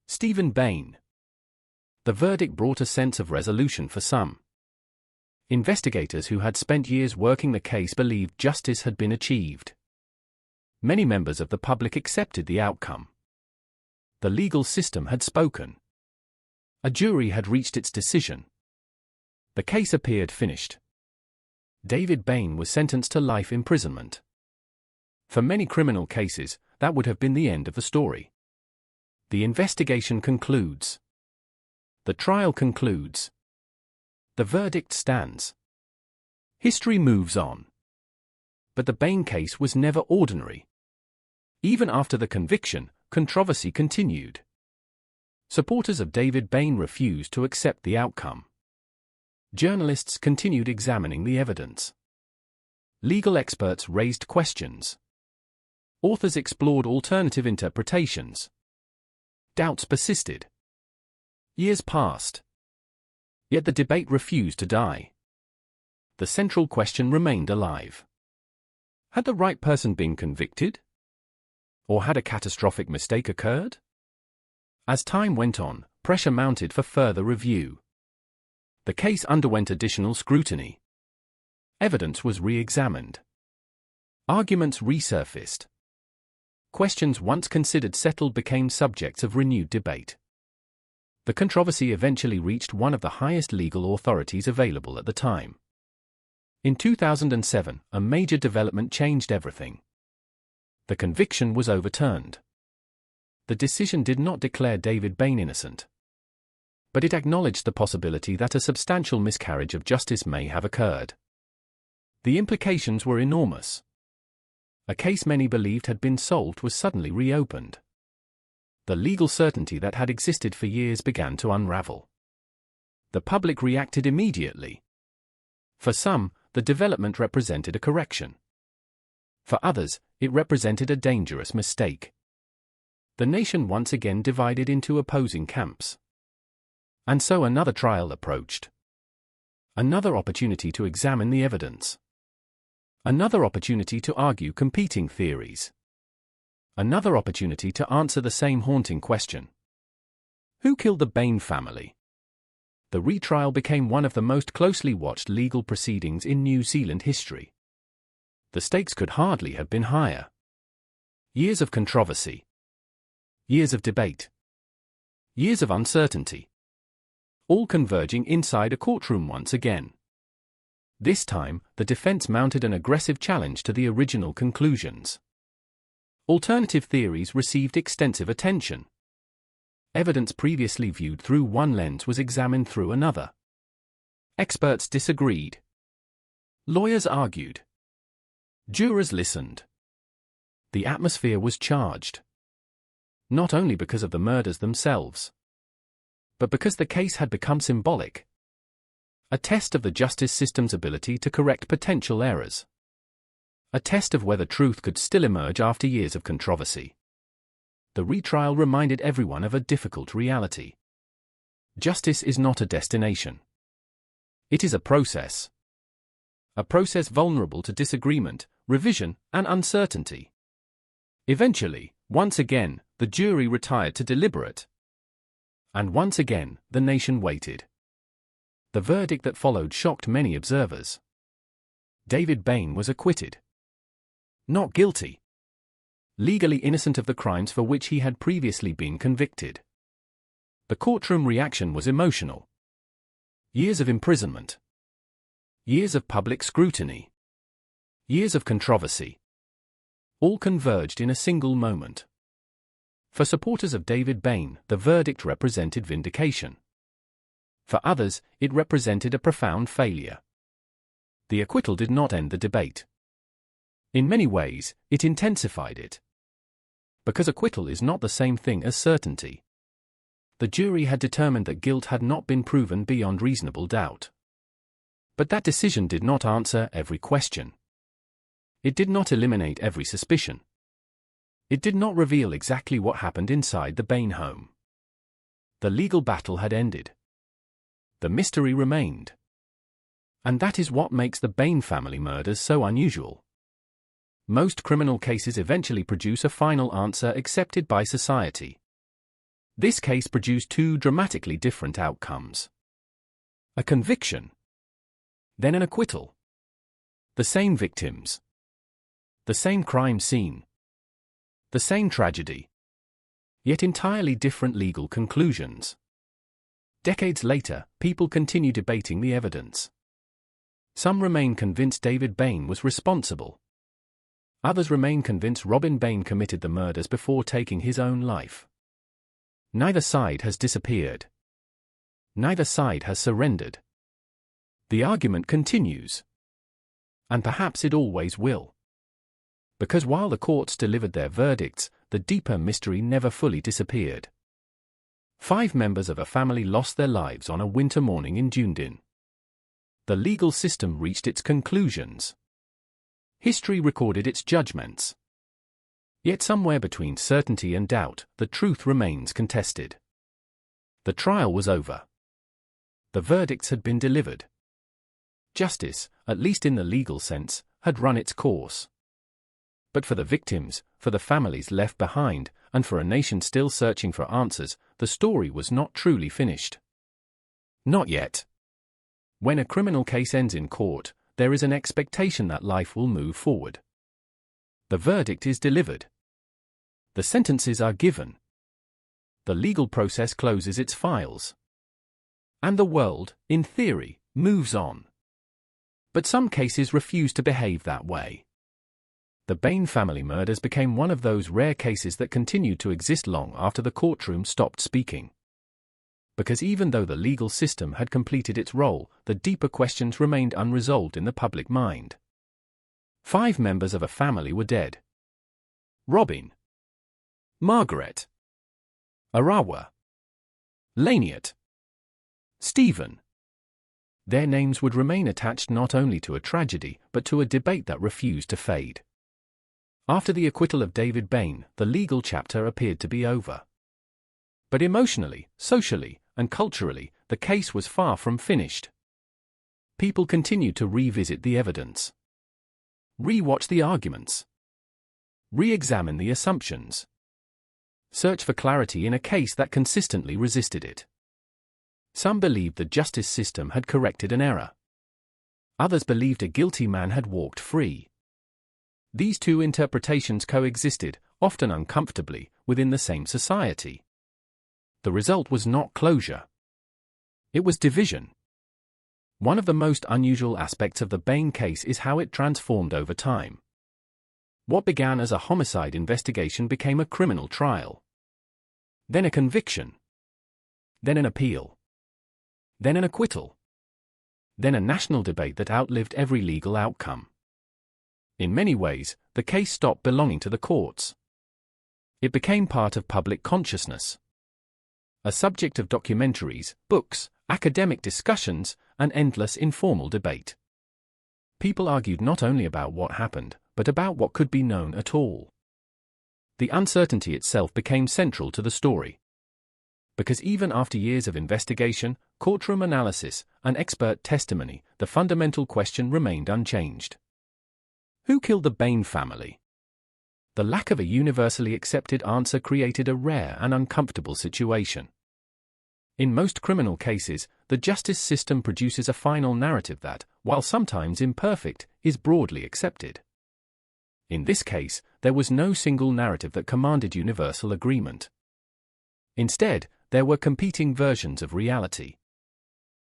Stephen Bain. The verdict brought a sense of resolution for some. Investigators who had spent years working the case believed justice had been achieved. Many members of the public accepted the outcome. The legal system had spoken. A jury had reached its decision. The case appeared finished. David Bain was sentenced to life imprisonment. For many criminal cases, that would have been the end of the story. The investigation concludes. The trial concludes. The verdict stands. History moves on. But the Bain case was never ordinary. Even after the conviction, controversy continued. Supporters of David Bain refused to accept the outcome. Journalists continued examining the evidence. Legal experts raised questions. Authors explored alternative interpretations. Doubts persisted. Years passed. Yet the debate refused to die. The central question remained alive. Had the right person been convicted? Or had a catastrophic mistake occurred? As time went on, pressure mounted for further review. The case underwent additional scrutiny. Evidence was re-examined. Arguments resurfaced. Questions once considered settled became subjects of renewed debate. The controversy eventually reached one of the highest legal authorities available at the time. In 2007, a major development changed everything. The conviction was overturned. The decision did not declare David Bain innocent. But it acknowledged the possibility that a substantial miscarriage of justice may have occurred. The implications were enormous. A case many believed had been solved was suddenly reopened. The legal certainty that had existed for years began to unravel. The public reacted immediately. For some, the development represented a correction. For others, it represented a dangerous mistake. The nation once again divided into opposing camps. And so another trial approached. Another opportunity to examine the evidence. Another opportunity to argue competing theories. Another opportunity to answer the same haunting question. Who killed the Bain family? The retrial became one of the most closely watched legal proceedings in New Zealand history. The stakes could hardly have been higher. Years of controversy. Years of debate. Years of uncertainty. All converging inside a courtroom once again. This time, the defense mounted an aggressive challenge to the original conclusions. Alternative theories received extensive attention. Evidence previously viewed through one lens was examined through another. Experts disagreed. Lawyers argued. Jurors listened. The atmosphere was charged. Not only because of the murders themselves, but because the case had become symbolic. A test of the justice system's ability to correct potential errors. a test of whether truth could still emerge after years of controversy. The retrial reminded everyone of a difficult reality. Justice is not a destination. It is a process. A process vulnerable to disagreement, revision, and uncertainty. Eventually, once again, the jury retired to deliberate. And once again, the nation waited. The verdict that followed shocked many observers. David Bain was acquitted. Not guilty. Legally innocent of the crimes for which he had previously been convicted. The courtroom reaction was emotional. Years of imprisonment. Years of public scrutiny. Years of controversy. All converged in a single moment. For supporters of David Bain, the verdict represented vindication. For others, it represented a profound failure. The acquittal did not end the debate. In many ways, it intensified it. Because acquittal is not the same thing as certainty. The jury had determined that guilt had not been proven beyond reasonable doubt. But that decision did not answer every question. It did not eliminate every suspicion. It did not reveal exactly what happened inside the Bain home. The legal battle had ended. The mystery remained. And that is what makes the Bain family murders so unusual. Most criminal cases eventually produce a final answer accepted by society. This case produced two dramatically different outcomes. A conviction. Then an acquittal. The same victims. The same crime scene. The same tragedy. Yet entirely different legal conclusions. Decades later, people continue debating the evidence. Some remain convinced David Bain was responsible. Others remain convinced Robin Bain committed the murders before taking his own life. Neither side has disappeared. Neither side has surrendered. The argument continues. And perhaps it always will. Because while the courts delivered their verdicts, the deeper mystery never fully disappeared. 5 members of a family lost their lives on a winter morning in Dunedin. The legal system reached its conclusions. History recorded its judgments. Yet somewhere between certainty and doubt, the truth remains contested. The trial was over. The verdicts had been delivered. Justice, at least in the legal sense, had run its course. But for the victims, for the families left behind, and for a nation still searching for answers, the story was not truly finished. Not yet. When a criminal case ends in court, there is an expectation that life will move forward. The verdict is delivered. The sentences are given. The legal process closes its files. And the world, in theory, moves on. But some cases refuse to behave that way. The Bain family murders became one of those rare cases that continued to exist long after the courtroom stopped speaking. Because even though the legal system had completed its role, the deeper questions remained unresolved in the public mind. 5 members of a family were dead. Robin, Margaret, Arawa, Laniet, Stephen. Their names would remain attached not only to a tragedy, but to a debate that refused to fade. After the acquittal of David Bain, the legal chapter appeared to be over. But emotionally, socially, and culturally, the case was far from finished. People continued to revisit the evidence. Re-watch the arguments. Re-examine the assumptions. Search for clarity in a case that consistently resisted it. Some believed the justice system had corrected an error. Others believed a guilty man had walked free. These two interpretations coexisted, often uncomfortably, within the same society. The result was not closure. It was division. One of the most unusual aspects of the Bain case is how it transformed over time. What began as a homicide investigation became a criminal trial. Then a conviction. Then an appeal. Then an acquittal. Then a national debate that outlived every legal outcome. In many ways, the case stopped belonging to the courts. It became part of public consciousness. A subject of documentaries, books, academic discussions, and endless informal debate. People argued not only about what happened, but about what could be known at all. The uncertainty itself became central to the story. Because even after years of investigation, courtroom analysis, and expert testimony, the fundamental question remained unchanged. Who killed the Bain family? The lack of a universally accepted answer created a rare and uncomfortable situation. In most criminal cases, the justice system produces a final narrative that, while sometimes imperfect, is broadly accepted. In this case, there was no single narrative that commanded universal agreement. Instead, there were competing versions of reality,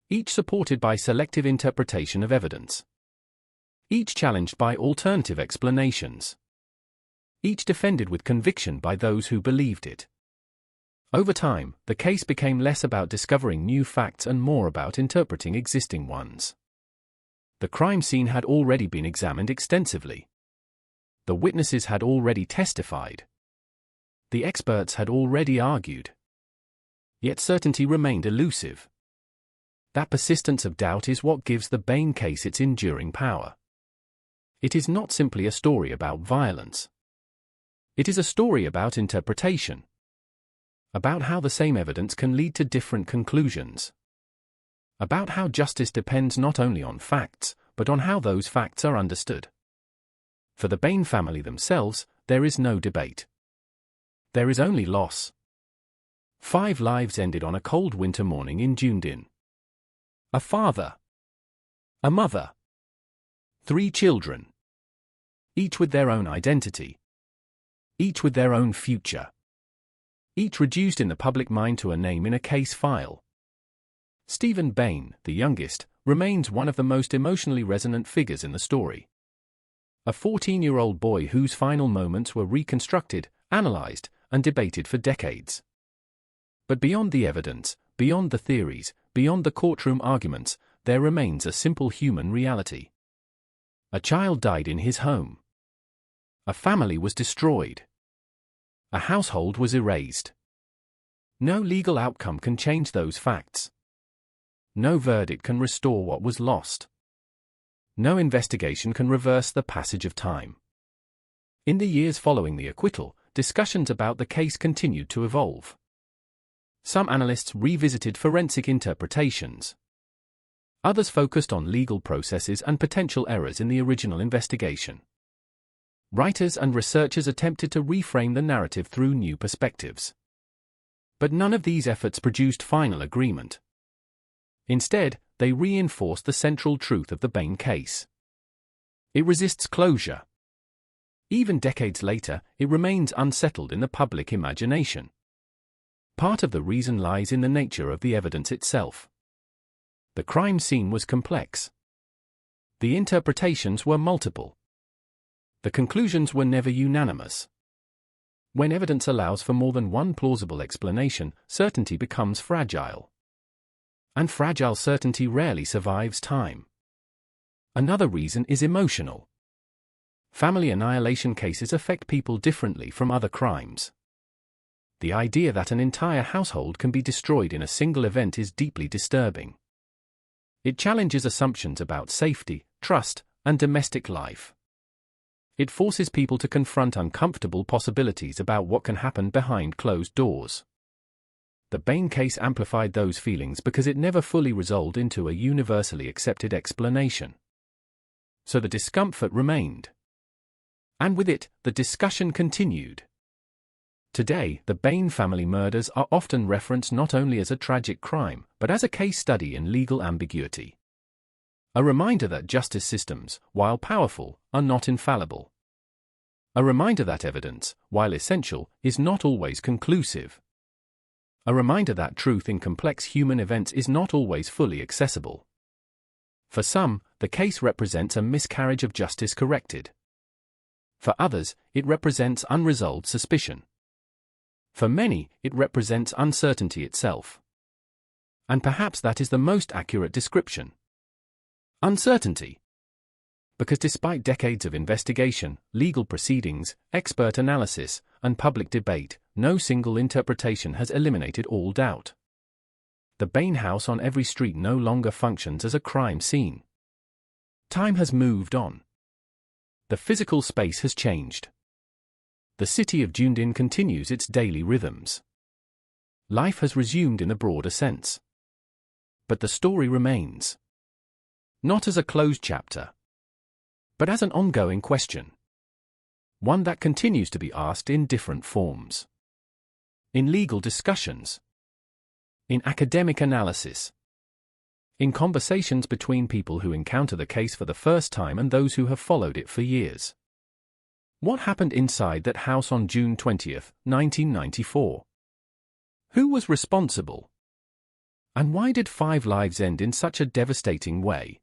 each supported by selective interpretation of evidence, each challenged by alternative explanations, each defended with conviction by those who believed it. Over time, the case became less about discovering new facts and more about interpreting existing ones. The crime scene had already been examined extensively. The witnesses had already testified. The experts had already argued. Yet certainty remained elusive. That persistence of doubt is what gives the Bain case its enduring power. It is not simply a story about violence. It is a story about interpretation. About how the same evidence can lead to different conclusions. About how justice depends not only on facts, but on how those facts are understood. For the Bain family themselves, there is no debate. There is only loss. 5 lives ended on a cold winter morning in Dunedin. A father. A mother. 3 children. Each with their own identity. Each with their own future. Each reduced in the public mind to a name in a case file. Stephen Bain, the youngest, remains one of the most emotionally resonant figures in the story. A 14-year-old boy whose final moments were reconstructed, analyzed, and debated for decades. But beyond the evidence, beyond the theories, beyond the courtroom arguments, there remains a simple human reality. A child died in his home. A family was destroyed. A household was erased. No legal outcome can change those facts. No verdict can restore what was lost. No investigation can reverse the passage of time. In the years following the acquittal, discussions about the case continued to evolve. Some analysts revisited forensic interpretations. Others focused on legal processes and potential errors in the original investigation. Writers and researchers attempted to reframe the narrative through new perspectives. But none of these efforts produced final agreement. Instead, they reinforced the central truth of the Bain case. It resists closure. Even decades later, it remains unsettled in the public imagination. Part of the reason lies in the nature of the evidence itself. The crime scene was complex. The interpretations were multiple. The conclusions were never unanimous. When evidence allows for more than one plausible explanation, certainty becomes fragile. And fragile certainty rarely survives time. Another reason is emotional. Family annihilation cases affect people differently from other crimes. The idea that an entire household can be destroyed in a single event is deeply disturbing. It challenges assumptions about safety, trust, and domestic life. It forces people to confront uncomfortable possibilities about what can happen behind closed doors. The Bain case amplified those feelings because it never fully resolved into a universally accepted explanation. So the discomfort remained. And with it, the discussion continued. Today, the Bain family murders are often referenced not only as a tragic crime, but as a case study in legal ambiguity. A reminder that justice systems, while powerful, are not infallible. A reminder that evidence, while essential, is not always conclusive. A reminder that truth in complex human events is not always fully accessible. For some, the case represents a miscarriage of justice corrected. For others, it represents unresolved suspicion. For many, it represents uncertainty itself. And perhaps that is the most accurate description. Uncertainty. Because despite decades of investigation, legal proceedings, expert analysis, and public debate, no single interpretation has eliminated all doubt. The Bain house on every street no longer functions as a crime scene. Time has moved on. The physical space has changed. The city of Dunedin continues its daily rhythms. Life has resumed in a broader sense. But the story remains. Not as a closed chapter, but as an ongoing question. One that continues to be asked in different forms. In legal discussions. In academic analysis. In conversations between people who encounter the case for the first time and those who have followed it for years. What happened inside that house on June 20, 1994? Who was responsible? And why did 5 lives end in such a devastating way?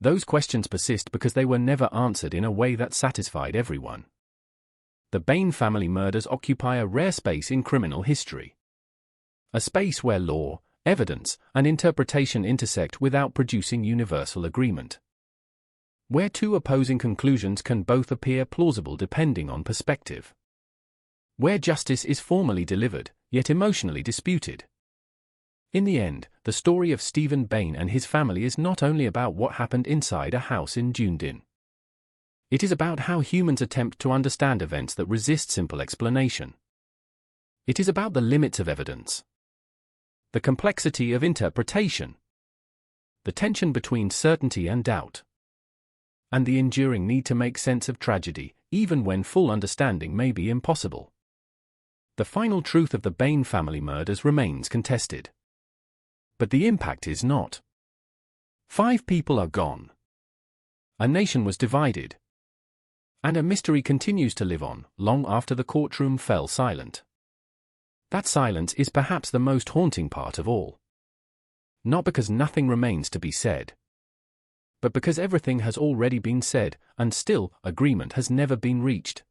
Those questions persist because they were never answered in a way that satisfied everyone. The Bain family murders occupy a rare space in criminal history. A space where law, evidence, and interpretation intersect without producing universal agreement. Where 2 opposing conclusions can both appear plausible depending on perspective. Where justice is formally delivered, yet emotionally disputed. In the end, the story of Stephen Bain and his family is not only about what happened inside a house in Dunedin. It is about how humans attempt to understand events that resist simple explanation. It is about the limits of evidence. The complexity of interpretation. The tension between certainty and doubt. And the enduring need to make sense of tragedy, even when full understanding may be impossible. The final truth of the Bain family murders remains contested. But the impact is not. 5 people are gone. A nation was divided. And a mystery continues to live on, long after the courtroom fell silent. That silence is perhaps the most haunting part of all. Not because nothing remains to be said, but because everything has already been said, and still, agreement has never been reached.